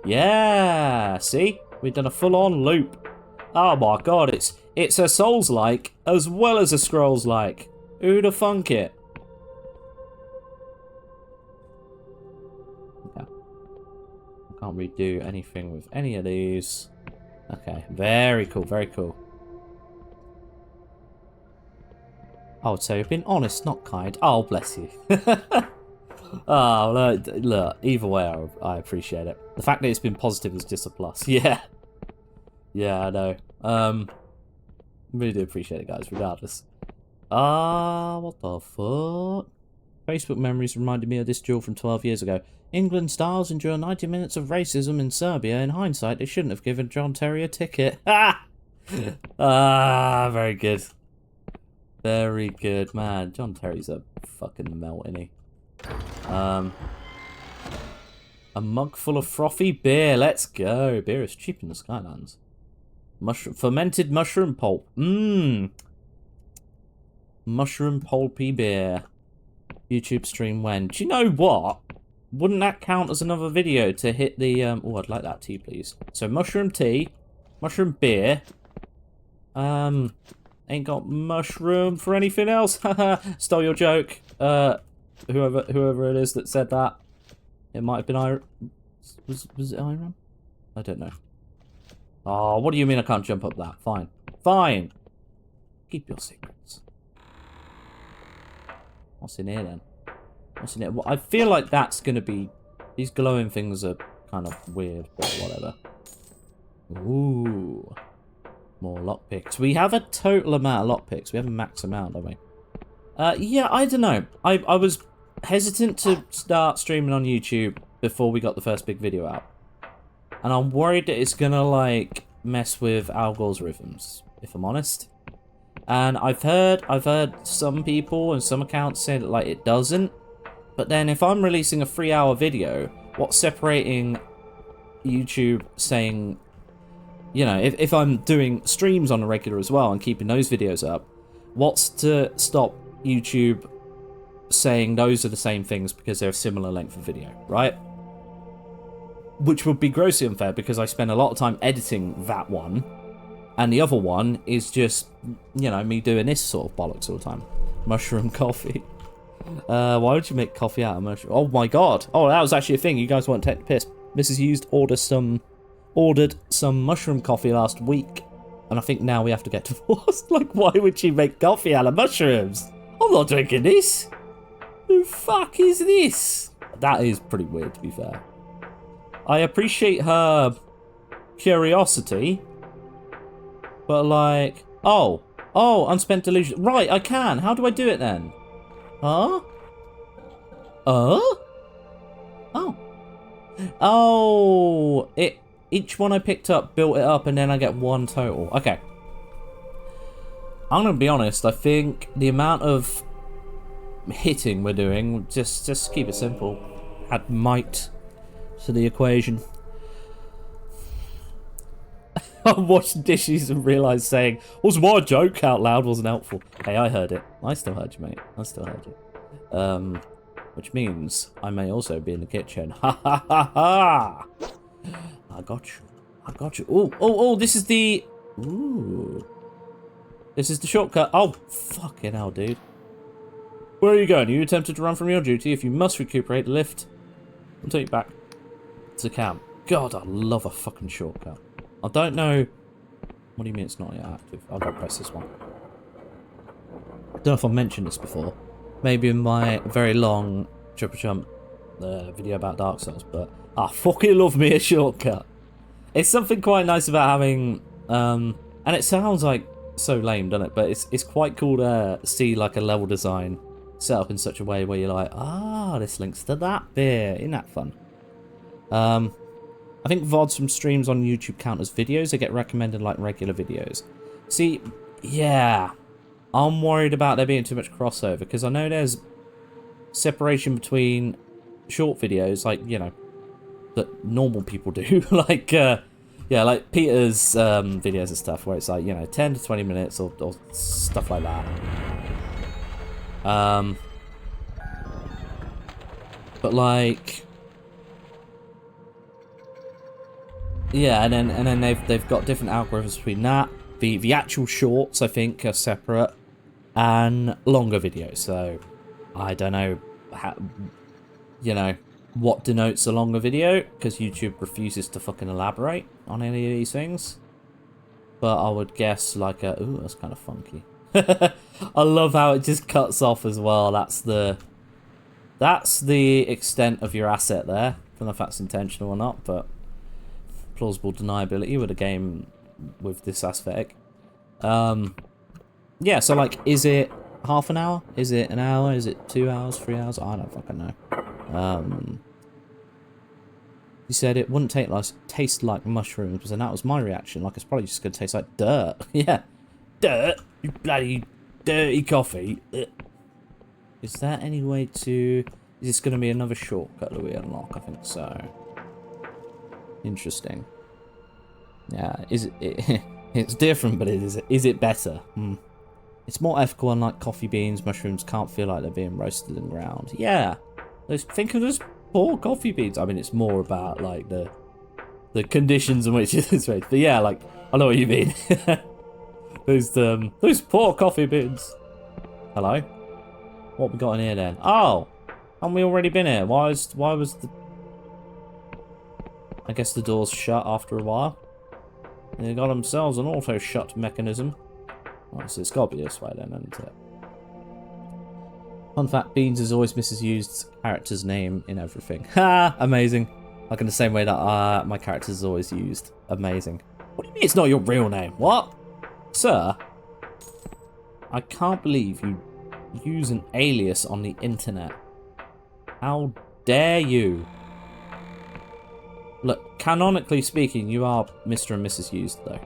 Yeah! See? We've done a full-on loop. Oh my god, it's a Souls-like as well as a Scrolls-like. Who'd have thunk it? Can't redo anything with any of these. Okay, very cool, very cool. I would say you've been honest, not kind. Oh, bless you. Oh, look, either way, I appreciate it. The fact that it's been positive is just a plus. Yeah. Yeah, I know. Really do appreciate it, guys, regardless. What the fuck? Facebook memories reminded me of this duel from 12 years ago. England Stars endure 90 minutes of racism in Serbia. In hindsight, they shouldn't have given John Terry a ticket. Ah! Very good. Very good, man. John Terry's a fucking melt, isn't he? A mug full of frothy beer. Let's go. Beer is cheap in the Skylands. Fermented mushroom pulp. Mushroom pulpy beer. YouTube stream when? Do you know what? Wouldn't that count as another video to hit the, oh, I'd like that tea, please. So, mushroom tea. Mushroom beer. Ain't got mushroom for anything else. Haha. Stole your joke. Whoever it is that said that. It might have been Iron. Was it Iron? I don't know. Oh, what do you mean I can't jump up that? Fine. Fine. Keep your secrets. What's in here then? What's in here? Well, I feel like that's gonna be... These glowing things are kind of weird, but whatever. Ooh. More lockpicks. We have a total amount of lockpicks. We have a max amount, don't we? Yeah, I don't know. I was hesitant to start streaming on YouTube before we got the first big video out. And I'm worried that it's gonna, like, mess with algorithms, if I'm honest. And I've heard some people and some accounts say that, like, it doesn't. But then if I'm releasing a 3-hour video, what's separating YouTube saying, you know, if I'm doing streams on a regular as well and keeping those videos up, what's to stop YouTube saying those are the same things because they're a similar length of video, right? Which would be grossly unfair because I spend a lot of time editing that one, and the other one is just, you know, me doing this sort of bollocks all the time. Mushroom coffee. Why would you make coffee out of mushroom? Oh my god. Oh, that was actually a thing. You guys weren't taking the piss. Mrs. Hughes ordered some mushroom coffee last week, and I think now we have to get divorced. Like, why would she make coffee out of mushrooms? I'm not drinking this. Who the fuck is this? That is pretty weird, to be fair. I appreciate her curiosity, but like, oh, unspent delusion. Right, I can. How do I do it then? Huh? Oh. Oh, each one I picked up built it up, and then I get one total. Okay. I'm gonna be honest. I think the amount of hitting we're doing, just keep it simple. Add might to the equation. I watched dishes and realised saying, was my joke out loud wasn't helpful. Hey, I heard it. I still heard you, mate. I still heard you. Which means I may also be in the kitchen. Ha ha ha ha! I got you. I got you. Oh, this is the... Ooh. This is the shortcut. Oh, fucking hell, dude. Where are you going? Are you attempted to run from your duty? If you must recuperate, lift. I'll take you back to camp. God, I love a fucking shortcut. I don't know... What do you mean it's not yet active? I'll go press this one. I don't know if I've mentioned this before. Maybe in my very long Triple Jump video about Dark Souls, but I fucking love me a shortcut. It's something quite nice about having... and it sounds like so lame, doesn't it? But it's quite cool to see like a level design set up in such a way where you're like, this links to that bit. Isn't that fun? I think VODs from streams on YouTube count as videos. They get recommended like regular videos. See, yeah, I'm worried about there being too much crossover because I know there's separation between short videos, like, you know, that normal people do, like, yeah, like Peter's videos and stuff, where it's like, you know, 10 to 20 minutes or stuff like that. But like, yeah, and then they've got different algorithms between that. The actual shorts, I think, are separate, and longer videos. So I don't know how, you know, what denotes a longer video, because YouTube refuses to fucking elaborate on any of these things. But I would guess like a... Ooh, that's kind of funky. I love how it just cuts off as well. That's the extent of your asset there. I don't know if that's intentional or not, but plausible deniability with a game with this aesthetic. Yeah, so like, is it half an hour? Is it an hour? Is it 2 hours, 3 hours? I don't fucking know. You said it wouldn't taste like mushrooms, and that was my reaction. Like, it's probably just gonna taste like dirt. Yeah, dirt. You bloody dirty coffee. Ugh. Is there any way to... Is this gonna be another shortcut that we unlock? I think so. Interesting. Yeah, is it... It's different, but is it better? It's more ethical, unlike coffee beans. Mushrooms can't feel like they're being roasted and ground. Yeah. Think of those poor coffee beans. I mean, it's more about, like, the conditions in which it is raised. But yeah, like, I know what you mean. Those poor coffee beans. Hello? What we got in here, then? Oh! Haven't we already been here? Why was the... I guess the door's shut after a while. They got themselves an auto-shut mechanism. Oh, so it's got to be this way then, isn't it? Fun fact, Beans is always misused character's name in everything. Ha! Amazing. Like in the same way that my character is always used. Amazing. What do you mean it's not your real name? What? Sir? I can't believe you use an alias on the internet. How dare you? Look, canonically speaking, you are Mr. and Mrs. Used, though.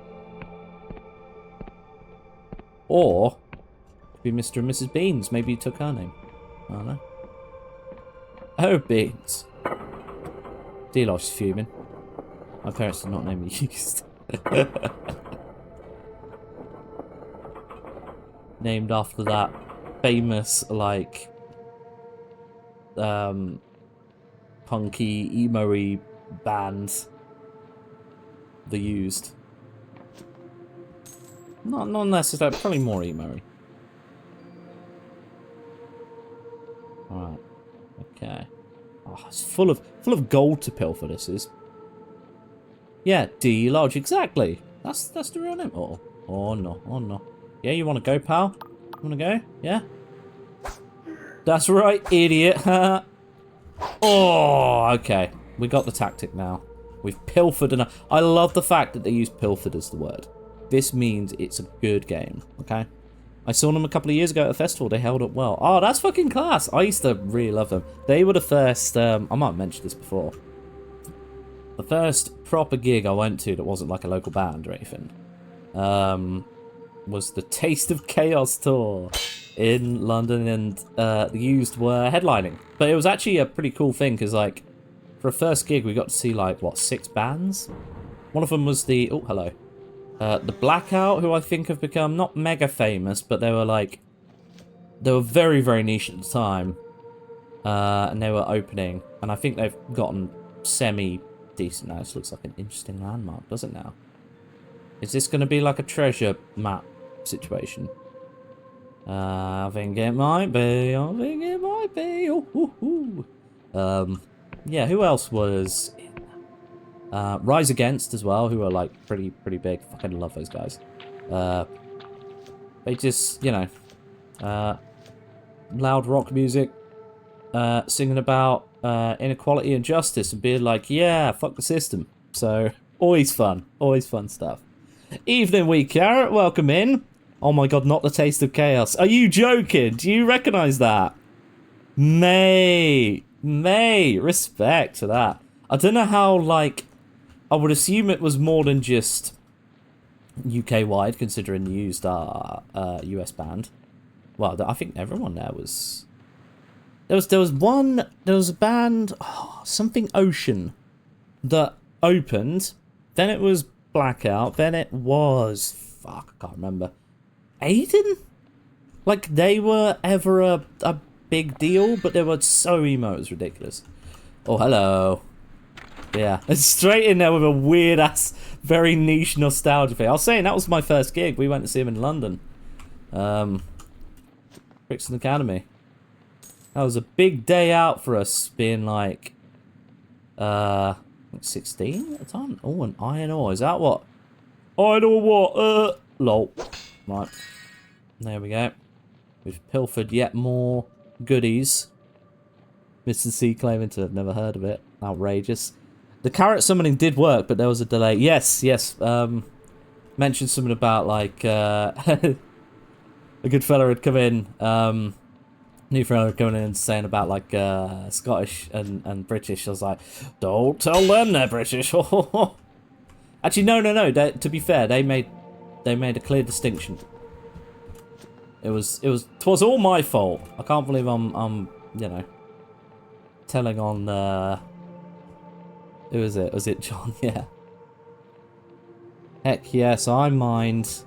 Or, it could be Mr. and Mrs. Beans. Maybe you took her name. I don't know. Oh, Beans. Delos's fuming. My parents did not name me Used. Named after that famous, like, punky, emo-y band, The Used. Not necessarily, probably more emo-y. Alright. Okay. Oh, it's full of gold to pilfer, this is. Yeah, D Lodge, exactly. That's the real name. Oh no. Yeah, you wanna go, pal? You wanna go? Yeah? That's right, idiot. Oh, okay. We got the tactic now. We've pilfered enough. I love the fact that they use pilfered as the word. This means it's a good game, okay? I saw them a couple of years ago at a festival. They held up well. Oh, that's fucking class. I used to really love them. They were the first... I might have mentioned this before. The first proper gig I went to that wasn't like a local band or anything was the Taste of Chaos tour in London, and The Used were headlining. But it was actually a pretty cool thing because, like, for a first gig, we got to see, like, what, 6 bands? One of them was the... Oh, hello. The Blackout, who I think have become not mega famous, but they were, like... They were very, very niche at the time. And they were opening. And I think they've gotten semi-decent now. This looks like an interesting landmark, doesn't it now? Is this going to be like a treasure map situation? I think it might be. I think it might be. Ooh. Yeah, who else was in? Rise Against as well, who are like pretty big. Fucking love those guys. They just, you know, loud rock music, singing about inequality and justice and being like, yeah, fuck the system. So always fun stuff. Evening, Wee Carrot, welcome in. Oh my god, not the Taste of Chaos. Are you joking? Do you recognise that? Mate, respect to that. I don't know how, like, I would assume it was more than just UK-wide, considering the Used are US band. Well, I think everyone there was... There was a band, something Ocean, that opened, then it was Blackout, then it was... Fuck, I can't remember. Aiden? Like, they were ever a big deal, but they were so emo, it was ridiculous. Oh, hello. Yeah, it's straight in there with a weird-ass, very niche nostalgia thing. I was saying, that was my first gig. We went to see him in London. Brixton Academy. That was a big day out for us, being like 16 at the time. Oh, an iron ore. Is that what? Iron ore what? Lol. Right. There we go. We've pilfered yet more goodies. Mr. C claiming to have never heard of it. Outrageous. The carrot summoning did work, but there was a delay. Yes. Mentioned something about, like, a good fella had come in, new fella had come in and saying about, like, Scottish and British. I was like, don't tell them they're British. Actually, no. To be fair, they made a clear distinction. Twas all my fault. I can't believe I'm you know, telling on, who was it? Was it John? Yeah. Heck yes, I mind.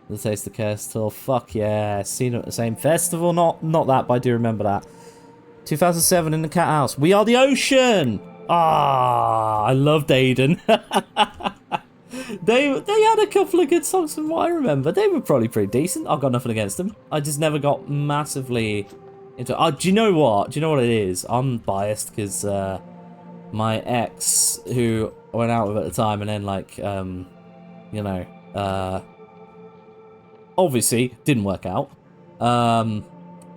The Taste of Chaos Tour. Fuck yeah. Seen it at the same festival. Not that, but I do remember that. 2007 in the Cat House. We Are the Ocean! Ah, I loved Aiden. They had a couple of good songs from what I remember. They were probably pretty decent. I've got nothing against them. I just never got massively into... Oh, do you know what? Do you know what it is? I'm biased because my ex, who I went out with at the time, and then, like, you know, obviously didn't work out.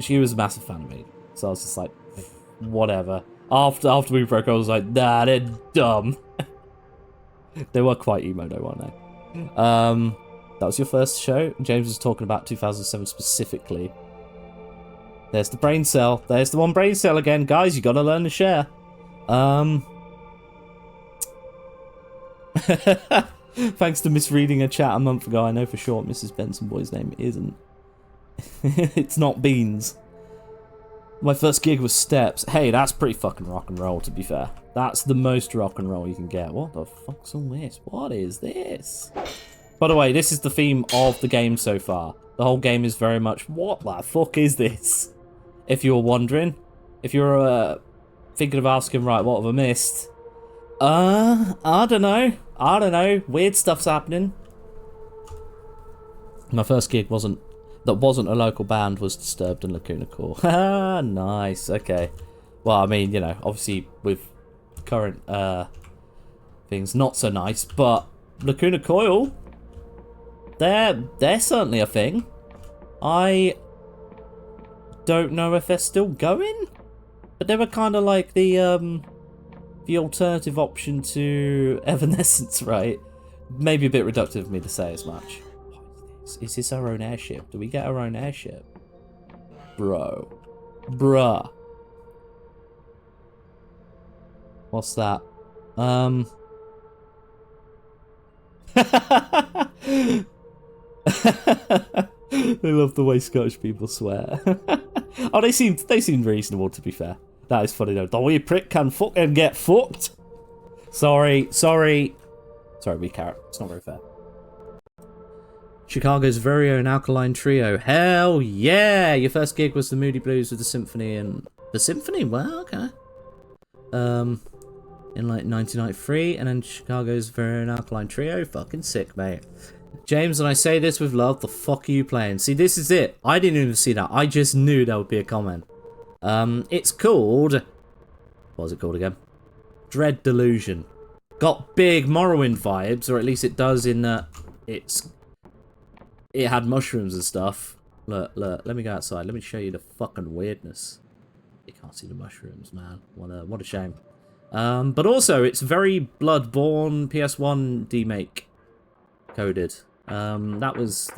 She was a massive fan of me. So I was just like, whatever. After we broke up, I was like, nah, they're dumb. They were quite emo though, weren't they? That was your first show? James was talking about 2007 specifically. There's the brain cell. There's the one brain cell again. Guys, you gotta learn to share. Thanks to misreading a chat a month ago, I know for sure what Mrs. Benson Boy's name isn't. It's not Beans. My first gig was Steps. Hey, that's pretty fucking rock and roll, to be fair. That's the most rock and roll you can get. What the fuck's all this? What is this? By the way, this is the theme of the game so far. The whole game is very much, what the fuck is this? If you're wondering. If you're thinking of asking, right, what have I missed? I don't know. Weird stuff's happening. My first gig wasn't a local band, was Disturbed and Lacuna Coil. Ah, nice. Okay. Well, I mean, you know, obviously with current things, not so nice, but Lacuna Coil, they're certainly a thing. I don't know if they're still going, but they were kind of like the alternative option to Evanescence, right? Maybe a bit reductive of me to say as much. Is this our own airship? Do we get our own airship? Bruh. What's that? They love the way Scottish people swear. Oh, they seemed reasonable, to be fair. That is funny though. The wee prick can fucking get fucked. Sorry, wee carrot. It's not very fair. Chicago's very own Alkaline Trio. Hell yeah! Your first gig was the Moody Blues with the Symphony and... The Symphony? Well, okay. In like 1993, and then Chicago's very own Alkaline Trio. Fucking sick, mate. James, and I say this with love, the fuck are you playing? See, this is it. I didn't even see that. I just knew there would be a comment. It's called... What was it called again? Dread Delusion. Got big Morrowind vibes, or at least it does in that it had mushrooms and stuff. Look, let me go outside. Let me show you the fucking weirdness. You can't see the mushrooms, man. What a shame. But also, it's very Bloodborne PS1 demake coded. That was...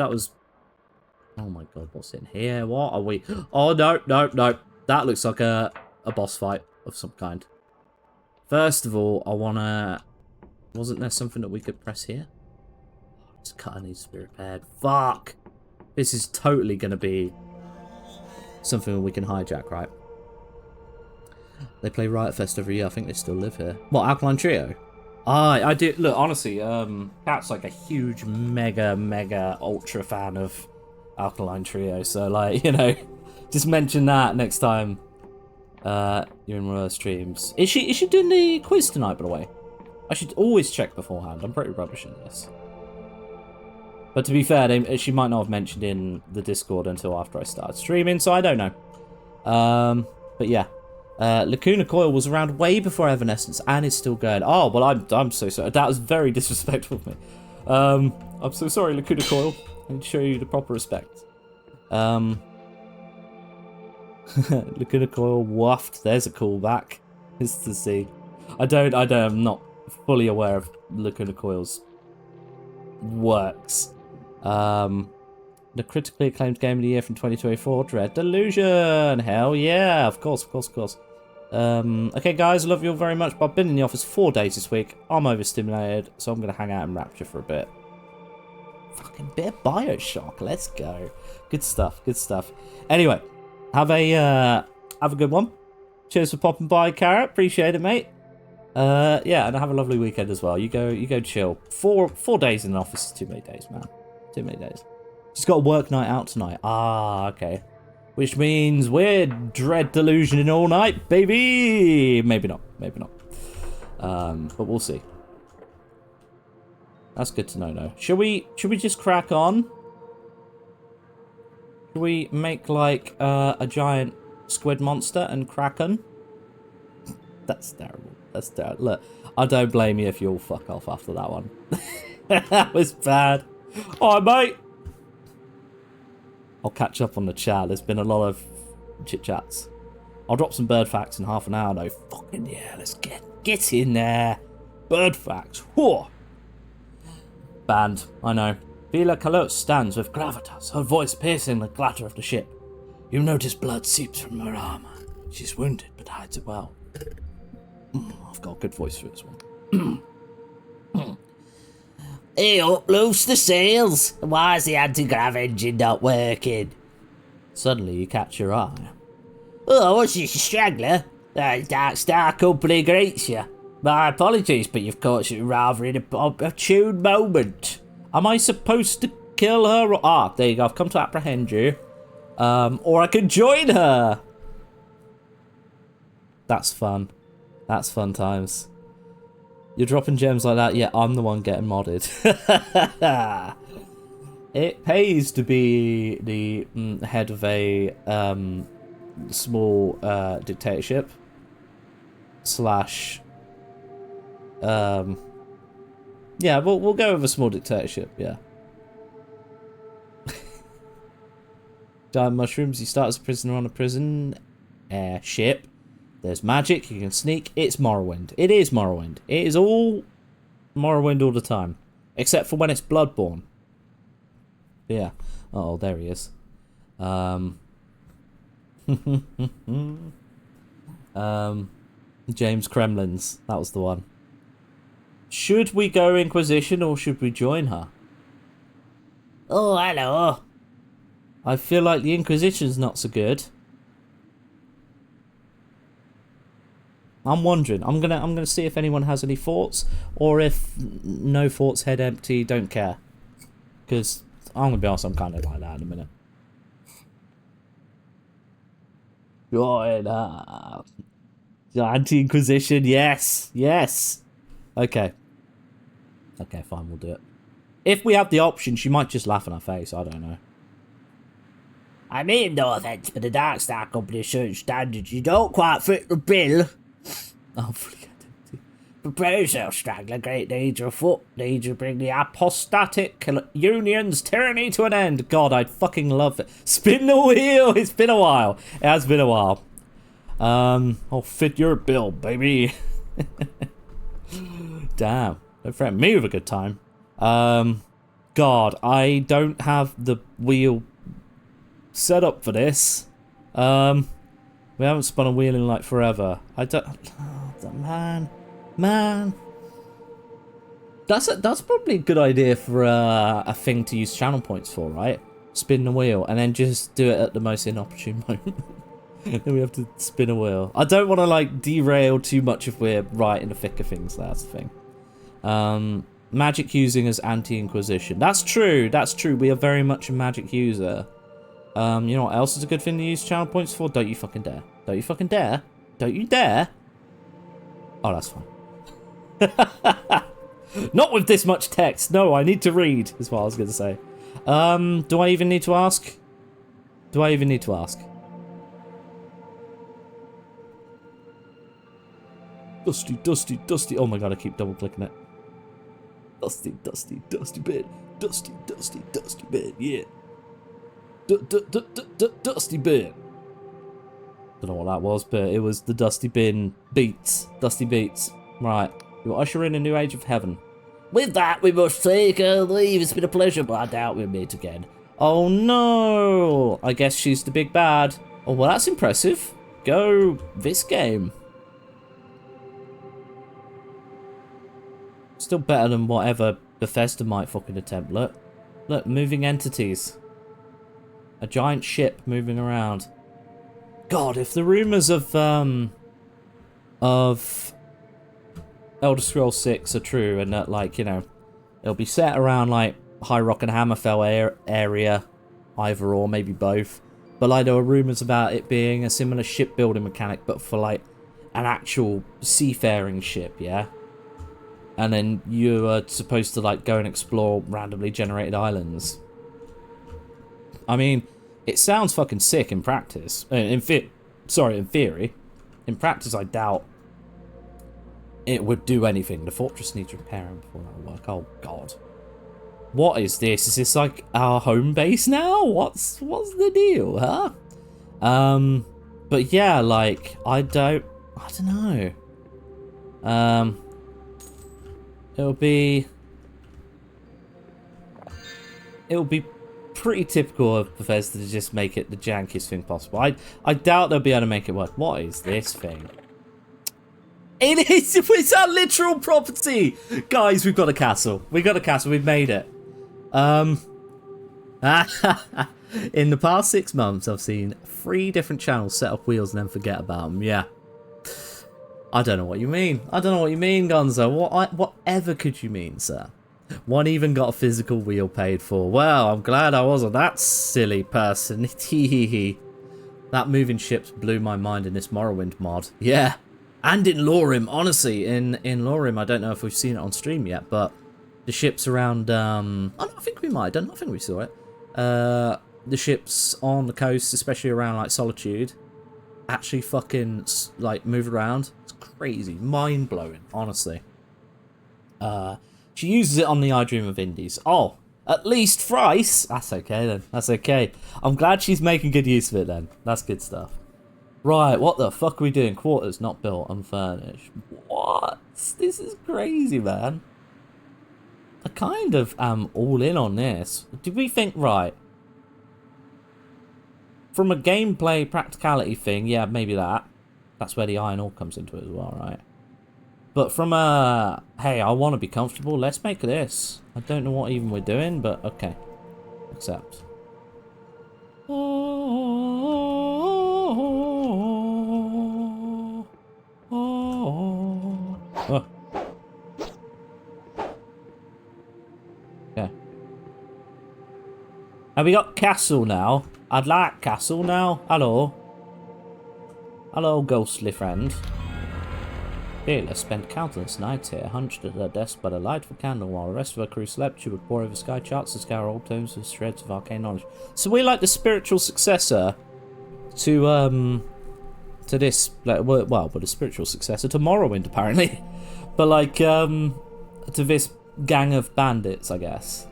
Oh my god, what's in here? What are we... Oh, no. That looks like a boss fight of some kind. First of all, I wanna... Wasn't there something that we could press here? This cutter needs to be repaired. Fuck! This is totally gonna be something we can hijack, right? They play Riot Fest every year. I think they still live here. What, Alkaline Trio? I do. Look, honestly, Cat's like a huge, mega, ultra fan of Alkaline Trio. So, like, you know, just mention that next time you're in one of those streams. Is she doing the quiz tonight, by the way? I should always check beforehand. I'm pretty rubbish at this. But to be fair, she might not have mentioned in the Discord until after I started streaming, so I don't know. But yeah. Lacuna Coil was around way before Evanescence and is still going. Oh, well, I'm so sorry. That was very disrespectful of me. I'm so sorry, Lacuna Coil. I need to show you the proper respect. Lacuna Coil waft. There's a callback. It's to see. I'm not fully aware of Lacuna Coil's works. The critically acclaimed game of the year from 2024, Dread Delusion. Hell yeah, of course. Okay, guys, I love you all very much, but I've been in the office 4 days this week. I'm overstimulated, so I'm going to hang out in Rapture for a bit. Fucking bit of Bioshock. Let's go. Good stuff. Anyway, have a good one. Cheers for popping by, Carrot. Appreciate it, mate. Yeah, and have a lovely weekend as well. You go chill. 4 days in the office is too many days, man. Too many days. She's got a work night out tonight. Ah, okay. Which means we're Dread Delusioning all night, baby. Maybe not. But we'll see. That's good to know, though. Should we just crack on? Should we make like a giant squid monster and crack on? That's terrible. Look, I don't blame you if you all fuck off after that one. That was bad. Alright, mate. I'll catch up on the chat. There's been a lot of chit-chats. I'll drop some bird facts in half an hour, though. Fucking yeah, let's get in there. Bird facts. Whoa. Band, I know. Vila Kalos stands with gravitas, her voice piercing the clatter of the ship. You notice blood seeps from her armor. She's wounded, but hides it well. I've got a good voice for this one. Hey up, loose the sails. Why is the anti-grav engine not working? Suddenly you catch your eye. Oh, what's this, a straggler? Dark Star Company greets you. My apologies, but you've caught you rather in a opportune moment. Am I supposed to kill her? Ah, there you go. I've come to apprehend you. Or I can join her. That's fun. That's fun times. You're dropping gems like that? Yeah, I'm the one getting modded. It pays to be the head of a small dictatorship. Slash... yeah, we'll go with a small dictatorship, yeah. Giant mushrooms, you start as a prisoner on a prison airship. There's magic, you can sneak. It's Morrowind. It is Morrowind. It is all Morrowind all the time. Except for when it's Bloodborne. Yeah. Oh, there he is. James Kremlins. That was the one. Should we go Inquisition or should we join her? Oh, hello. I feel like the Inquisition's not so good. I'm wondering. I'm gonna see if anyone has any thoughts, or if no thoughts, head empty, don't care. Because I'm gonna be honest, I'm kind of like that in a minute. Join up. Anti-Inquisition, yes, yes. Okay. Okay, fine, we'll do it. If we have the option, she might just laugh in our face. I don't know. I mean, no offense, but the Dark Star Company certain standards you don't quite fit the bill. Oh, prepare yourself, straggler. Great danger afoot. Danger bring the apostatic union's tyranny to an end. God, I'd fucking love it. Spin the wheel. It's been a while. It has been a while. I'll fit your bill, baby. Damn. Don't threaten me with a good time. God, I don't have the wheel set up for this. We haven't spun a wheel in like forever. I don't... Oh, man. That's probably a good idea for a thing to use channel points for, right? Spin the wheel and then just do it at the most inopportune moment. Then we have to spin a wheel. I don't want to like derail too much if we're right in the thick of things. That's the thing. Magic using as anti-inquisition. That's true. That's true. We are very much a magic user. You know what else is a good thing to use channel points for? Don't you fucking dare. Don't you fucking dare. Don't you dare. Oh, that's fine. Not with this much text. No, I need to read, is what I was going to say. Do I even need to ask? Do I even need to ask? Dusty, dusty, dusty. Oh my god, I keep double clicking it. Dusty, dusty, dusty bin. Dusty, dusty, dusty bin. Yeah. Dusty bin. Don't know what that was, but it was the dusty bin beats. Dusty beats. Right. You'll usher in a new age of heaven. With that, we must take our leave. It's been a pleasure, but I doubt we'll meet again. Oh no! I guess she's the big bad. Oh, well, that's impressive. Go this game. Still better than whatever Bethesda might fucking attempt. Look. Look, moving entities. A giant ship moving around. God, if the rumours of Elder Scrolls 6 are true, and that, like, you know, it'll be set around, like, High Rock and Hammerfell area, either or, maybe both. But, like, there were rumours about it being a similar shipbuilding mechanic, but for, like, an actual seafaring ship, yeah? And then you are supposed to, like, go and explore randomly generated islands. I mean, it sounds fucking sick in practice. In theory. In practice, I doubt it would do anything. The fortress needs repairing before that will work. Oh, God. What is this? Is this, like, our home base now? What's the deal, huh? But yeah, like, I don't know. It'll be pretty typical of Bethesda to just make it the jankiest thing possible. I doubt they'll be able to make it work. What is this thing? It is! It's our literal property! Guys, we've got a castle. We've got a castle. We've made it. In the past 6 months, I've seen 3 different channels set up wheels and then forget about them. Yeah. I don't know what you mean. I don't know what you mean, Gonzo. Whatever could you mean, sir? One even got a physical wheel paid for. Well, I'm glad I wasn't that silly person. That moving ships blew my mind in this Morrowind mod. Yeah. And in Lorim, honestly. In Lorim, I don't know if we've seen it on stream yet, but the ships around... oh, no, I think we might. I don't think we saw it. The ships on the coast, especially around, like, Solitude, actually fucking, like, move around. It's crazy. Mind-blowing, honestly. She uses it on the I Dream of Indies. Oh, at least thrice. That's okay, then. That's okay. I'm glad she's making good use of it, then. That's good stuff. Right, what the fuck are we doing? Quarters not built, unfurnished. What? This is crazy, man. I kind of am all in on this. Did we think, right, from a gameplay practicality thing, yeah, maybe that. That's where the iron ore comes into it as well, right? But from a, hey, I want to be comfortable, let's make this. I don't know what even we're doing, but okay. Accept. Oh. Okay. Have we got castle now? I'd like castle now. Hello. Hello, ghostly friend. Dayla spent countless nights here, hunched at her desk by the light of a candle while the rest of her crew slept. She would pore over sky charts and scour old tomes with shreds of arcane knowledge. So we're like the spiritual successor to this, like, well, we're the spiritual successor to Morrowind, apparently. But, like, to this gang of bandits, I guess.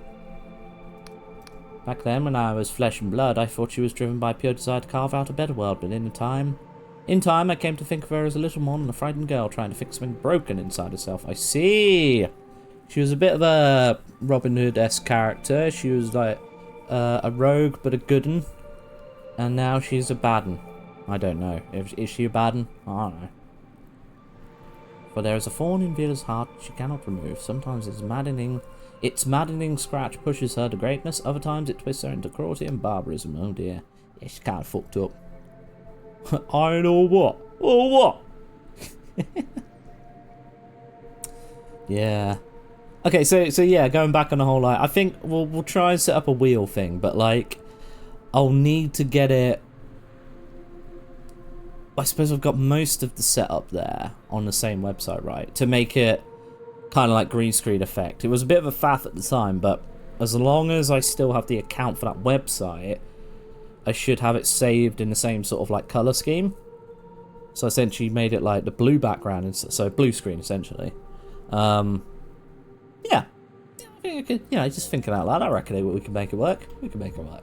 Back then, when I was flesh and blood, I thought she was driven by pure desire to carve out a better world, but in time, I came to think of her as a little more than a frightened girl trying to fix something broken inside herself. I see. She was a bit of a Robin Hood-esque character. She was, like, a rogue, but a good one. And now she's a bad one. I don't know. Is she a bad one? I don't know. For there is a thorn in Vila's heart she cannot remove. Sometimes its maddening scratch pushes her to greatness. Other times it twists her into cruelty and barbarism. Oh dear. Yeah, she's kind of fucked up. I know what. Oh, what? Yeah. Okay, so yeah, going back on the whole, like, I think we'll try and set up a wheel thing, but, like, I'll need to get it. I suppose I've got most of the setup there on the same website, right? To make it kind of like green screen effect. It was a bit of a faff at the time, but as long as I still have the account for that website, I should have it saved in the same sort of like color scheme. So I essentially made it like the blue background, and so blue screen essentially. Yeah. Just thinking out loud, I reckon we can make it work. We can make it work.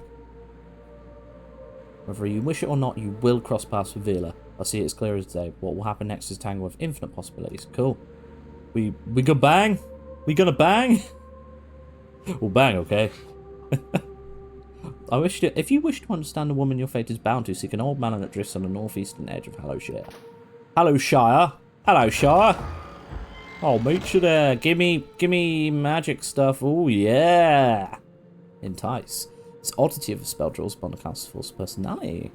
Whether you wish it or not, you will cross paths with Vila. I see it as clear as day. What will happen next is tangled with infinite possibilities. Cool. We gonna bang? We gonna bang? We'll bang, okay? If you wish to understand the woman your fate is bound to, seek an old man that drifts on the northeastern edge of Hallowshire. Hallowshire? Hello, Shire. I'll meet you there. Gimme magic stuff. Oh yeah. Entice. This oddity of a spell draws upon the cast's false personality.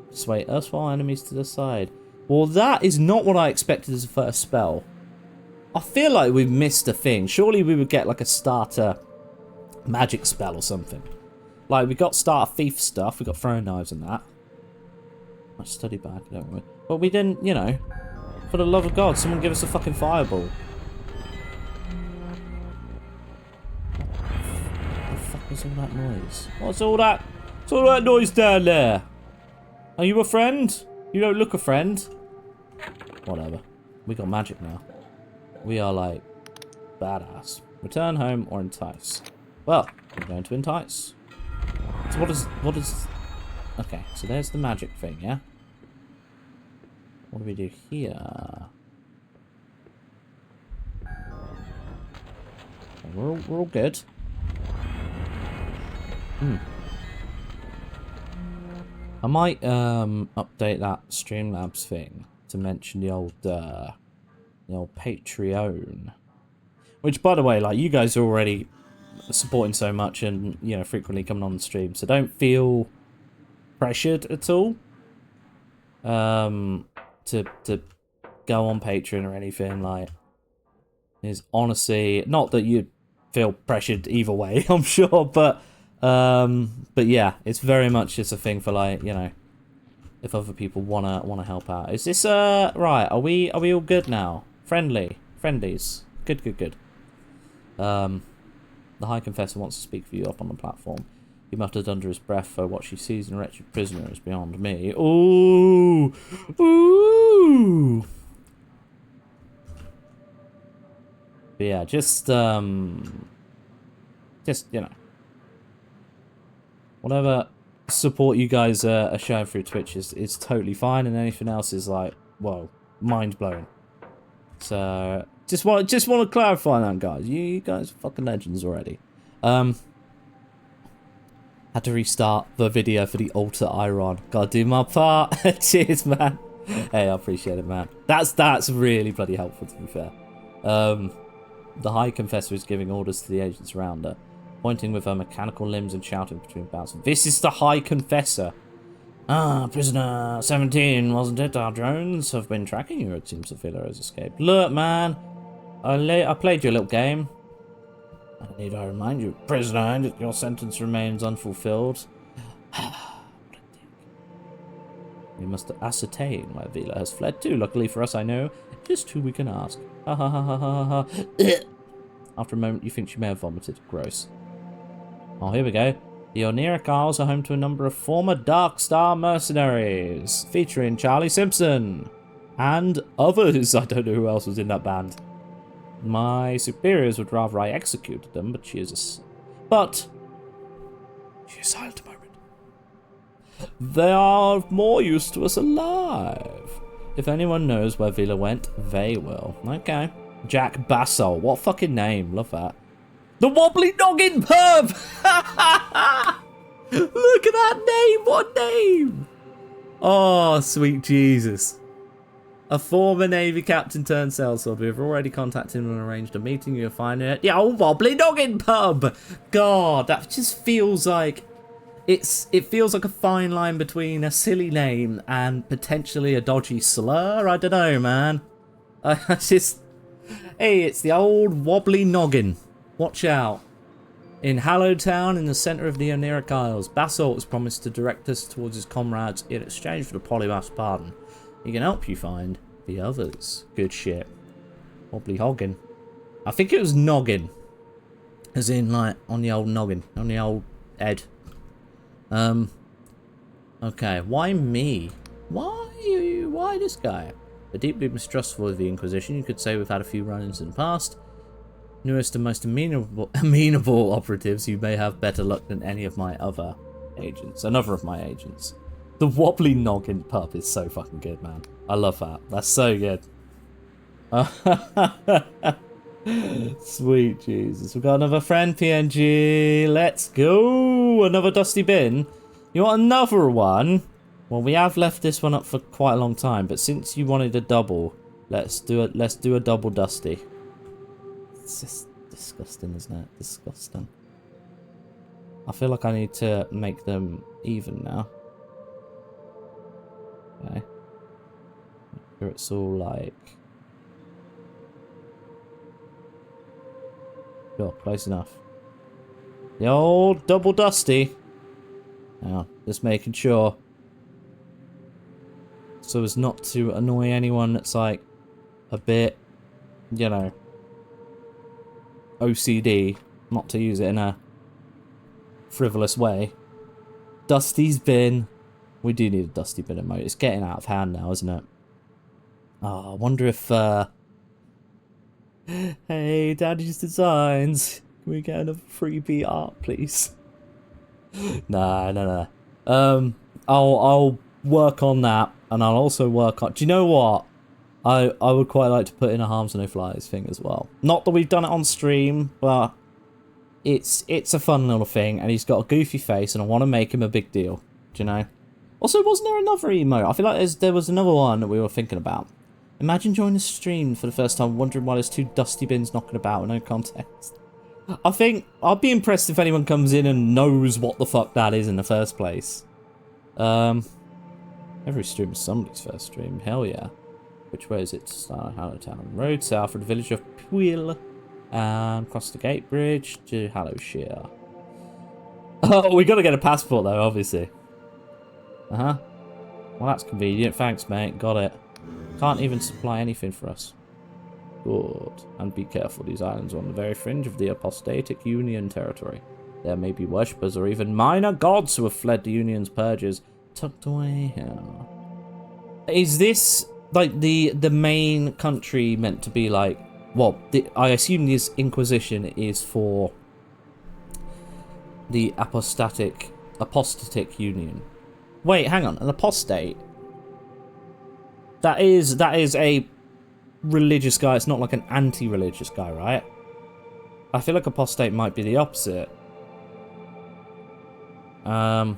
Sway erstwhile enemies to the side. Well, that is not what I expected as a first spell. I feel like we've missed a thing. Surely we would get like a starter magic spell or something. Like, we got starter thief stuff. We got throwing knives and that. I study bag, don't we? But we didn't, you know. For the love of God, someone give us a fucking fireball. What the fuck was all that noise? What's all that? What's all that noise down there? Are you a friend? You don't look a friend. Whatever. We got magic now. We are like badass. Return home or entice. Well, we're going to entice. So what is... Okay, so there's the magic thing, yeah? What do we do here? We're all good. I might update that Streamlabs thing to mention the old Patreon. Which, by the way, like, you guys are already supporting so much and, you know, frequently coming on the stream, so don't feel pressured at all to go on Patreon or anything. Like, is honestly not that you feel pressured either way, I'm sure, but yeah, it's very much just a thing for, like, you know, if other people wanna help out. Is this right? Are we all good now? Friendlies. Good. The High Confessor wants to speak for you up on the platform. He muttered under his breath, though what she sees in a wretched prisoner is beyond me. Ooh! But yeah, just, you know, whatever support you guys are showing through Twitch is totally fine, and anything else is like, whoa, mind-blowing. So, just want to clarify that, guys. You guys are fucking legends already. Had to restart the video for the altar iron. Gotta do my part. Cheers, man. Hey, I appreciate it, man. That's really bloody helpful, to be fair. The High Confessor is giving orders to the agents around her, pointing with her mechanical limbs and shouting between bouts. This is the High Confessor. Ah, prisoner 17, wasn't it? Our drones have been tracking you. It seems Sophia has escaped. Look, man. I played your little game. And need I remind you, prisoner, that your sentence remains unfulfilled. We must ascertain where Vila has fled to. Luckily for us, I know just who we can ask. Ha ha ha ha ha ha. After a moment, you think she may have vomited. Gross. Oh, here we go. The Oniric Isles are home to a number of former Dark Star mercenaries, featuring Charlie Simpson and others. I don't know who else was in that band. My superiors would rather I executed them, but she is silent a moment. They are more used to us alive. If anyone knows where Vila went, they will. Okay. Jack Bassel. What fucking name? Love that. The Wobbly Noggin Pub! Look at that name! What name? Oh, sweet Jesus. A former Navy captain turned sellsword. We have already contacted him and arranged a meeting. You'll find it at the old Wobbly Noggin Pub. God, that just feels like... It feels like a fine line between a silly name and potentially a dodgy slur. I don't know, man. Hey, it's the old Wobbly Noggin. Watch out. In Hallowed Town, in the centre of the Oniric Isles, Basalt has promised to direct us towards his comrades in exchange for the polymath's pardon. He can help you find the others. Good shit. Wobbly Hoggin. I think it was noggin. As in, like, on the old noggin. On the old head. Okay, why me? Why why this guy? They're deeply mistrustful of the Inquisition. You could say we've had a few run-ins in the past. Newest and most amenable operatives, you may have better luck than any of my other agents. Another of my agents. The wobbly noggin pup is so fucking good, man. I love that. That's so good. Sweet Jesus. We've got another friend, PNG. Let's go. Another dusty bin. You want another one? Well, we have left this one up for quite a long time, but since you wanted a double, let's do a double dusty. It's just disgusting, isn't it? Disgusting. I feel like I need to make them even now. Okay. Make sure it's all like... Sure, close enough. The old double dusty. Now, just making sure. So as not to annoy anyone that's like a bit, you know, OCD, not to use it in a frivolous way. Dusty's bin. We do need a dusty bin emote. It's getting out of hand now, isn't it? Oh, I wonder if hey, Daddy's Designs, can we get another freebie art, please? No. I'll work on that, and I'll also work on... Do you know what? I would quite like to put in a Harms No Flies thing as well. Not that we've done it on stream, but it's a fun little thing, and he's got a goofy face, and I want to make him a big deal. Do you know? Also, wasn't there another emote? I feel like there was another one that we were thinking about. Imagine joining the stream for the first time, wondering why there's 2 dusty bins knocking about with no context. I think I'd be impressed if anyone comes in and knows what the fuck that is in the first place. Every stream is somebody's first stream. Hell yeah. Which way is it to start? Hallowtown Road, south of the village of Puil, and cross the gate bridge to Hallowshire. Oh, we gotta get a passport though, obviously. Well, that's convenient. Thanks, mate. Got it. Can't even supply anything for us. Good. And be careful, these islands are on the very fringe of the apostatic Union territory. There may be worshippers or even minor gods who have fled the Union's purges, tucked away here. Is this, like, the main country meant to be, like... Well, I assume this Inquisition is for the apostatic Union. Wait, hang on. An apostate? That is a religious guy. It's not like an anti-religious guy, right? I feel like apostate might be the opposite. The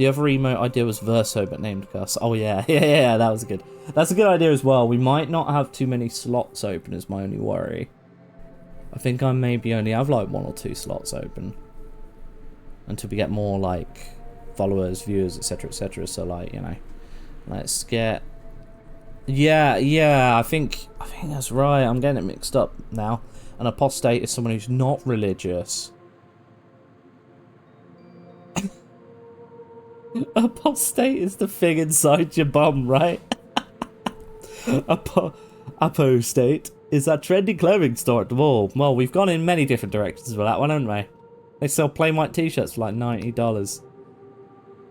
other emote idea was Verso, but named Gus. Oh yeah, yeah, that was good. That's a good idea as well. We might not have too many slots open is my only worry. I think I maybe only have like 1 or 2 slots open. Until we get more like followers, viewers, etc, etc. So like, you know, let's get... Yeah, I think that's right. I'm getting it mixed up now. An apostate is someone who's not religious. Apostate is the thing inside your bum, right? Apostate is that trendy clothing store at the mall. Well, we've gone in many different directions for that one, haven't we? They sell plain white t-shirts for like $90.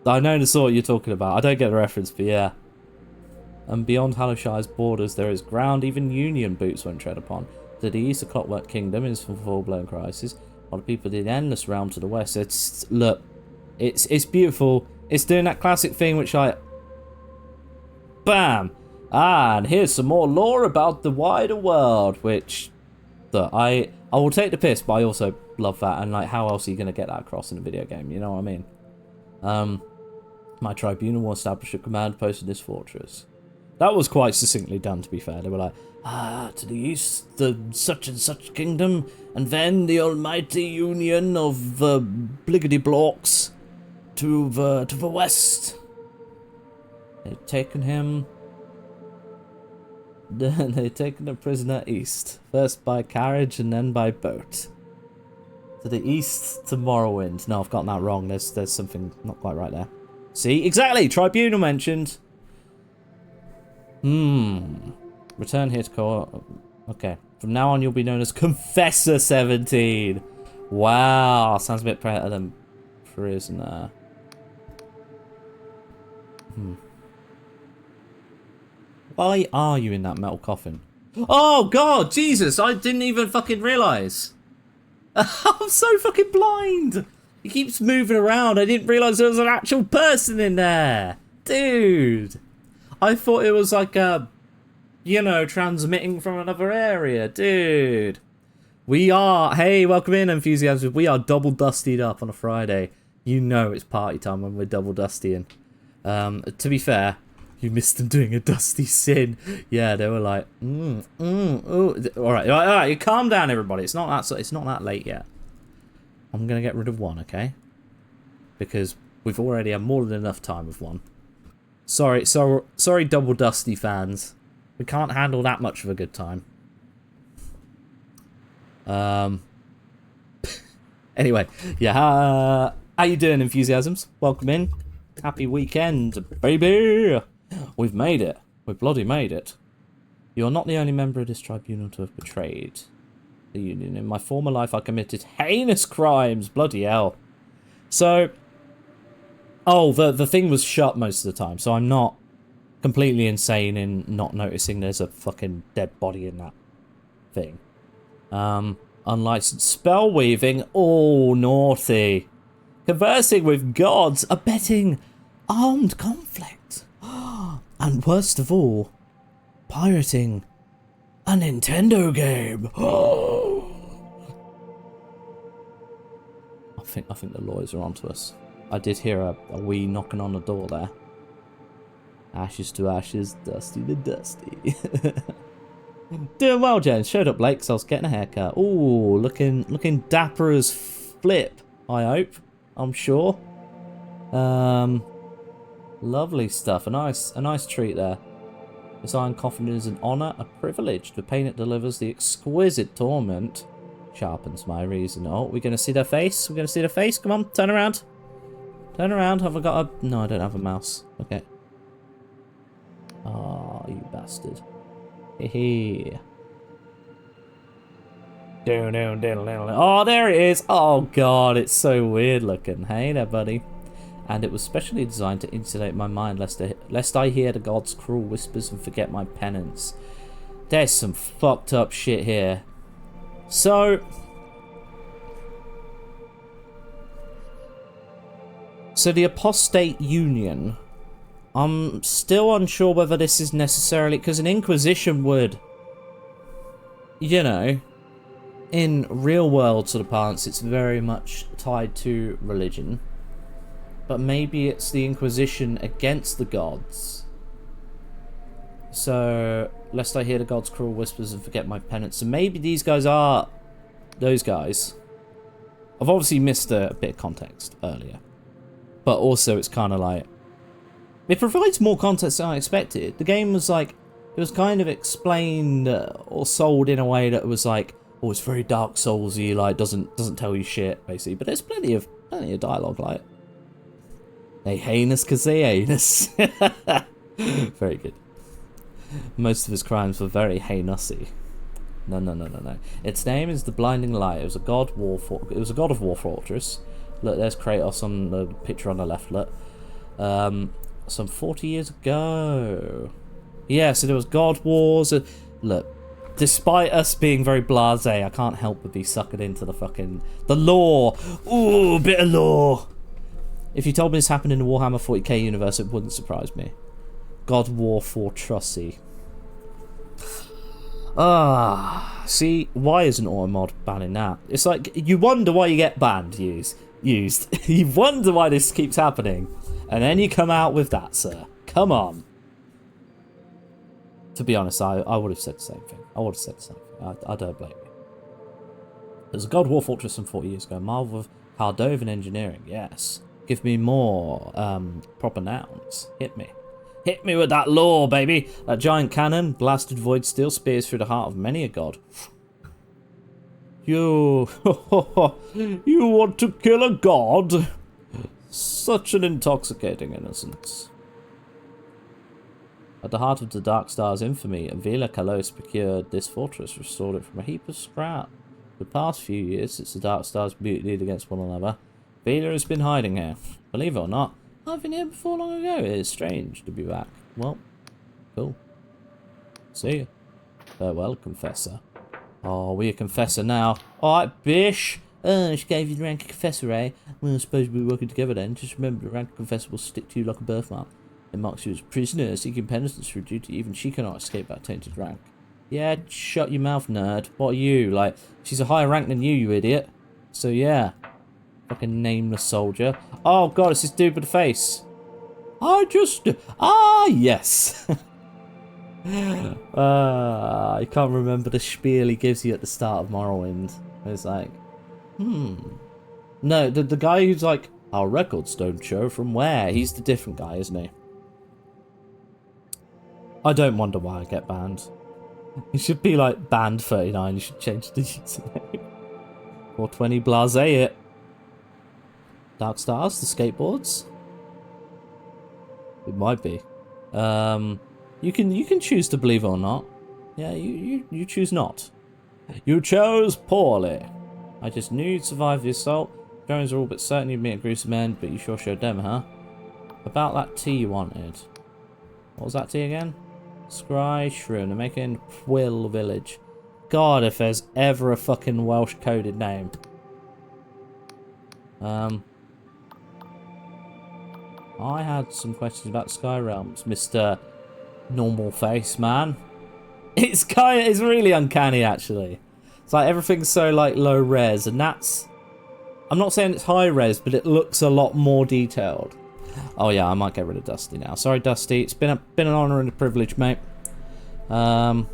I know the sort you're talking about. I don't get the reference, but yeah. And beyond Hallowshire's borders, there is ground even Union boots won't tread upon. To the east, the Clockwork Kingdom is for full-blown crisis, while the people in the Endless Realm to the west. Look, it's beautiful. It's doing that classic thing which Bam! And here's some more lore about the wider world, which... Look, I will take the piss, but I also love that, and like, how else are you going to get that across in a video game, you know what I mean? My tribunal will establish a command post in this fortress. That was quite succinctly done, to be fair. They were like, to the east, the such and such kingdom, and then the almighty union of bliggity blocks to the west. They've taken him. Then they've taken the prisoner east, first by carriage and then by boat. To the east to Morrowind. No, I've gotten that wrong. There's something not quite right there. See? Exactly! Tribunal mentioned. Return here to call. Okay. From now on, you'll be known as Confessor 17. Wow. Sounds a bit better than prisoner. Why are you in that metal coffin? Oh, God, Jesus, I didn't even fucking realise. I'm so fucking blind. He keeps moving around. I didn't realise there was an actual person in there. Dude. I thought it was like a, you know, transmitting from another area. Dude. We are, hey, welcome in, enthusiasms. We are double dustied up on a Friday. You know it's party time when we're double dustying. To be fair, you missed them doing a dusty sin. Yeah, they were like, ooh. All right, you calm down, everybody. It's not that late yet. I'm gonna get rid of one, okay? Because we've already had more than enough time with one. Sorry, double dusty fans. We can't handle that much of a good time. Anyway, yeah. How you doing, enthusiasms? Welcome in. Happy weekend, baby. We've made it. We've bloody made it. You're not the only member of this tribunal to have betrayed the Union. In my former life, I committed heinous crimes. Bloody hell. So, oh, the thing was shut most of the time, so I'm not completely insane in not noticing there's a fucking dead body in that thing. Unlicensed spell weaving. Oh, naughty. Conversing with gods. Abetting armed conflict. And worst of all, pirating a Nintendo game. I think the lawyers are onto us. I did hear a wee knocking on the door there. Ashes to ashes, dusty to dusty. Doing well, Jen. Showed up late because I was getting a haircut. Ooh, looking dapper as flip, I hope. I'm sure. Lovely stuff. A nice treat there. This iron coffin is an honour, a privilege. The pain it delivers, the exquisite torment, sharpens my reason. Oh, we're going to see their face? We're going to see their face? Come on, turn around. Turn around. Have I got a... No, I don't have a mouse. Okay. Oh, you bastard. Hee. Oh, there it is. Oh, God, it's so weird looking. Hey there, buddy. And it was specially designed to insulate my mind lest I hear the gods' cruel whispers and forget my penance. There's some fucked up shit here. So the apostate union. I'm still unsure whether this is necessarily... Because an inquisition would... You know... In real-world sort of parlance, it's very much tied to religion. But maybe it's the Inquisition against the gods. So, lest I hear the gods' cruel whispers and forget my penance. So maybe these guys are those guys. I've obviously missed a bit of context earlier. But also it's kind of like... It provides more context than I expected. The game was like... It was kind of explained or sold in a way that was like... Oh, it's very Dark Souls-y, like, doesn't tell you shit, basically. But there's plenty of dialogue, like... They heinous because they heinous. Very good. Most of his crimes were very heinous-y. No. Its name is the Blinding Light. It was a god of war fortress. Look, there's Kratos on the picture on the left, look. Some 40 years ago. Yeah, so there was God Wars. Look. Despite us being very blasé, I can't help but be suckered into the lore. Ooh, bit of lore. If you told me this happened in the Warhammer 40k universe, it wouldn't surprise me. God War Fortressy. See, why isn't Automod banning that? It's like, you wonder why you get banned, used. You wonder why this keeps happening. And then you come out with that, sir. Come on. To be honest, I would have said the same thing. I don't blame you. There's a God War Fortress from 40 years ago. Marvel of Cardovan engineering, yes. Give me more proper nouns. Hit me. Hit me with that lore, baby. That giant cannon, blasted void steel spears through the heart of many a god. You want to kill a god? Such an intoxicating innocence. At the heart of the Dark Star's infamy, Vila Kalos procured this fortress, restored it from a heap of scrap. For the past few years, since the Dark Stars mutinied against one another, Vila has been hiding here. Believe it or not, I've been here before long ago. It's strange to be back. Well, cool. See ya. Farewell, Confessor. Oh, we're a Confessor now. Alright, bish. She gave you the rank of Confessor, eh? Well, I suppose we'll be working together then. Just remember, the rank of Confessor will stick to you like a birthmark. It marks you as a prisoner, seeking penitence for duty. Even she cannot escape that tainted rank. Yeah, shut your mouth, nerd. What are you? Like, she's a higher rank than you idiot. So, yeah. Fucking nameless soldier. Oh, God, it's this dude with the face. Yes. I can't remember the spiel he gives you at the start of Morrowind. It's like, No, the guy who's like, our records don't show from where. He's the different guy, isn't he? I don't wonder why I get banned. He should be like banned 39. You should change the username. 420 blase it. Dark Stars, the skateboards. It might be. You can choose to believe it or not. Yeah, you choose not. You chose poorly. I just knew you'd survive the assault. Drones are all but certain you'd meet a gruesome end, but you sure showed them, huh? About that tea you wanted. What was that tea again? Scry Shroom. They're making Quill Village. God, if there's ever a fucking Welsh coded name. I had some questions about Sky Realms, Mr. Normal Face Man. It's really uncanny actually. It's like everything's so like low res, and that's, I'm not saying it's high res, but it looks a lot more detailed. Oh yeah, I might get rid of Dusty now. Sorry, Dusty. It's been an honor and a privilege, mate. Tell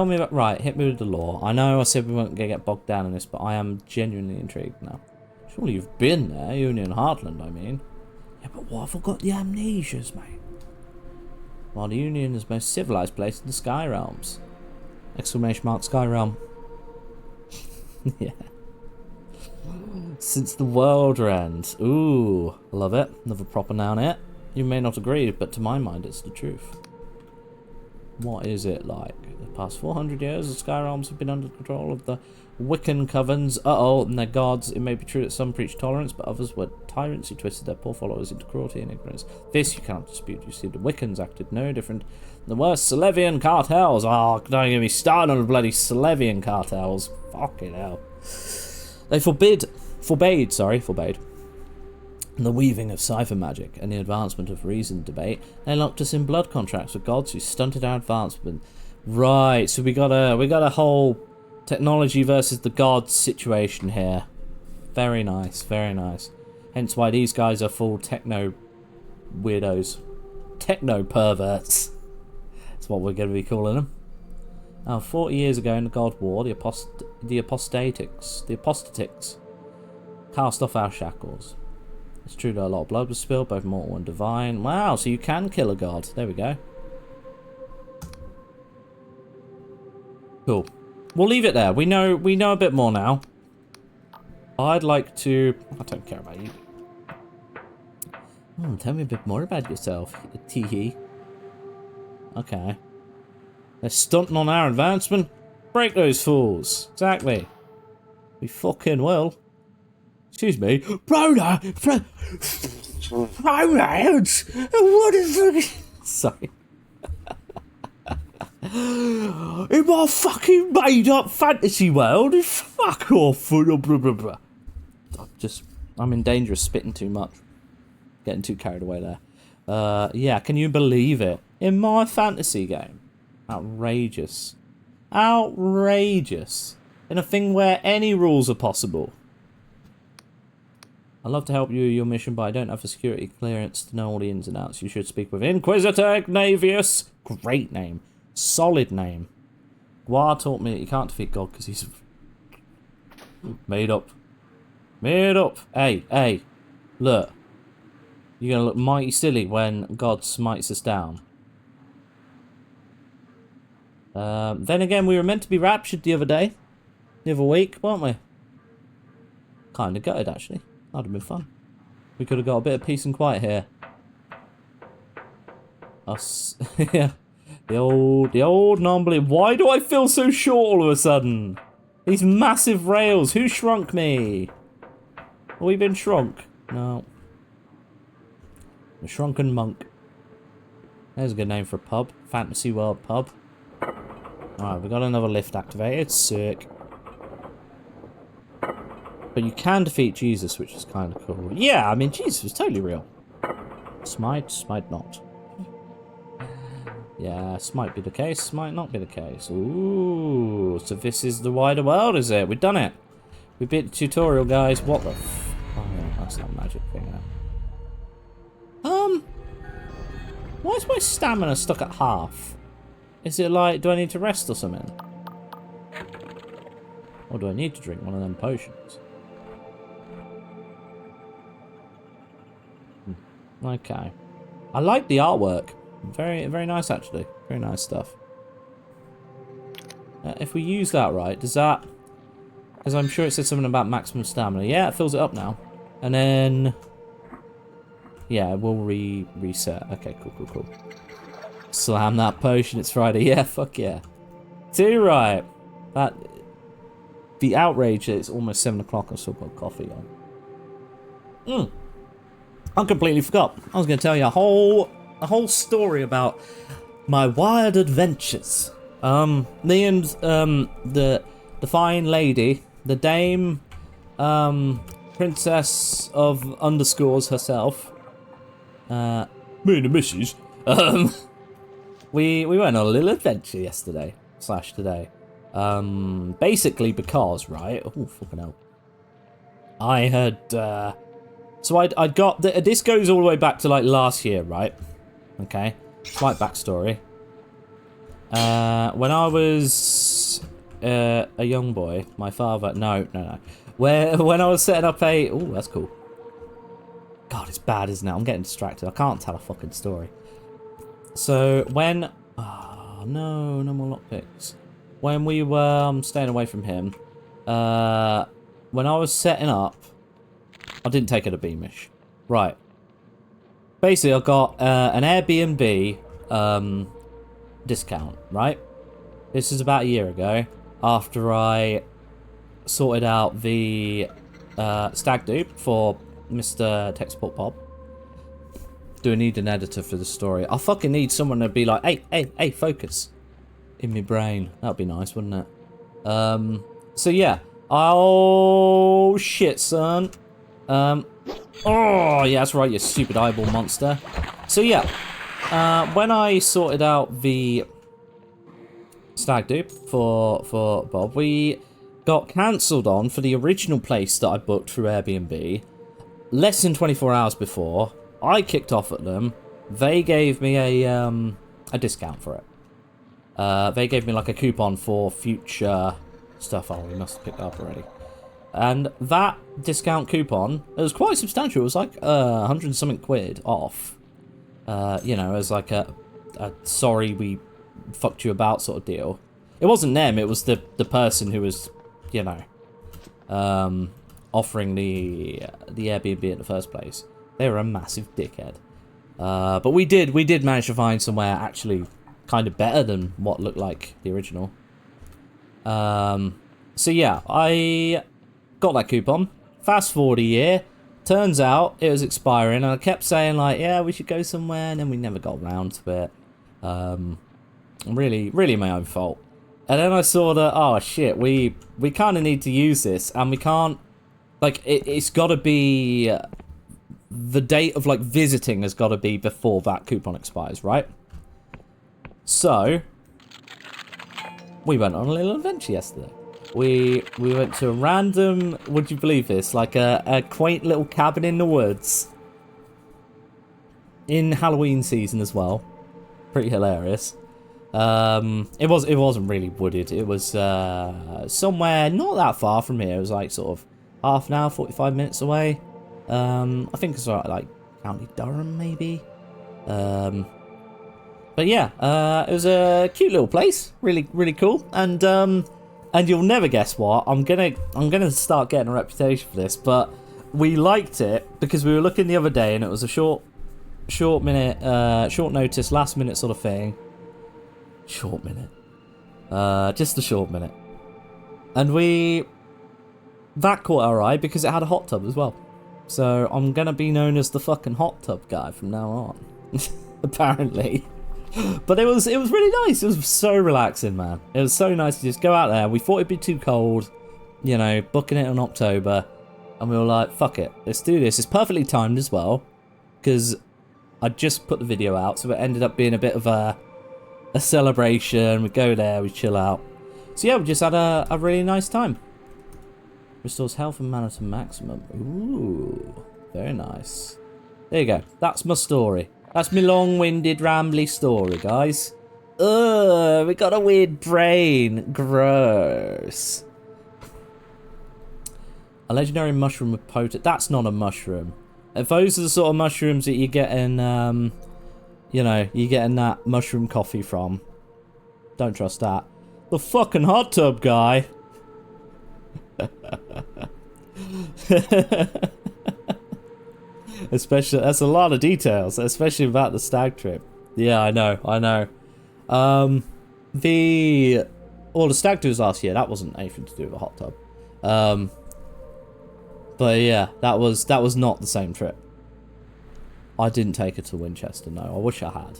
me about, right, hit me with the lore. I know I said we weren't going to get bogged down in this, but I am genuinely intrigued now. Surely you've been there, Union Heartland, I mean. Yeah, but what have I got the amnesias, mate? While the Union is the most civilized place in the Sky Realms. Exclamation mark, Sky Realm. Yeah. Since the world end. Ooh, love it. Another proper noun here. You may not agree, but to my mind it's the truth. What is it like? The past 400 years, the Sky Realms have been under the control of the Wiccan covens. And their gods. It may be true that some preach tolerance, but others were tyrants who twisted their poor followers into cruelty and ignorance. This you cannot dispute. You see, the Wiccans acted no different than the worst Selevian cartels. Oh, don't get me started on the bloody Selevian cartels. Fucking hell. They forbade the weaving of cipher magic and the advancement of reason debate. They locked us in blood contracts with gods who stunted our advancement. Right, so we got a whole technology versus the gods situation here. Very nice, very nice. Hence why these guys are full techno weirdos. Techno perverts. That's what we're going to be calling them. Now, 40 years ago in the God War, the apostatics cast off our shackles. It's true that a lot of blood was spilled, both mortal and divine. Wow, so you can kill a god. There we go. Cool. We'll leave it there. We know a bit more now. I'd like to... I don't care about you. Tell me a bit more about yourself, teehee. Okay. They're stunting on our advancement. Break those fools. Exactly. We fucking will. Excuse me. Broda! What is it? Sorry. In my fucking made up fantasy world, fuck off. I'm in danger of spitting too much. Getting too carried away there. Yeah, can you believe it? In my fantasy game. Outrageous. Outrageous. In a thing where any rules are possible. I'd love to help you with your mission, but I don't have a security clearance to know all the ins and outs. You should speak with Inquisitor Ignavius. Great name. Solid name. Guar taught me that you can't defeat God because he's made up. Made up. Hey. Look. You're going to look mighty silly when God smites us down. Then again, we were meant to be raptured the other week, weren't we? Kind of gutted, actually. That'd have been fun. We could have got a bit of peace and quiet here. Us, yeah. The old non-believer. Why do I feel so short all of a sudden? These massive rails. Who shrunk me? we been shrunk? No. The Shrunken Monk. There's a good name for a pub. Fantasy World Pub. Alright, we got another lift activated. Sick. But you can defeat Jesus, which is kind of cool. Yeah, I mean, Jesus was totally real. Smite not. Yeah, might be the case, might not be the case. Ooh, so this is the wider world, is it? We've done it. We beat the tutorial, guys. What the f... Oh, yeah, that's that magic thing now. Why is my stamina stuck at half? Is it like, do I need to rest or something? Or do I need to drink one of them potions? Okay. I like the artwork. Very, very nice, actually. Very nice stuff. If we use that right, does that... Because I'm sure it said something about maximum stamina. Yeah, it fills it up now. And then... Yeah, we'll reset. Okay, cool. Slam that potion, it's Friday. Yeah, fuck yeah. Too right. That... The outrage that it's almost 7 o'clock, I've still got coffee on. I completely forgot. I was going to tell you a whole story about my wild adventures. Me and the fine lady, the dame, princess of underscores herself, me and the missus, we went on a little adventure yesterday / today. Basically because, right? Oh fucking hell! I had so I'd got this goes all the way back to like last year, right? Okay, slight backstory. When I was a young boy, my father... No. When I was setting up a... Oh, that's cool. God, it's bad, isn't it? I'm getting distracted. I can't tell a fucking story. So, when... Oh, no more lockpicks. When we were staying away from him, when I was setting up... I didn't take it a Beamish. Right. Basically, I got an Airbnb discount, right? This is about a year ago, after I sorted out the stag dupe for Mr. Tech Support Bob. Do I need an editor for the story? I fucking need someone to be like, hey, focus. In my brain. That would be nice, wouldn't it? So yeah. Oh, shit, son. Oh, yeah, that's right, you stupid eyeball monster. So yeah, when I sorted out the stag dupe for Bob, we got cancelled on for the original place that I booked through Airbnb less than 24 hours before. I kicked off at them. They gave me a discount for it. They gave me like a coupon for future stuff. Oh, we must have picked that up already. And that discount coupon, it was quite substantial. It was like 100 and something quid off. You know, as like a sorry we fucked you about sort of deal. It wasn't them, it was the person who was, you know, offering the Airbnb in the first place. They were a massive dickhead. But we did manage to find somewhere actually kind of better than what looked like the original. So yeah, I got that coupon. Fast forward a year. Turns out it was expiring, and I kept saying like, yeah, we should go somewhere, and then we never got around to it. Really my own fault. And then I saw that, oh shit, we kind of need to use this, and we can't, like, it's got to be, the date of like visiting has got to be before that coupon expires, right? So we went on a little adventure yesterday. We went to a random, would you believe this, like a quaint little cabin in the woods. In Halloween season as well. Pretty hilarious. It wasn't really wooded. It was somewhere not that far from here. It was like sort of half an hour, 45 minutes away. I think it's like County Durham maybe. But yeah, it was a cute little place. Really cool. And you'll never guess what. I'm gonna start getting a reputation for this, but we liked it because we were looking the other day and it was a short notice, last minute sort of thing. Short minute. Just a short minute. And that caught our eye because it had a hot tub as well. So I'm gonna be known as the fucking hot tub guy from now on. Apparently. But it was really nice. It was so relaxing, man. It was so nice to just go out there. We thought it'd be too cold, you know, booking it in October. And we were like, fuck it, let's do this. It's perfectly timed as well, because I just put the video out, so it ended up being a bit of a celebration. We go there, we chill out. So yeah, we just had a really nice time. Restores health and mana to maximum. Ooh, very nice. There you go. That's my story. That's my long-winded, rambly story, guys. Ugh, we got a weird brain. Gross. A legendary mushroom with potent... That's not a mushroom. If those are the sort of mushrooms that you get in, you know, you get in that mushroom coffee from. Don't trust that. The fucking hot tub guy. Especially, that's a lot of details, especially about the stag trip. Yeah, I know. The stag do was last year. That wasn't anything to do with a hot tub. But yeah, that was not the same trip. I didn't take her to Winchester, no. I wish I had.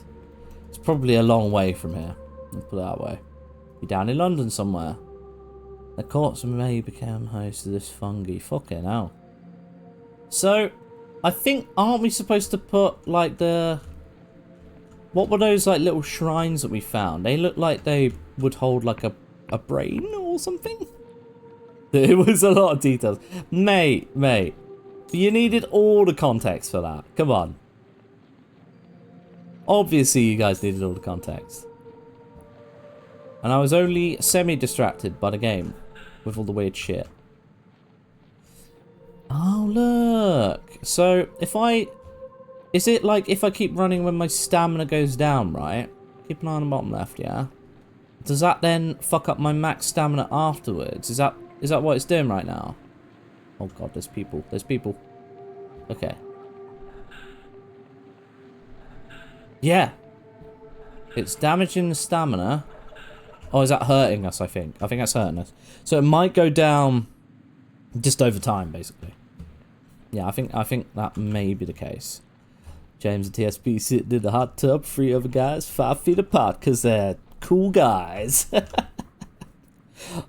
It's probably a long way from here. Let's put it that way. Be down in London somewhere. The courts may become host to this fungi. Fucking hell. So, I think, aren't we supposed to put, like, the... What were those, like, little shrines that we found? They looked like they would hold, like, a brain or something? It was a lot of details. Mate. You needed all the context for that. Come on. Obviously, you guys needed all the context. And I was only semi-distracted by the game with all the weird shit. Oh, look. So, if I... Is it like if I keep running when my stamina goes down, right? Keep an eye on the bottom left, yeah? Does that then fuck up my max stamina afterwards? Is that what it's doing right now? Oh, God, there's people. There's people. Okay. Yeah. It's damaging the stamina. Oh, is that hurting us, I think? I think that's hurting us. So it might go down just over time, basically. Yeah, I think that may be the case. James and TSP sitting in the hot tub, 3 other guys 5 feet apart, because they're cool guys.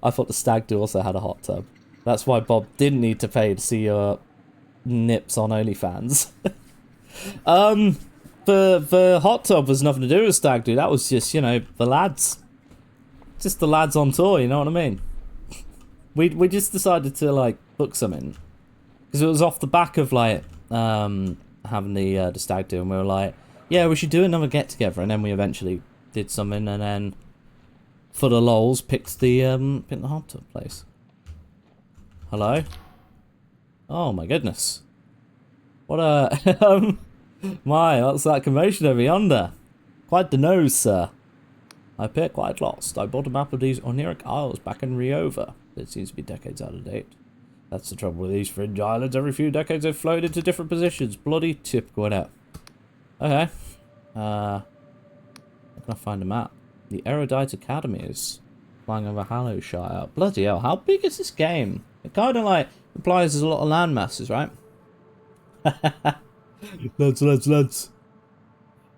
I thought the stag do also had a hot tub. That's why Bob didn't need to pay to see your nips on OnlyFans. The hot tub was nothing to do with stag do. That was just, you know, the lads. Just the lads on tour, you know what I mean? We just decided to, like, book something. Because it was off the back of, like, having the stag do, and we were like, yeah, we should do another get-together. And then we eventually did something, and then, for the lols, picked the hot tub place. Hello? Oh, my goodness. What a... my, what's that commotion over yonder? Quite the nose, sir. I appear quite lost. I bought a map of these Oniric Isles back in Riova. It seems to be decades out of date. That's the trouble with these fringe islands. Every few decades they've floated into different positions. Bloody typical out. Okay. Where can I find a map? The Erudite Academy is flying over Hallowshire. Bloody hell, how big is this game? It kind of like implies there's a lot of land masses, right? Lads.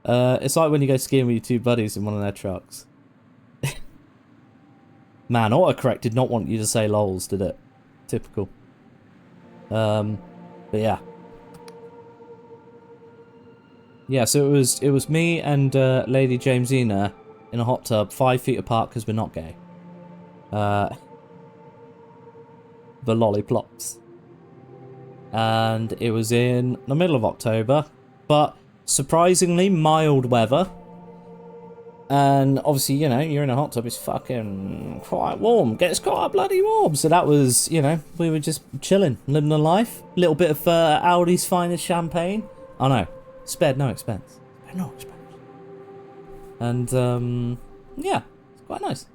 It's like when you go skiing with your 2 buddies in one of their trucks. Man, autocorrect did not want you to say lols, did it? Typical. But yeah. Yeah, so it was me and Lady Jamesina in a hot tub, 5 feet apart because we're not gay. The lollipops. And it was in the middle of October, but surprisingly mild weather. And obviously, you know, you're in a hot tub, it's fucking quite warm. Gets quite bloody warm. So that was, you know, we were just chilling, living the life. A little bit of Aldi's finest champagne. I know, spared no expense. Spared no expense. And, yeah, it's quite nice.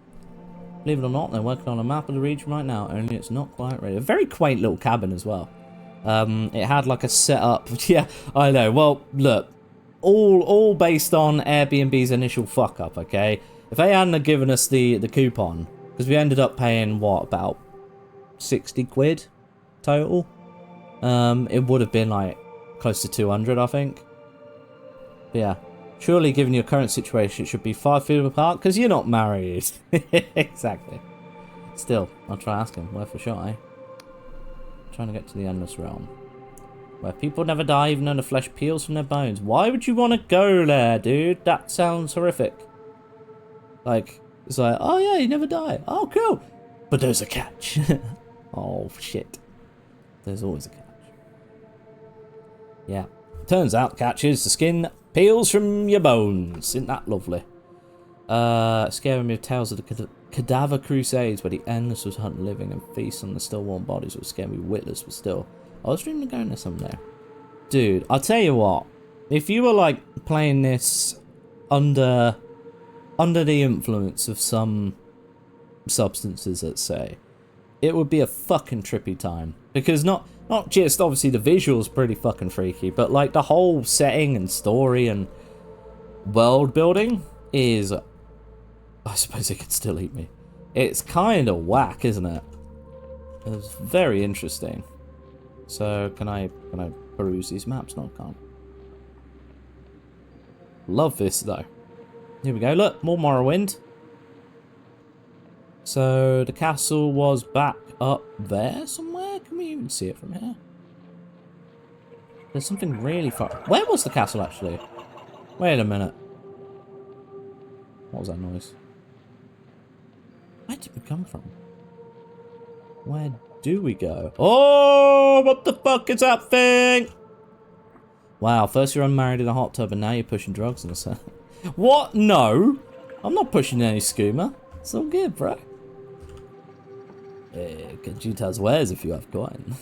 Believe it or not, they're working on a map of the region right now, only it's not quite ready. A very quaint little cabin as well. It had like a setup. Yeah, I know. Well, look, all based on Airbnb's initial fuck up. Okay, if they hadn't have given us the coupon, because we ended up paying what, about 60 quid total It would have been like close to 200, I think. But yeah. Surely, given your current situation, it should be 5 feet apart, because you're not married. Exactly. Still, I'll try asking. Worth a shot, eh? Trying to get to the Endless Realm. Where people never die, even though the flesh peels from their bones. Why would you want to go there, dude? That sounds horrific. Like, it's like, oh yeah, you never die. Oh, cool. But there's a catch. Oh, shit. There's always a catch. Yeah. Turns out the catch is the skin peels from your bones. Isn't that lovely? Scaring me with tales of the cadaver crusades where the endless was hunt living and feast on the still warm bodies would scare me witless, but still. I was dreaming of going there someday. Dude, I'll tell you what. If you were like playing this under the influence of some substances, let's say, it would be a fucking trippy time. Because not just obviously the visuals pretty fucking freaky, but like the whole setting and story and world building is, I suppose it could still eat me. It's kind of whack, isn't it? It's very interesting. So can I peruse these maps? No, I can't. Love this though. Here we go. Look, more Morrowind. So the castle was back up there somewhere. Can we even see it from here? There's something really far. Where was the castle actually? Wait a minute. What was that noise? Where did we come from? Where do we go? Oh, what the fuck is that thing? Wow, first you're unmarried in a hot tub and now you're pushing drugs in a set. What? No. I'm not pushing any skooma. It's all good, bro. Get you tells wares if you have coin.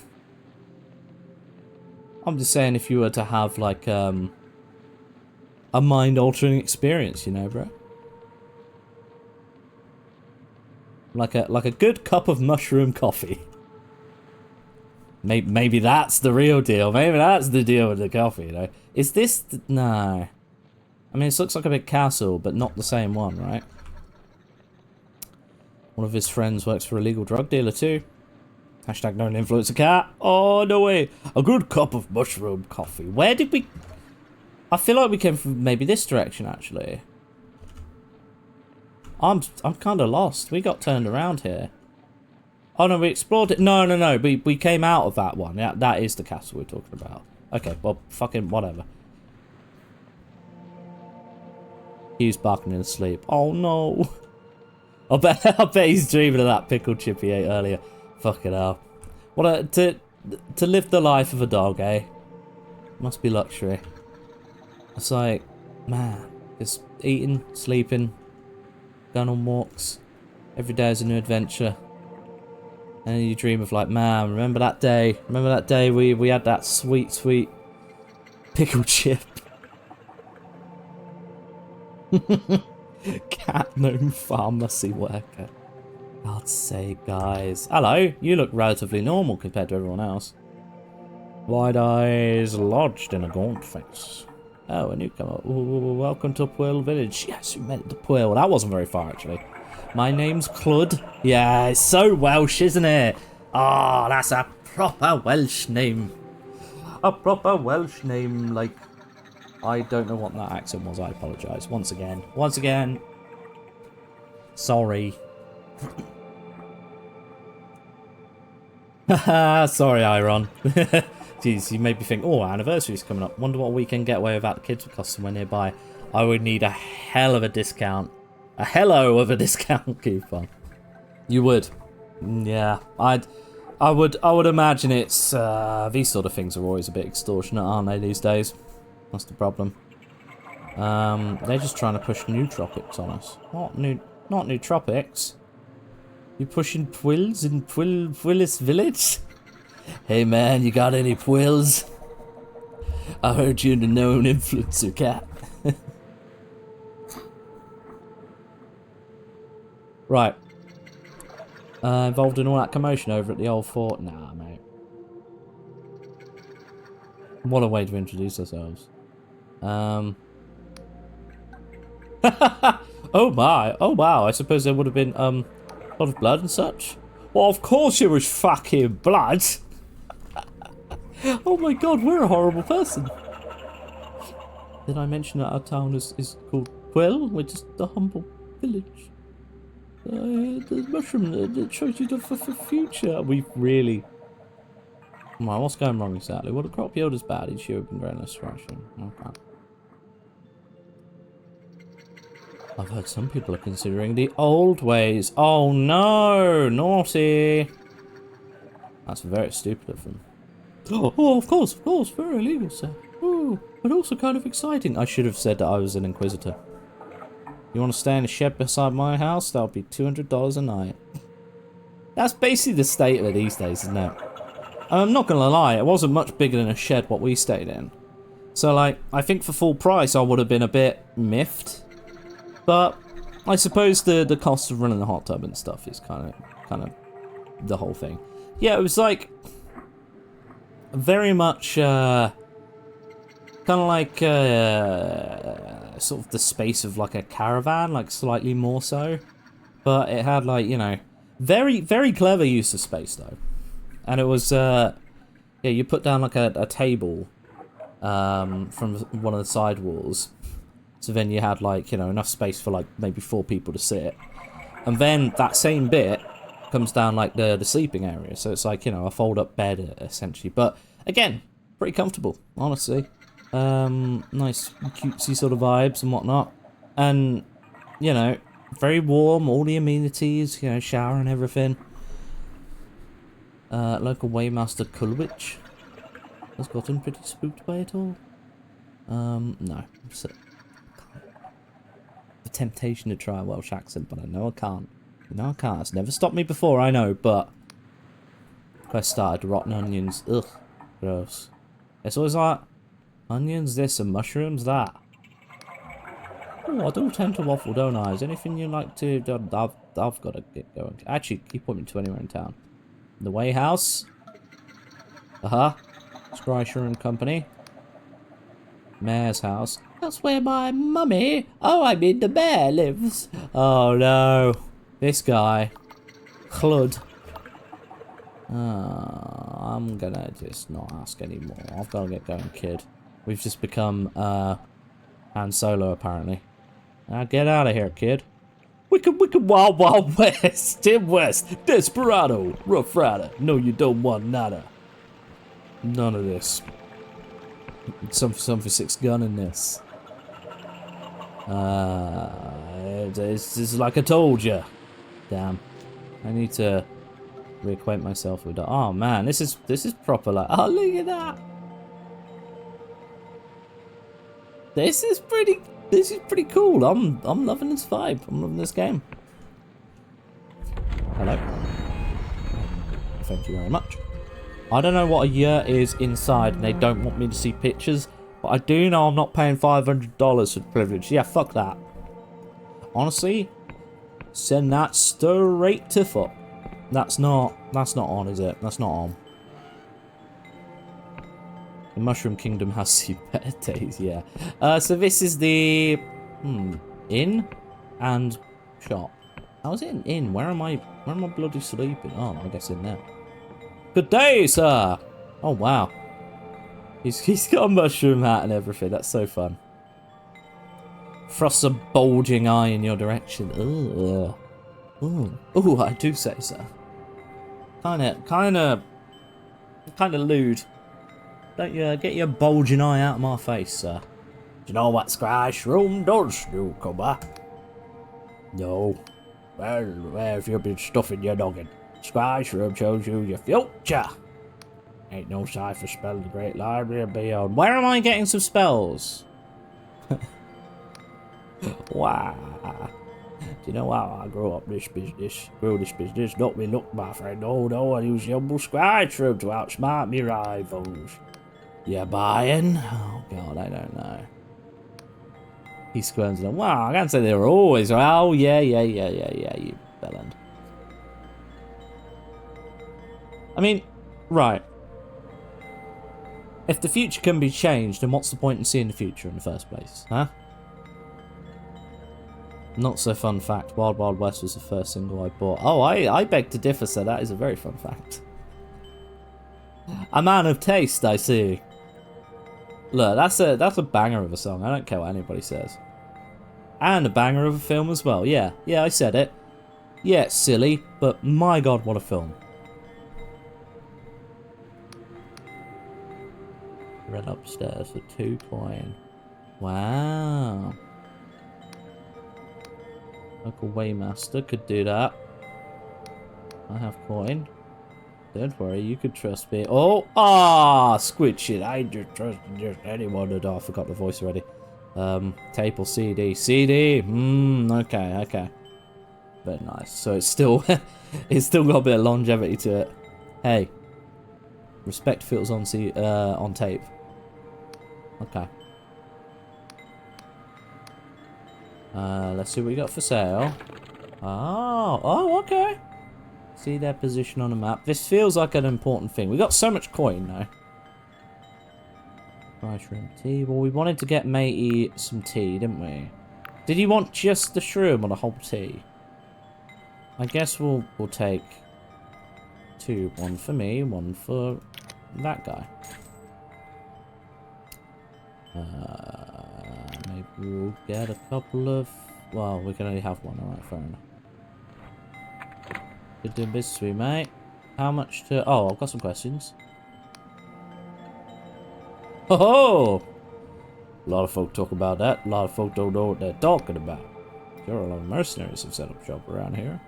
I'm just saying if you were to have like a mind-altering experience, you know, bro. Like a good cup of mushroom coffee. Maybe that's the real deal. Maybe that's the deal with the coffee, you know. Is this... No. I mean, this looks like a big castle, but not the same one, right? One of his friends works for a legal drug dealer too. Hashtag known influencer cat. Oh, no way. A good cup of mushroom coffee. Where did we... I feel like we came from maybe this direction, actually. I'm kind of lost. We got turned around here. Oh, no, we explored it. No. We came out of that one. Yeah, that is the castle we're talking about. Okay, well, fucking whatever. He's barking in his sleep. Oh, no. I bet he's dreaming of that pickled chip he ate earlier. Fucking hell. What to live the life of a dog, eh? Must be luxury. It's like, man, just eating, sleeping, going on walks. Every day is a new adventure. And then you dream of like, man, remember that day? Remember that day we had that sweet, sweet pickled chip? Cat gnome pharmacy worker. God's sake, guys. Hello, you look relatively normal compared to everyone else. Wide eyes lodged in a gaunt face. Oh, a newcomer. Ooh, welcome to Pwill Village. Yes, we meant to Pwill. That wasn't very far, actually. My name's Clud. Yeah, it's so Welsh, isn't it? Ah, oh, that's a proper Welsh name. A proper Welsh name, like... I don't know what that accent was, I apologise. Once again. Sorry. Haha, sorry, Iron. Jeez, you made me think, oh, our anniversary's coming up. Wonder what weekend getaway without the kids would cost somewhere nearby. I would need a hell of a discount. A hello of a discount coupon. You would. Yeah, I would imagine it's, these sort of things are always a bit extortionate, aren't they, these days? That's the problem. They're just trying to push nootropics on us. What not nootropics? You pushing Pwills in Pwillis Village? Hey man, you got any Pwills? I heard you're the known influencer cat. Right. Involved in all that commotion over at the old fort? Nah, mate. What a way to introduce ourselves. Oh my, oh wow, I suppose there would have been, a lot of blood and such? Well, of course there was fucking blood! Oh my god, we're a horrible person. Did I mention that our town is called Quill? We're just a humble village. The mushroom that shows you the future. We've really... Well, what's going wrong exactly? Well, the crop yield is bad. Each year we've been growing less thrashing. Okay. I've heard some people are considering the old ways. Oh no! Naughty! That's very stupid of them. Oh, of course, very illegal, sir. Ooh, but also kind of exciting. I should have said that I was an inquisitor. You want to stay in a shed beside my house? That'll be $200 a night. That's basically the state of it these days, isn't it? I'm not gonna lie, it wasn't much bigger than a shed what we stayed in. So, like, I think for full price I would have been a bit miffed. But I suppose the cost of running the hot tub and stuff is kind of the whole thing. Yeah, it was like very much kind of like sort of the space of like a caravan, like slightly more so. But it had like, you know, very, very clever use of space though. And it was yeah, you put down like a table from one of the side walls. So then you had like, you know, enough space for like maybe 4 people to sit. And then that same bit comes down like the sleeping area. So it's like, you know, a fold up bed essentially. But again, pretty comfortable, honestly. Nice cutesy sort of vibes and whatnot. And, you know, very warm, all the amenities, you know, shower and everything. Local Waymaster Kulwich has gotten pretty spooked by it all. No. So, the temptation to try a Welsh accent, but I know I can't. No, I can't. It's never stopped me before, I know, but... I started rotten onions. Ugh. Gross. It's always like, onions this and mushrooms that. Oh, I do tend to waffle, don't I? Is anything you like to... I've got to get going. Actually, can you point me to anywhere in town? The Way House? Scrysher and Company. Mayor's house. That's where my mummy... Oh, I mean the mayor lives. Oh, no. This guy. Clud. I'm gonna just not ask anymore. I've got to get going, kid. We've just become, Han Solo, apparently. Now get out of here, kid. Wicked, wild, wild west. Tim West. Desperado. Rough Rider. No, you don't want nada. None of this. Some for 6 gun in this. It's like I told you. Damn. I need to reacquaint myself with that. Oh man, this is proper like. Oh, look at that. This is pretty cool. I'm loving this vibe. I'm loving this game. Hello. Thank you very much. I don't know what a year is inside and they don't want me to see pictures, but I do know I'm not paying $500 for the privilege. Yeah, fuck that. Honestly, send that straight to fuck. That's not on, is it? That's not on. The Mushroom Kingdom has seen better days, yeah. So this is the inn and shop. How's it an inn? Where am I bloody sleeping? Oh, I guess in there. Good day, sir. Oh wow. He's got a mushroom hat and everything. That's so fun. Thrusts a bulging eye in your direction. Ugh. Ooh, I do say so. Kinda lewd. Don't you get your bulging eye out of my face, sir. Do you know what Scratch Room does, newcomer? No. Well, where have you been stuffing your noggin? Scratch Room shows you your future. Ain't no cipher spell in the Great Library and beyond. Where am I getting some spells? Wow. Do you know how I grew this business? Not me luck, my friend. No, I use the humble Scratch Room to outsmart me rivals. You buying? Oh god, I don't know. He squirms and wow, I can't say they were always. Oh yeah, you bellend. I mean, right. If the future can be changed, then what's the point in seeing the future in the first place, huh? Not so fun fact. Wild Wild West was the first single I bought. Oh, I beg to differ, sir. That is a very fun fact. A man of taste, I see. Look, that's a banger of a song. I don't care what anybody says. And a banger of a film as well. Yeah, I said it. Yeah, it's silly, but my god, what a film. Red upstairs for 2 coin. Wow. Local Waymaster could do that. I have coin. Don't worry, you could trust me. Oh, squid shit. I just trust anyone. Oh, I forgot the voice already. Tape or CD? CD. Okay. Very nice. So it's still, it's still got a bit of longevity to it. Hey, respect feels on tape. Okay. Let's see what we got for sale. Oh, okay. See their position on the map. This feels like an important thing. We got so much coin now. Shroom tea. Well, we wanted to get matey some tea, didn't we? Did he want just the shroom or the whole tea? I guess we'll take 2. 1 for me, 1 for that guy. Maybe we'll get a couple of... Well, we can only have 1. Alright, fair enough. Good doing business with you, mate. How much to... Oh, I've got some questions. Ho-ho! A lot of folk talk about that. A lot of folk don't know what they're talking about. Sure, a lot of mercenaries have set up shop around here.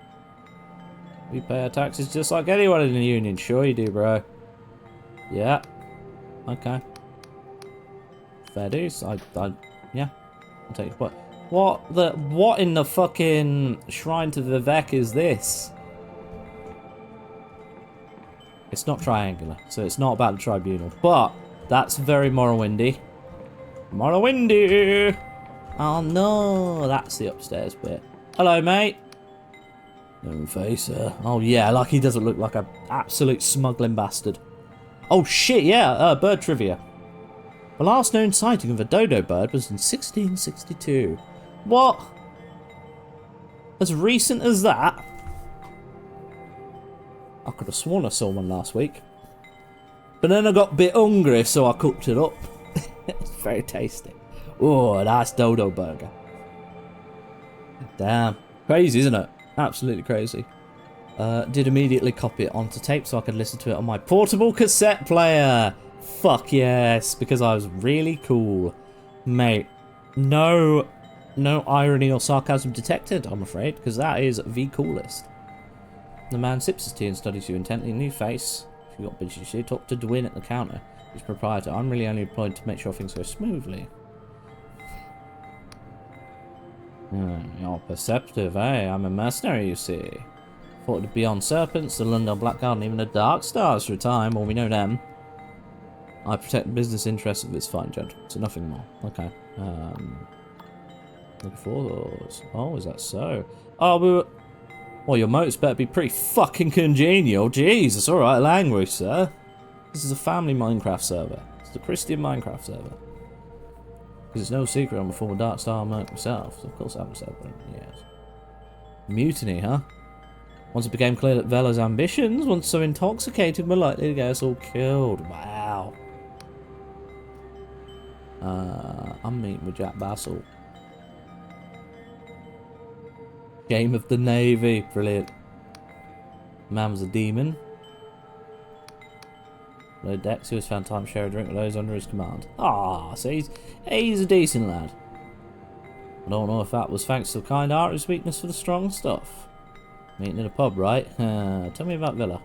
We pay our taxes just like anyone in the union. Sure you do, bro. Yeah. Okay. Fair dues. Yeah. I'll take it. What in the fucking Shrine to Vivek is this? It's not triangular, so it's not about the tribunal. But that's very Morrowindy. Morrowindy! Oh no, that's the upstairs bit. Hello, mate. No face, oh yeah, like he doesn't look like an absolute smuggling bastard. Oh shit, yeah, bird trivia. The last known sighting of a dodo bird was in 1662. What? As recent as that? I could have sworn I saw one last week. But then I got a bit hungry, so I cooked it up. It's very tasty. Oh, nice dodo burger. Damn. Crazy, isn't it? Absolutely crazy. Did immediately copy it onto tape so I could listen to it on my portable cassette player. Fuck yes, because I was really cool. Mate, no irony or sarcasm detected, I'm afraid, because that is the coolest. The man sips his tea and studies you intently. New face. If you got bitchy shit, talk to Dwin at the counter. He's proprietor. I'm really only employed to make sure things go smoothly. You're perceptive, eh? I'm a mercenary, you see. Fought the Beyond Serpents, the London Blackguard, and even the Dark Stars for a time. Well, we know them. I protect the business interests of this fine gentleman, so nothing more. Okay. Looking for those. Oh, is that so? Oh, well, your motives better be pretty fucking congenial. Jeez, that's alright language, sir. This is a family Minecraft server. It's the Christian Minecraft server. Because it's no secret I'm a former Dark Star monk myself, so of course I'm a server. Yes. Mutiny, huh? Once it became clear that Vela's ambitions, once so intoxicated, were likely to get us all killed. Wow. I'm meeting with Jack Bassel. Game of the Navy. Brilliant. Man was a demon. Low Dex, who has found time to share a drink with those under his command. Ah, so he's a decent lad. I don't know if that was thanks to the kind heart or his weakness for the strong stuff. Meeting in a pub, right? Tell me about Villa.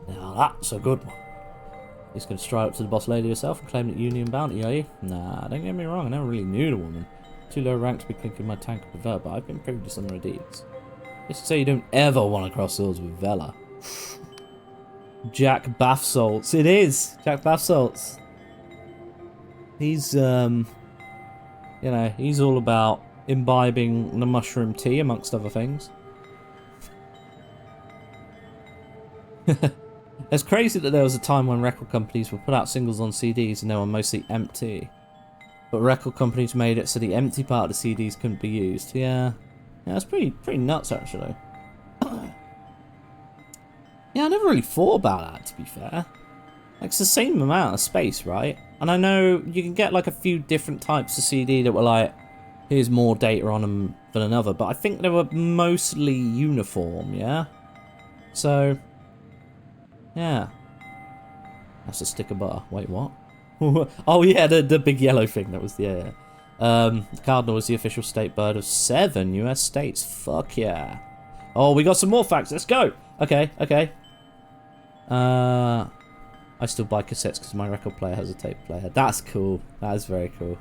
Now that's a good one. He's going to stride up to the boss lady herself and claim that Union bounty, are you? Nah, don't get me wrong, I never really knew the woman. Too low rank to be clinking my tank with her, but I've been privy to some of her deeds. Let's say you don't ever want to cross swords with Vela. Jack Bath Salts. It is! Jack Bath Salts. He's, you know, he's all about imbibing the mushroom tea, amongst other things. It's crazy that there was a time when record companies would put out singles on CDs and they were mostly empty. But record companies made it so the empty part of the CDs couldn't be used. Yeah, that's pretty nuts, actually. Yeah, I never really thought about that, to be fair. Like, it's the same amount of space, right? And I know you can get, like, a few different types of CD that were like, here's more data on them than another, but I think they were mostly uniform, yeah? So, yeah. That's a stick of butter. Wait, what? Oh, yeah, the big yellow thing. That was the... Yeah. The cardinal is the official state bird of 7 US states. Fuck yeah. Oh, we got some more facts. Let's go. Okay, okay. I still buy cassettes because my record player has a tape player. That's cool. That is very cool.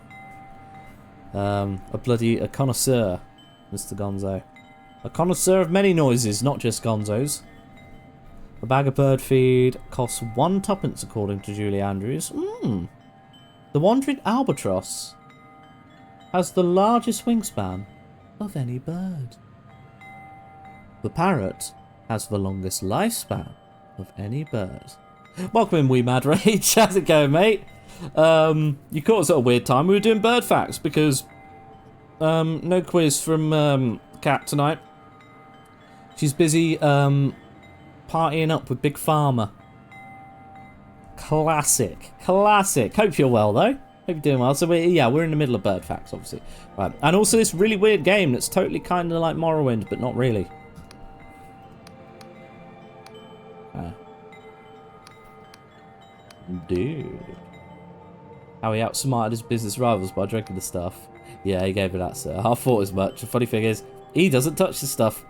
A connoisseur, Mr. Gonzo. A connoisseur of many noises, not just gonzos. A bag of bird feed costs 1 tuppence, according to Julie Andrews. The wandering albatross has the largest wingspan of any bird. The parrot has the longest lifespan of any bird. Welcome in, Wee Mad Rage. How's it going, mate? You caught us at a weird time. We were doing bird facts because no quiz from Kat tonight. She's busy partying up with Big Pharma. Classic. Classic. Hope you're well, though. Hope you're doing well. So, we're in the middle of bird facts, obviously. Right. And also this really weird game that's totally kind of like Morrowind, but not really. Dude. How he outsmarted his business rivals by drinking the stuff. Yeah, he gave it that, sir. I thought as much. The funny thing is, he doesn't touch the stuff.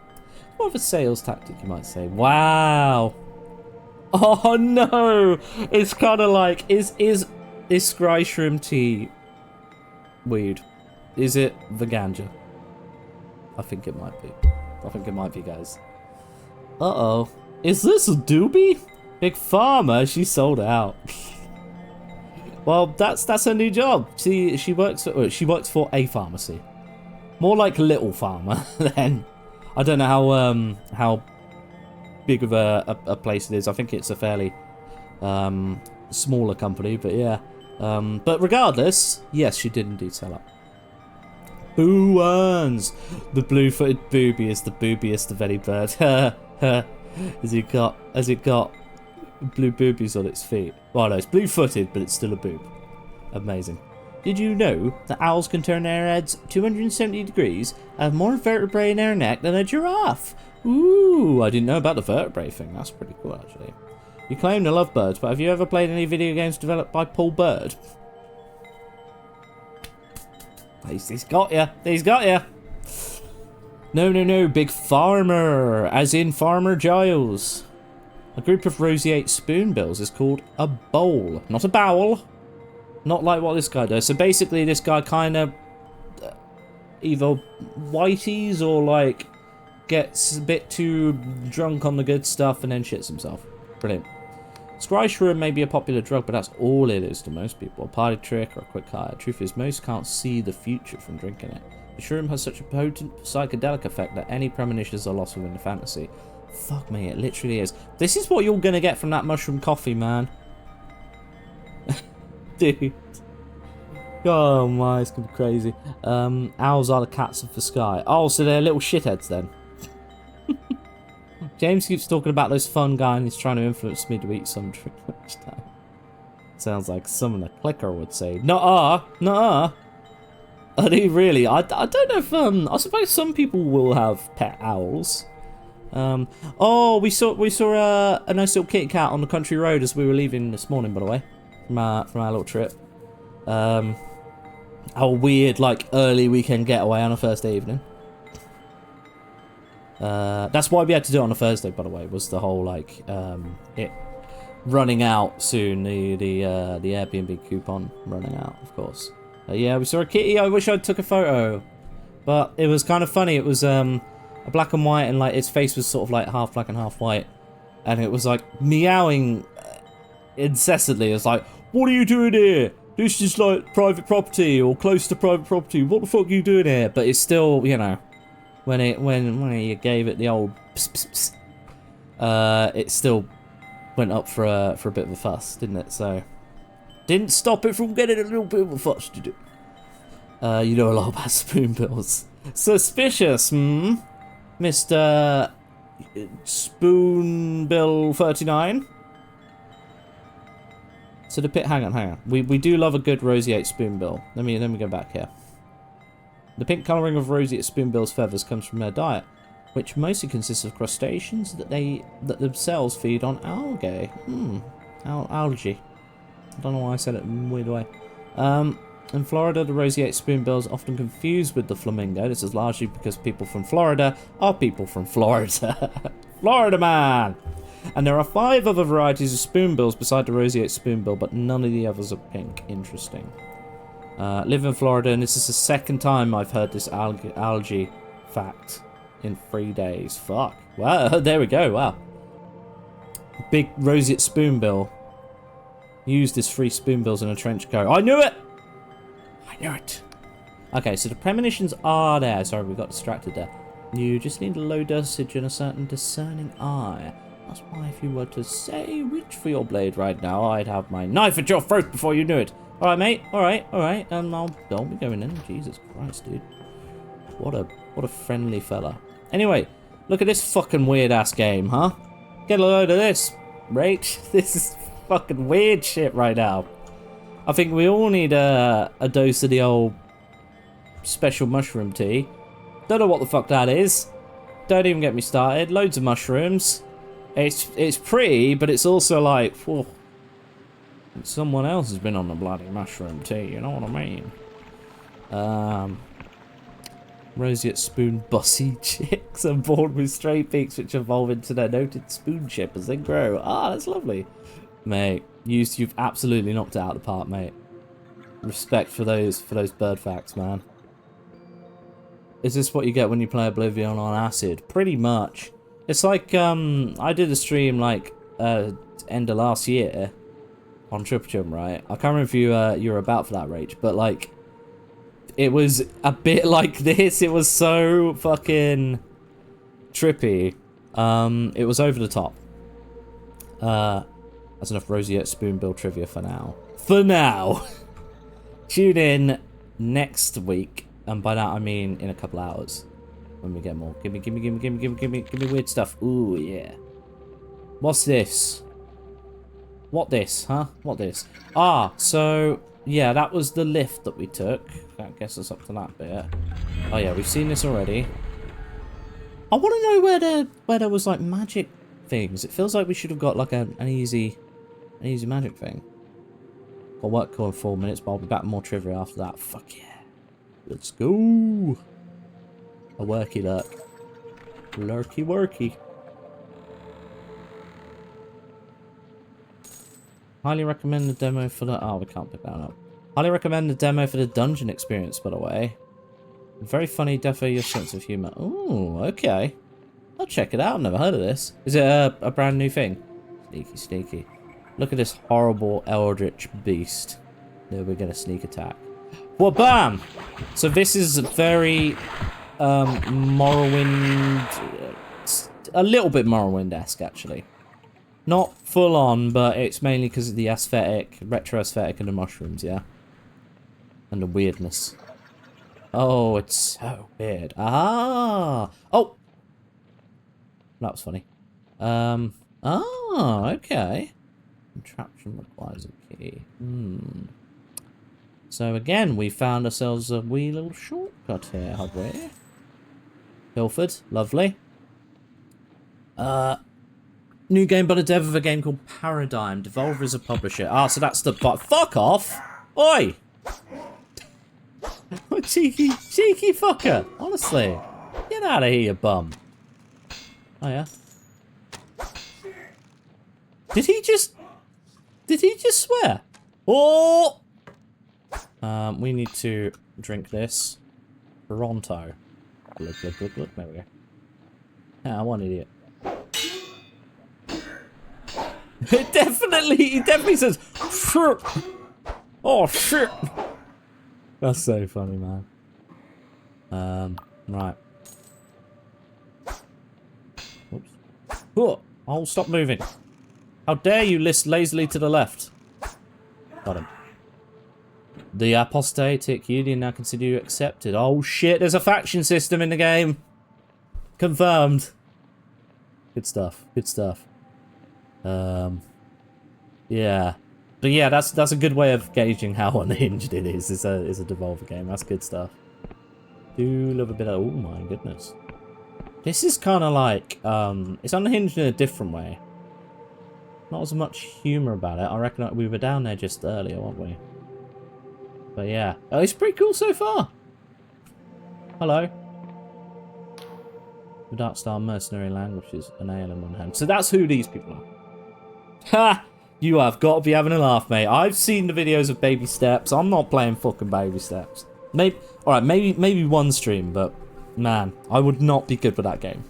More of a sales tactic, you might say. Wow. Oh, no. It's kind of like, is Scry Shroom tea weed? Is it the ganja? I think it might be. I think it might be, guys. Uh-oh. Is this a doobie? Big Pharma, she sold out. Well, that's her new job. She works for a pharmacy. More like Little Pharma then. I don't know how big of a place it is. I think it's a fairly smaller company, but yeah. But regardless, yes, she did indeed sell out. Boo earns. The blue-footed booby is the boobiest of any bird. Has it got blue boobies on its feet? Well, no, it's blue-footed, but it's still a boob. Amazing. Did you know that owls can turn their heads 270 degrees and have more vertebrae in their neck than a giraffe? Ooh, I didn't know about the vertebrae thing. That's pretty cool, actually. You claim to love birds, but have you ever played any video games developed by Paul Bird? He's got ya. He's got ya. No, Big Farmer, as in Farmer Giles. A group of roseate spoonbills is called a bowl, not a bowel. Not like what this guy does. So basically, this guy kind of either whiteys or like gets a bit too drunk on the good stuff and then shits himself. Brilliant. Scry Shroom may be a popular drug, but that's all it is to most people. A party trick or a quick high. Truth is, most can't see the future from drinking it. The shroom has such a potent psychedelic effect that any premonitions are lost within the fantasy. Fuck me, it literally is. This is what you're gonna get from that mushroom coffee, man. Dude. Oh my, it's gonna be crazy. Owls are the cats of the sky. Oh, so they're little shitheads then. James keeps talking about this fun guy and he's trying to influence me to eat some drink lunchtime. Sounds like someone a clicker would say. Nuh-uh, nuh-uh. Are they really? I don't know if, I suppose some people will have pet owls. Oh, we saw a nice little kitty cat on the country road as we were leaving this morning, by the way, from our little trip. Our weird, like, early weekend getaway on a Thursday evening. That's why we had to do it on a Thursday, by the way, was the whole, like, it running out soon, the Airbnb coupon running out, of course. Yeah, we saw a kitty. I wish I took a photo, but it was kind of funny. It was a black and white, and like its face was sort of like half black and half white, and it was like meowing incessantly. It's like, what are you doing here? This is like private property or close to private property. What the fuck are you doing here? But it's still, you know, when you gave it the old pss, pss, it still went up for a bit of a fuss, didn't it? So didn't stop it from getting a little bit of a fuss, did it? You know a lot about spoonbills. Suspicious, Mr. Spoonbill 39? So the pit, hang on. We do love a good roseate spoonbill. Let me go back here. The pink colouring of roseate spoonbill's feathers comes from their diet, which mostly consists of crustaceans that themselves feed on algae. Algae. I don't know why I said it in a weird way. In Florida, the roseate spoonbill is often confused with the flamingo. This is largely because people from Florida are people from Florida. Florida man! And there are 5 other varieties of spoonbills beside the roseate spoonbill, but none of the others are pink. Interesting. Live in Florida, and this is the 2nd time I've heard this algae fact in 3 days. Fuck. Wow, there we go, wow. Big roseate spoonbill. Used as 3 spoonbills in a trench coat. I knew it! I knew it! Okay, so the premonitions are there. Sorry, we got distracted there. You just need a low dosage and a certain discerning eye. That's why if you were to say reach for your blade right now, I'd have my knife at your throat before you knew it. Alright, mate. Alright. I'll be going in. Jesus Christ, dude. What a friendly fella. Anyway, look at this fucking weird-ass game, huh? Get a load of this, right? This is fucking weird shit right now. I think we all need a dose of the old special mushroom tea. Don't know what the fuck that is. Don't even get me started. Loads of mushrooms. It's pretty, but it's also like, whew, someone else has been on the bloody mushroom tea, you know what I mean? Roseate spoon bossy chicks are born with stray peaks which evolve into their noted spoon shape as they grow. Ah, that's lovely. Mate, you've absolutely knocked it out of the park, mate. Respect for those bird facts, man. Is this what you get when you play Oblivion on acid? Pretty much. It's like, I did a stream, like, end of last year on Triple Jump, right? I can't remember if you were about for that, Rach, but, like, it was a bit like this. It was so fucking trippy. It was over the top. That's enough roseate spoonbill trivia for now. For now! Tune in next week, and by that I mean in a couple hours. When we get more. Give me weird stuff. Ooh, yeah. What's this? What this, huh? What this? Ah, so, yeah, that was the lift that we took. That gets us up to that bit. Oh, yeah, we've seen this already. I want to know where there was, like, magic things. It feels like we should have got, like, an easy magic thing. Got work call in 4 minutes, but I'll be back with more trivia after that. Fuck yeah. Let's go. A worky lurk. Lurky worky. Highly recommend the demo for the... Oh, we can't pick that up. Highly recommend the demo for the dungeon experience, by the way. Very funny, definitely your sense of humour. Ooh, okay. I'll check it out. I've never heard of this. Is it a brand new thing? Sneaky, sneaky. Look at this horrible eldritch beast. There we get a sneak attack. Well, bam! So this is very... Morrowind, a little bit Morrowind-esque actually. Not full on, but it's mainly because of the aesthetic, retro aesthetic and the mushrooms, yeah? And the weirdness. Oh, it's so weird. Ah! Oh! That was funny. Oh, okay. Contraption requires a key. So again, we found ourselves a wee little shortcut here, have we? Pilfered, lovely. New game by the dev of a game called Paradigm. Devolver is a publisher. Ah, so that's the... Fuck off! Oi! cheeky fucker! Honestly. Get out of here, you bum. Oh, yeah? Did he just swear? Oh! We need to drink this. Toronto. Look. There we go. Ah, one idiot. He definitely says, shit. Oh, shit. That's so funny, man. Right. Oops. Oh, stop moving. How dare you list lazily to the left. Got him. The apostatic union now consider you accepted. Oh shit, there's a faction system in the game. Confirmed. Good stuff. Yeah. But yeah, that's a good way of gauging how unhinged it is. It's a Devolver game. That's good stuff. Do love a bit of... Oh my goodness. This is kind of like... it's unhinged in a different way. Not as much humour about it. I reckon we were down there just earlier, weren't we? But yeah. Oh, it's pretty cool so far. Hello. The Dark Star Mercenary Languages, an ale in one hand. So that's who these people are. Ha! You have got to be having a laugh, mate. I've seen the videos of Baby Steps. I'm not playing fucking Baby Steps. Alright, maybe one stream, but man, I would not be good with that game.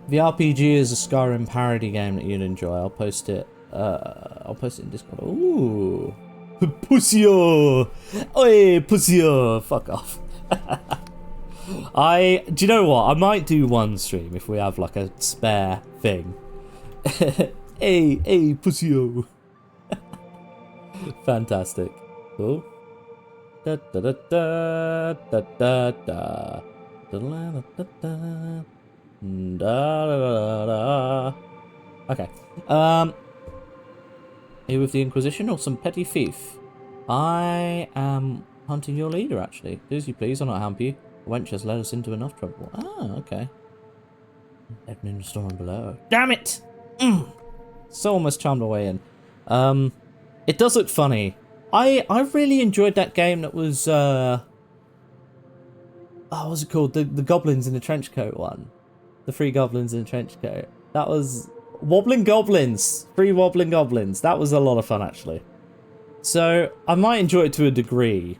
The RPG is a Skyrim parody game that you'd enjoy. I'll post it in Discord. Ooh. Pussyo! Oi, pussyo! Fuck off. Do you know what? I might do one stream if we have like a spare thing. Hey, pussyo. Fantastic. Cool. Da da da da da da da da da da da. Okay. Here with the Inquisition or some petty thief? I am hunting your leader, actually. Do as you please, I'll not hamper you. The wench has led us into enough trouble. Ah, okay. Opening the storm below. Damn it! So almost charmed my way in. It does look funny. I really enjoyed that game that was what was it called? The goblins in the trench coat one. The 3 goblins in the trench coat. That was Wobbling Goblins. 3 Wobbling Goblins. That was a lot of fun actually. So I might enjoy it to a degree,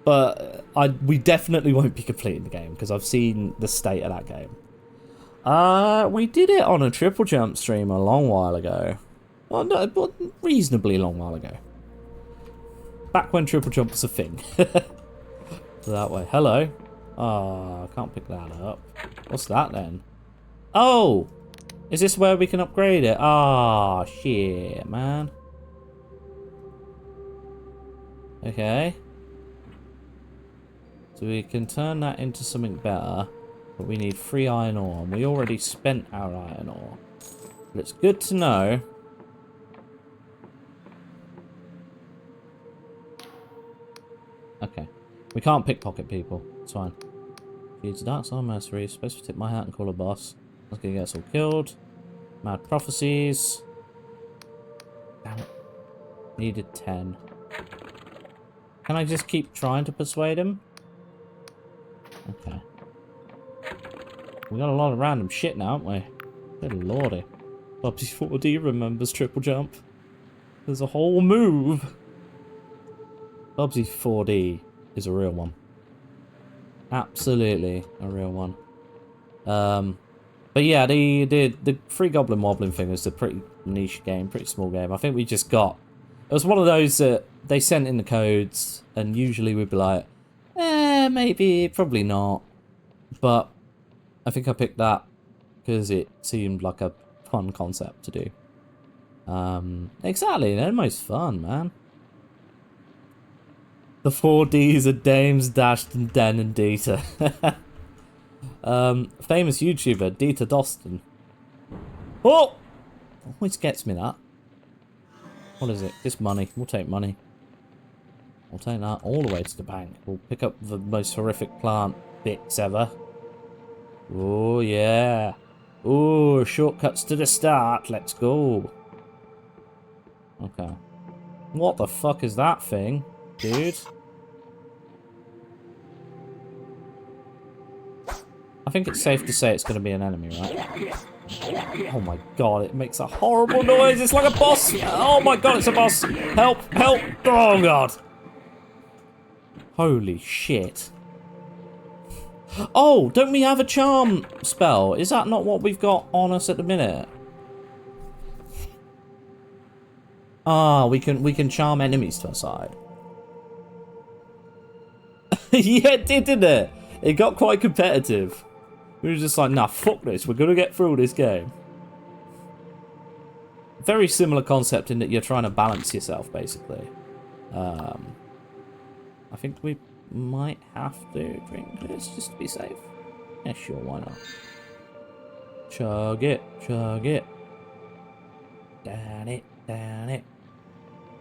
but we definitely won't be completing the game because I've seen the state of that game. We did it on a Triple Jump stream a long while ago. Well, no, but reasonably long while ago. Back when Triple Jump was a thing. So that way. Hello. Oh, I can't pick that up. What's that then? Oh! Is this where we can upgrade it? Ah, shit, man. Okay. So we can turn that into something better. But we need 3 iron ore. And we already spent our iron ore. But it's good to know. Okay. We can't pickpocket people. It's fine. Use the Dark Star Mercenary. Supposed to tip my hat and call a boss. That's gonna get us all killed. Mad Prophecies. Damn it. Needed 10. Can I just keep trying to persuade him? Okay. We got a lot of random shit now, haven't we? Good lordy. Bubsy 4D remembers Triple Jump. There's a whole move. Bubsy 4D is a real one. Absolutely a real one. But yeah, the 3 Goblin Wobbling thing was a pretty niche game, pretty small game. I think we just got... It was one of those that they sent in the codes, and usually we'd be like, maybe, probably not. But I think I picked that because it seemed like a fun concept to do. Exactly, they're most fun, man. The 4Ds are Dames, Dashed, and Den, and Dita. Famous YouTuber, Dita Doston. Oh! Always gets me that. What is it? Just money. We'll take money. We'll take that all the way to the bank. We'll pick up the most horrific plant bits ever. Oh, yeah. Oh, shortcuts to the start. Let's go. Okay. What the fuck is that thing, dude? I think it's safe to say it's going to be an enemy, right? Oh my god, it makes a horrible noise. It's like a boss. Oh my god, it's a boss. Help, help. Oh god. Holy shit. Oh, don't we have a charm spell? Is that not what we've got on us at the minute? Ah, we can charm enemies to our side. Yeah, it did, didn't it? It got quite competitive. We were just like, nah, fuck this. We're going to get through this game. Very similar concept in that you're trying to balance yourself, basically. I think we might have to drink this just to be safe. Yeah, sure, why not? Chug it, chug it. Damn it.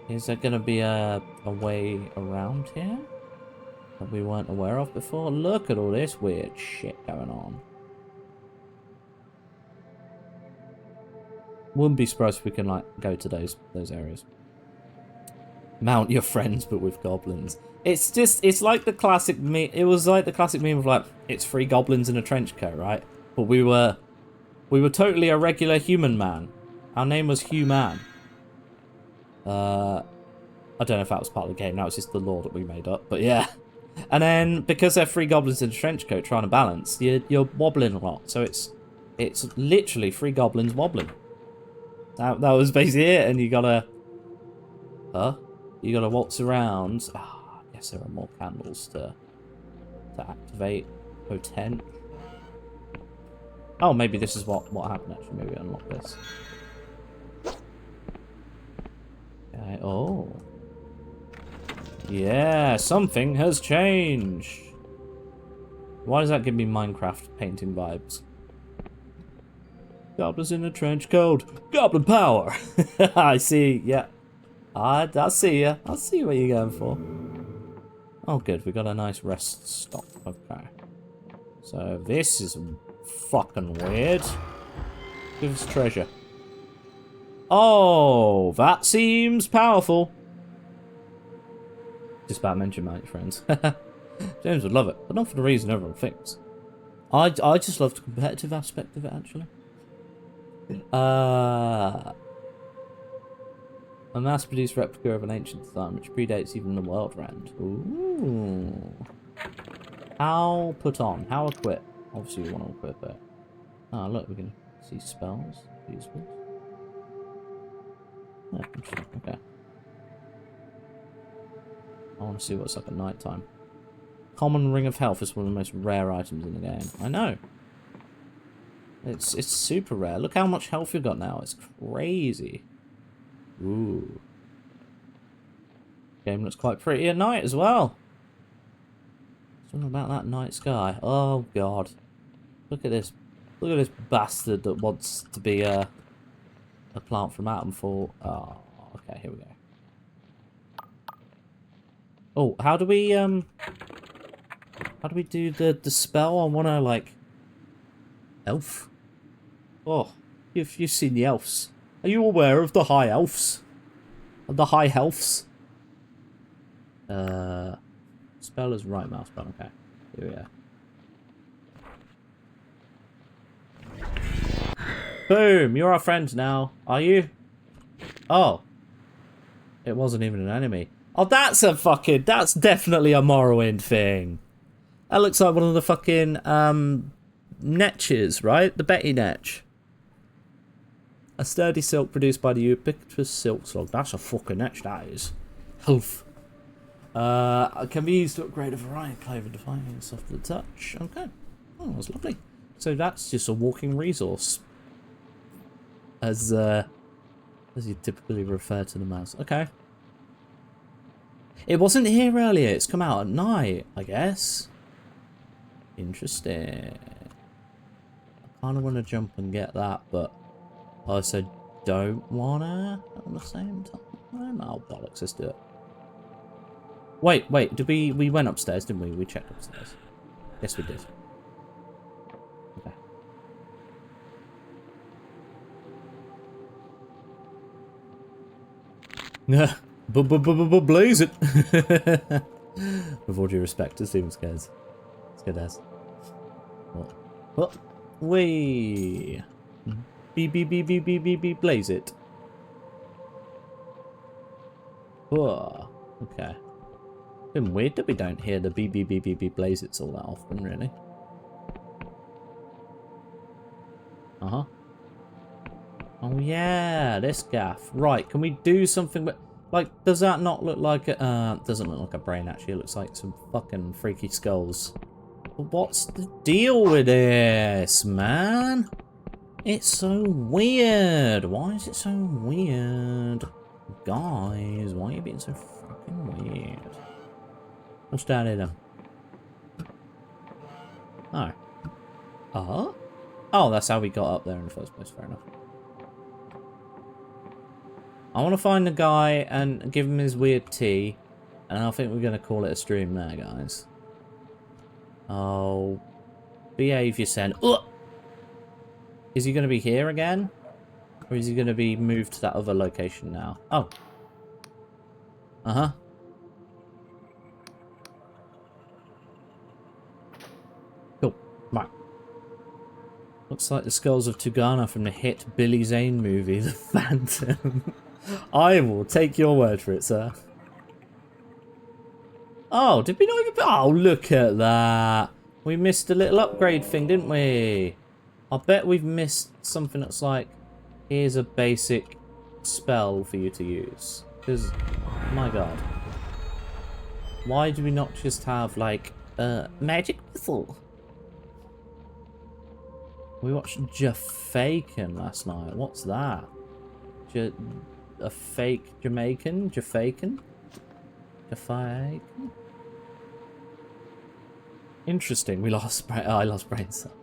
Is there gonna be a way around here that we weren't aware of before? Look at all this weird shit going on. Wouldn't be surprised if we can, like, go to those areas. Mount your friends, but with goblins. It's just, it's like the classic meme. It was like the classic meme of, like, it's 3 goblins in a trench coat, right? But we were totally a regular human man. Our name was Human. I don't know if that was part of the game. That was just the lore that we made up. But yeah. And then, because they're 3 goblins in a trench coat trying to balance, you're wobbling a lot. So it's literally 3 goblins wobbling. That was basically it. And you gotta... You gotta waltz around. I guess there are more candles to activate. Potent. Oh, maybe this is what happened actually. Maybe unlock this. Okay, oh. Yeah, something has changed. Why does that give me Minecraft painting vibes? Goblins in a trench coat. Goblin power. I see, yeah. I see ya. I see what you're going for. Oh, good. We got a nice rest stop. Okay. So this is fucking weird. Give us treasure. Oh, that seems powerful. Just about mention my friends. James would love it, but not for the reason everyone thinks. I just love the competitive aspect of it, actually. A mass-produced replica of an ancient design which predates even the world end. Ooh. How put on? How equip? Obviously we want to equip it. Oh, look, we can see spells. Useful. Oh, interesting. Okay. I want to see what's up at night time. Common Ring of Health is one of the most rare items in the game. I know. It's super rare. Look how much health you've got now. It's crazy. Ooh. Game looks quite pretty at night as well. Something about that night sky. Oh god. Look at this. Look at this bastard that wants to be a plant from Atomfall. Oh, okay, here we go. Oh, how do we do the spell? I wanna like elf. Oh, you've seen the elves. Are you aware of the high elves? The high healths? Spell is right mouse button, okay. Here we are. Boom! You're our friend now, are you? Oh. It wasn't even an enemy. Oh, that's definitely a Morrowind thing. That looks like one of the fucking, netches, right? The Betty netch. A sturdy silk produced by the ubiquitous silk slug. That's a fucking netch, that is. Health. Can be used to upgrade a variety of clothing to find and soft to the touch. Okay. Oh, that's lovely. So that's just a walking resource. As you typically refer to them as. Okay. It wasn't here earlier. It's come out at night, I guess. Interesting. I kind of want to jump and get that, but I also don't want to at the same time. Oh, bollocks. Let's do it. Wait. Did we went upstairs, didn't we? We checked upstairs. Yes, we did. Okay. Yeah. Blaze it. With all due respect to Steven Scares. Scared as. What? Wee. Beep, blaze it. Oh, okay. Been weird that we don't hear the beep, blaze it all that often, really. Uh-huh. Oh yeah, this gaff. Right, can we do something with... Like, does that not look like a... doesn't look like a brain, actually. It looks like some fucking freaky skulls. But what's the deal with this, man? It's so weird. Why is it so weird? Guys, why are you being so fucking weird? What's down here then? Oh. Uh-huh. Oh, that's how we got up there in the first place. Fair enough. I want to find the guy and give him his weird tea. And I think we're going to call it a stream there, guys. Oh. Behave yourself. Ugh! Is he going to be here again? Or is he going to be moved to that other location now? Oh. Uh-huh. Cool. Right. Looks like the skulls of Tugana from the hit Billy Zane movie, The Phantom. I will take your word for it, sir. Oh, did we not even... Oh, look at that. We missed a little upgrade thing, didn't we? I bet we've missed something that's like, here's a basic spell for you to use. Because, my god. Why do we not just have, like, a magic whistle? We watched Jafaken last night. What's that? A fake Jamaican? Jafaken? Jafaken? Interesting. We lost... I lost brain cells.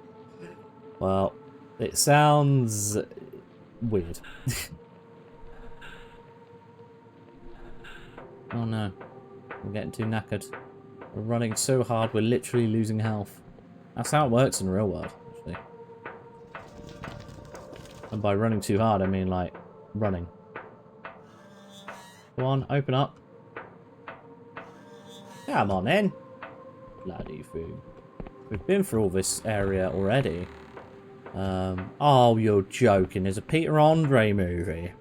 Well, it sounds weird. Oh no. We're getting too knackered. We're running so hard, we're literally losing health. That's how it works in the real world, actually. And by running too hard, I mean, like, running. Come on, open up. Come on, then. Bloody food. We've been through all this area already. Oh, you're joking. There's a Peter Andre movie.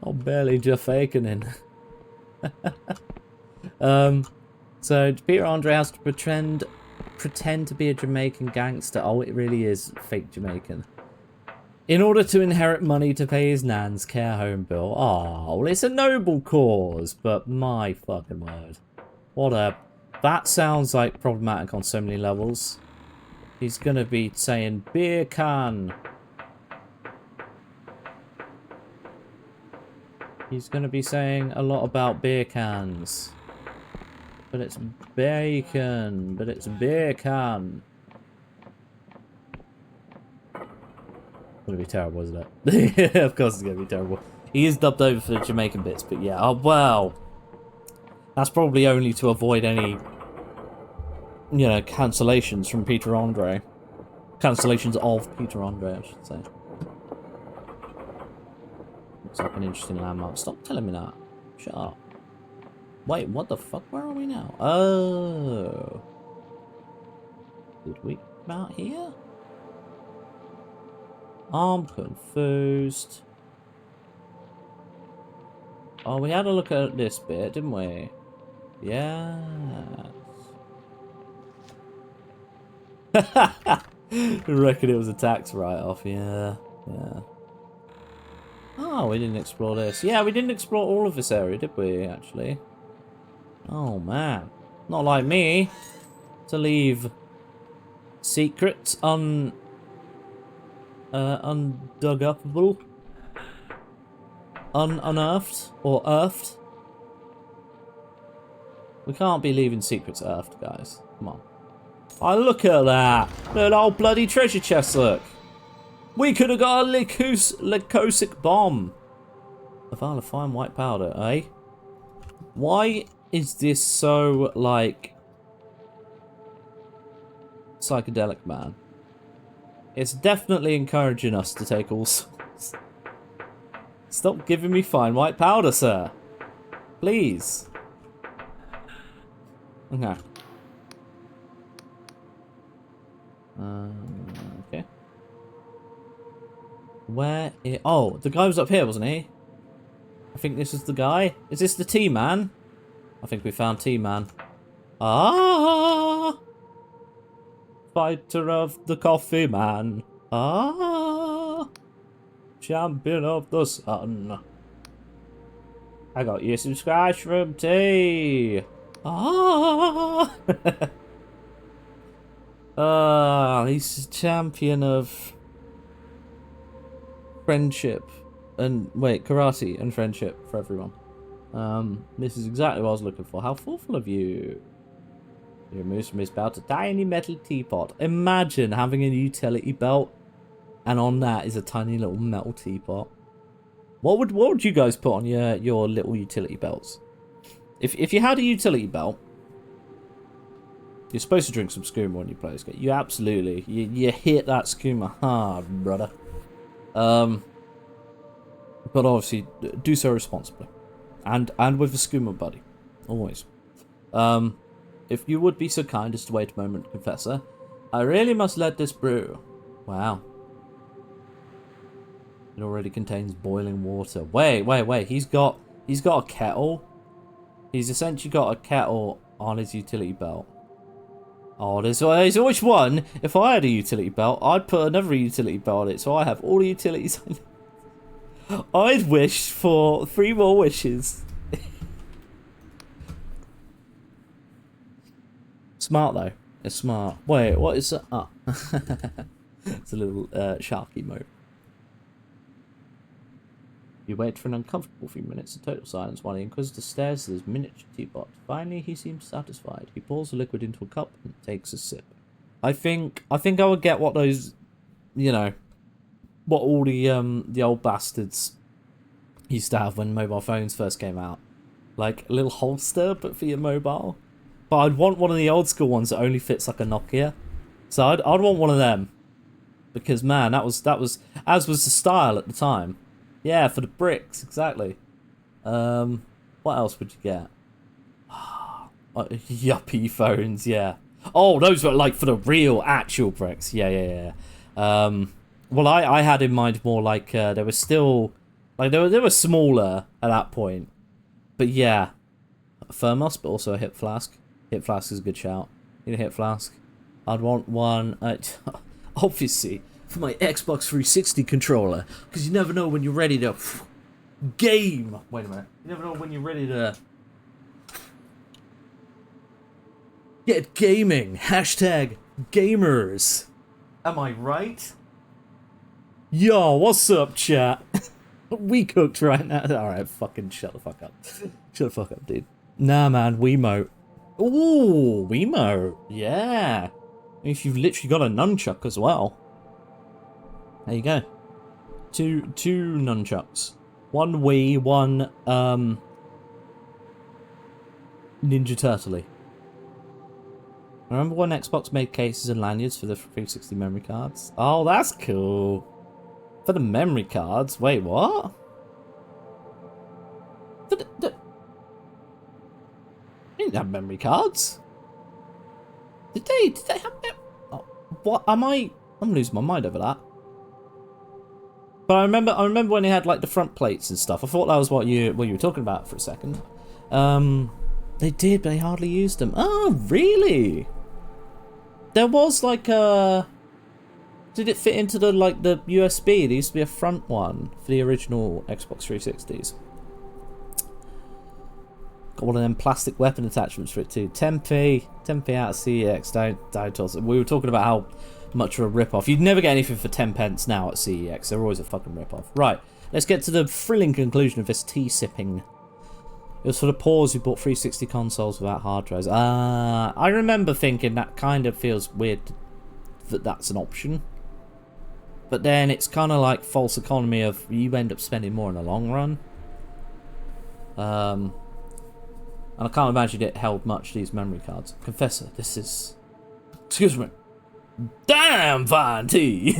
I'm barely just faking in. So Peter Andre has to pretend to be a Jamaican gangster. Oh, it really is fake Jamaican. In order to inherit money to pay his nan's care home bill. Oh, well, it's a noble cause, but my fucking word. What a... That sounds like problematic on so many levels. He's gonna be saying, beer can. He's gonna be saying a lot about beer cans. But it's bacon. But it's beer can. It's gonna be terrible, isn't it? Of course it's gonna be terrible. He is dubbed over for the Jamaican bits, but yeah. Oh, well. That's probably only to avoid any, you know, cancellations from Peter Andre. Cancellations of Peter Andre, I should say. Looks like an interesting landmark. Stop telling me that. Shut up. Wait, what the fuck? Where are we now? Oh. Did we come out here? I'm confused. Oh, we had a look at this bit, didn't we? Yes. I reckon it was a tax write-off, yeah. Yeah. Oh, we didn't explore this. Yeah, we didn't explore all of this area, did we, actually? Oh, man. Not like me. To leave secrets undug-upable. Unearthed? Or earthed? We can't be leaving secrets earthed, guys. Come on. Oh, look at that. Look at old bloody treasure chest, look. We could have got a leucosic bomb. A vial of fine white powder, eh? Why is this so, like, psychedelic, man? It's definitely encouraging us to take all sorts. Stop giving me fine white powder, sir. Please. Okay. Okay. Where is... Oh, the guy was up here, wasn't he? I think this is the guy. Is this the T-Man? I think we found T-Man. Ah! Fighter of the Coffee Man. Ah! Champion of the sun. I got you some scratch from tea. Ah! He's champion of friendship and wait, karate and friendship for everyone. This is exactly what I was looking for. How thoughtful of you. He removes from his belt a tiny metal teapot. Imagine having a utility belt and on that is a tiny little metal teapot. What would you guys put on your little utility belts? If you had a utility belt, you're supposed to drink some skooma when you play this game. You absolutely you hit that skooma hard, brother. But obviously do so responsibly, and with a skooma buddy, always. If you would be so kind as to wait a moment, Confessor, I really must let this brew. Wow. It already contains boiling water. Wait. He's got a kettle. He's essentially got a kettle on his utility belt. Oh, there's always one. If I had a utility belt, I'd put another utility belt on it, so I have all the utilities I need. I'd wish for 3 more wishes. Smart though. It's smart. Wait, what is that? Oh. It's a little sharky mode. You wait for an uncomfortable few minutes in total silence while the Inquisitor stares at his miniature teapot. Finally, he seems satisfied. He pours the liquid into a cup and takes a sip. I think I would get what those, you know, what all the old bastards used to have when mobile phones first came out. Like a little holster, but for your mobile. But I'd want one of the old school ones that only fits like a Nokia. So I'd want one of them. Because man, that was as was the style at the time. Yeah, for the bricks, exactly. What else would you get? Yuppie phones, yeah. Oh, those were like for the real, actual bricks. Yeah. Well, I had in mind more like they were still like they were smaller at that point. But yeah, a thermos, but also a hip flask. Hip flask is a good shout. Need a hip flask. I'd want one. Obviously. For my Xbox 360 controller, because you never know when you're ready to game. Wait a minute. You never know when you're ready to get gaming. Hashtag gamers. Am I right? Yo, what's up, chat? We cooked right now. Alright, fucking shut the fuck up. Shut the fuck up, dude. Nah, man, Wiimote. Ooh, Wiimote. Yeah. If you've literally got a nunchuck as well. There you go. Two nunchucks. One Wii, one Ninja Turtle-y. Remember when Xbox made cases and lanyards for the 360 memory cards? Oh, that's cool. For the memory cards? Wait, what? They didn't have memory cards. Did they have oh, what? I'm losing my mind over that. But I remember when they had like the front plates and stuff. I thought that was what you were talking about for a second. They did, but they hardly used them. Oh, really? There was like a. Did it fit into the the USB? There used to be a front one for the original Xbox 360s. Got one of them plastic weapon attachments for it too. 10p out of CEX. Don't tell us. We were talking about how much of a rip-off. You'd never get anything for 10 pence now at CEX. They're always a fucking rip-off. Right, let's get to the thrilling conclusion of this tea sipping. It was for the pause who bought 360 consoles without hard drives. I remember thinking that kind of feels weird that that's an option. But then it's kind of like false economy of you end up spending more in the long run. And I can't imagine it held much, these memory cards. Confessor, this is... Excuse me. Damn fine tea!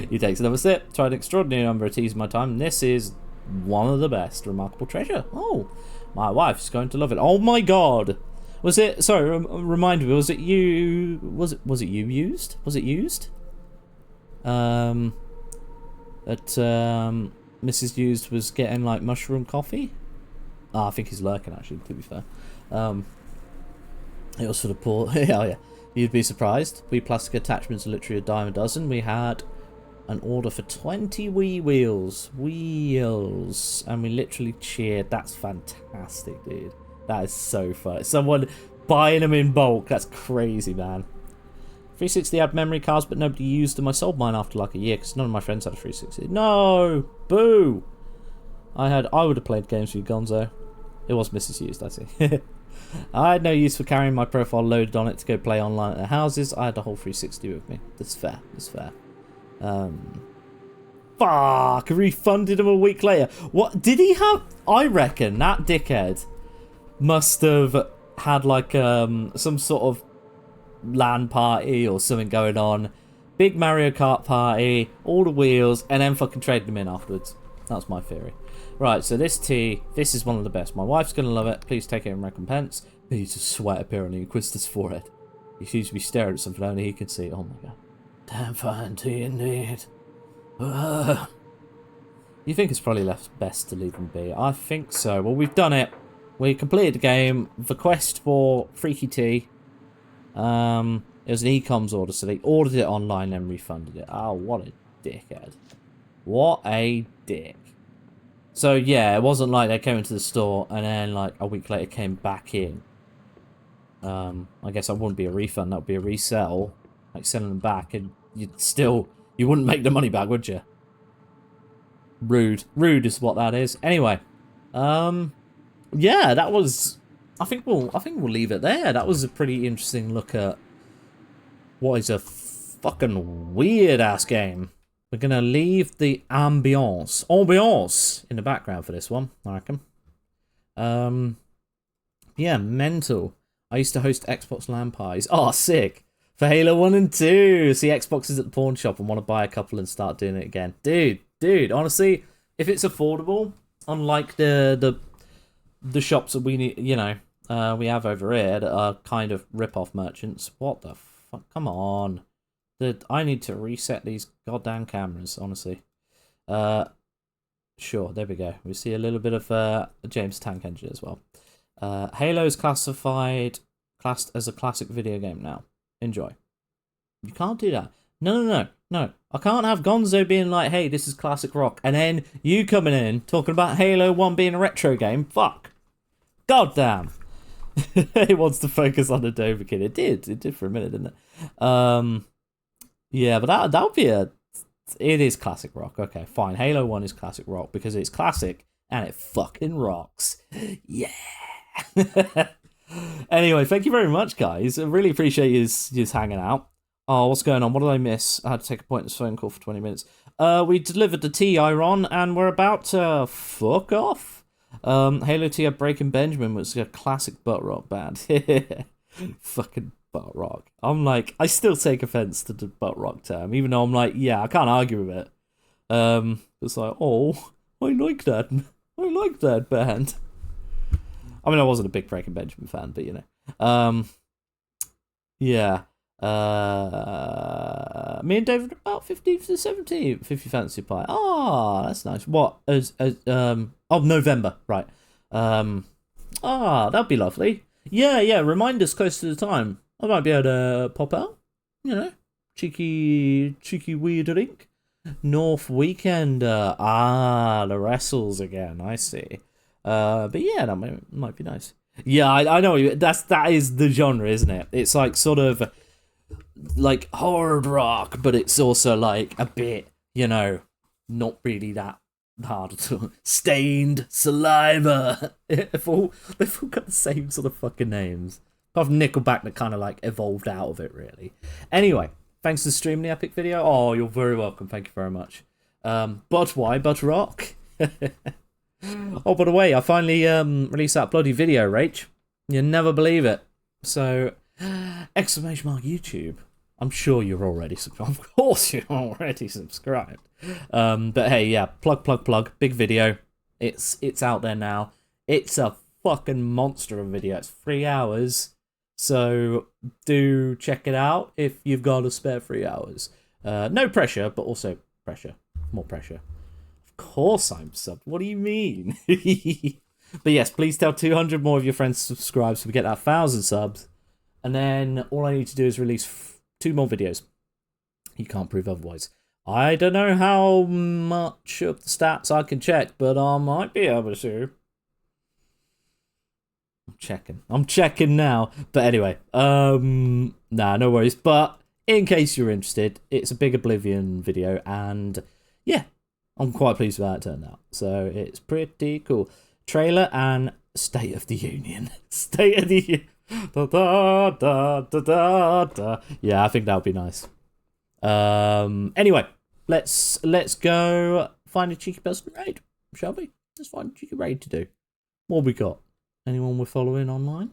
He takes another sip. Tried an extraordinary number of teas in my time, and this is one of the best. Remarkable treasure. Oh, my wife's going to love it. Oh my god! Was it... Sorry, remind me. Was it you... Was it you used? Was it used? That Mrs. Used was getting like mushroom coffee. I think he's lurking actually, to be fair. It was for the poor. Oh yeah. You'd be surprised. We plastic attachments are literally a dime a dozen. We had an order for 20 Wii wheels. And we literally cheered. That's fantastic, dude. That is so fun. Someone buying them in bulk. That's crazy, man. 360 had memory cards, but nobody used them. I sold mine after like a year because none of my friends had a 360. No! Boo! I would have played games with you, Gonzo. It was Mrs. Used, I see. I had no use for carrying my profile loaded on it to go play online at their houses. I had the whole 360 with me. That's fair. That's fair. Fuck, refunded him a week later. What did he have? I reckon that dickhead must have had like some sort of LAN party or something going on. Big Mario Kart party, all the wheels, and then fucking traded them in afterwards. That's my theory. Right, so this tea, this is one of the best. My wife's gonna love it. Please take it in recompense. He's a sweat appear on the Inquisitor's forehead. He seems to be staring at something only he can see. Oh my god. Damn fine tea indeed. You think it's probably best to leave them be? I think so. Well, we've done it. We completed the game. The quest for Freaky Tea. It was an e-coms order, so they ordered it online and refunded it. Oh, what a dickhead. What a dick. So, yeah, it wasn't like they came into the store and then, like, a week later came back in. I guess that wouldn't be a refund. That would be a resell. Like, sending them back, and you wouldn't make the money back, would you? Rude. Rude is what that is. Anyway, yeah, that was... I think we'll leave it there. That was a pretty interesting look at what is a fucking weird-ass game. We're going to leave the ambiance in the background for this one, I reckon. Yeah, mental. I used to host Xbox LAN parties. Oh, sick. For Halo 1 and 2. See Xboxes at the pawn shop and want to buy a couple and start doing it again. Dude, honestly, if it's affordable, unlike the shops that we need, you know, we have over here that are kind of rip-off merchants. What the fuck? Come on. I need to reset these goddamn cameras, honestly. Sure, there we go. We see a little bit of a James Tank Engine as well. Halo is classed as a classic video game now. Enjoy. You can't do that. No. I can't have Gonzo being like, hey, this is classic rock, and then you coming in talking about Halo 1 being a retro game. Fuck. God damn. It wants to focus on the Dover Kid. It did for a minute, didn't it? Yeah, but that would be it is classic rock. Okay, fine. Halo 1 is classic rock because it's classic and it fucking rocks. Yeah. Anyway, thank you very much, guys. I really appreciate you hanging out. Oh, what's going on? What did I miss? I had to take a pointless phone call for 20 minutes. We delivered the tea, Iron, and we're about to fuck off. Halo T had Breaking Benjamin, which is a classic butt rock band. Fucking butt rock. I'm like, I still take offense to the butt rock term, even though I'm like, yeah, I can't argue with it. It's like, oh, I like that. I like that band. I mean, I wasn't a big Breaking Benjamin fan, but you know. Yeah. Me and David are about 15th to 17th. 50 Fantasy Pie. Oh, that's nice. What? November, right. That'd be lovely. Yeah, remind us close to the time. I might be able to pop out. You know, cheeky wee drink. North Weekend. The wrestles again, I see. But yeah, that might be nice. Yeah, I know, that is the genre, isn't it? It's like sort of like hard rock, but it's also like a bit, you know, not really that hard. Stained Saliva. they've all got the same sort of fucking names. Apart from Nickelback that kind of like evolved out of it, really. Anyway, thanks for streaming the epic video. Oh, you're very welcome. Thank you very much. But why but rock? Oh, by the way, I finally released that bloody video, Rach. You'll never believe it. So, exclamation mark YouTube. I'm sure you're already subscribed. Of course you're already subscribed. But hey, yeah, plug. Big video. It's out there now. It's a fucking monster of a video. It's 3 hours. So, do check it out if you've got a spare 3 hours. No pressure, but also pressure. More pressure. Of course I'm subbed. What do you mean? But yes, please tell 200 more of your friends to subscribe so we get that 1,000 subs. And then all I need to do is release 2 more videos. You can't prove otherwise. I don't know how much of the stats I can check, but I might be able to. I'm checking now. But anyway, nah, no worries. But in case you're interested, it's a big Oblivion video, and yeah, I'm quite pleased with how it turned out. So it's pretty cool. Trailer and State of the Union. State of the Union. Da, da, da, da, da, da. Yeah, I think that would be nice. Anyway, let's go find a cheeky person to raid, shall we? Let's find a cheeky raid to do. What have we got? Anyone we're following online?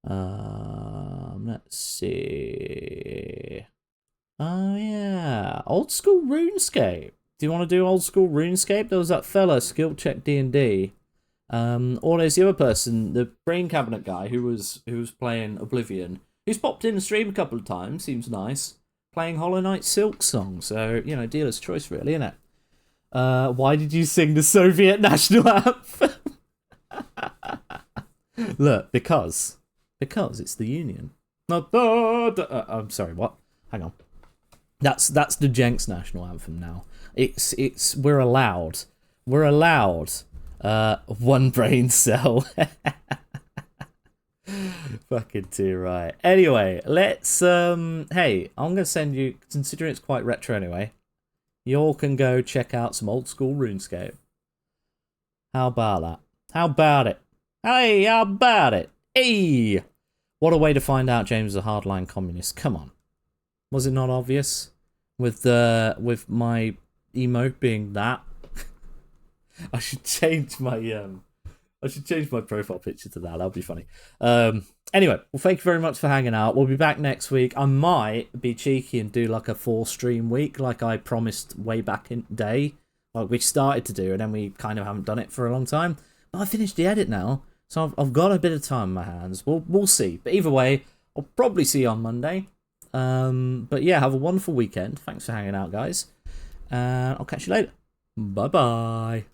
Let's see. Oh yeah, old school RuneScape. Do you want to do old school RuneScape? There was that fella, skill check D&D. Or there's the other person, the brain cabinet guy who was playing Oblivion, who's popped in the stream a couple of times. Seems nice. Playing Hollow Knight Silk Song. So dealer's choice, really, isn't it? Why did you sing the Soviet national anthem? Look, because it's the Union. I'm sorry, what? Hang on. That's the Jenx national anthem now. We're allowed one brain cell. Fucking too right. Anyway, let's hey, I'm gonna send you, considering it's quite retro anyway, you all can go check out some old school RuneScape. How about that? How about it? Hey, how about it? Hey! What a way to find out James is a hardline communist. Come on. Was it not obvious? With my emo being that? I should change my profile picture to that. That'll be funny. Anyway, well, thank you very much for hanging out. We'll be back next week. I might be cheeky and do like a 4-stream week, like I promised way back in the day. Like we started to do, and then we kind of haven't done it for a long time. But I finished the edit now, so I've got a bit of time in my hands. We'll see. But either way, I'll probably see you on Monday. But yeah, have a wonderful weekend. Thanks for hanging out, guys. And I'll catch you later. Bye bye.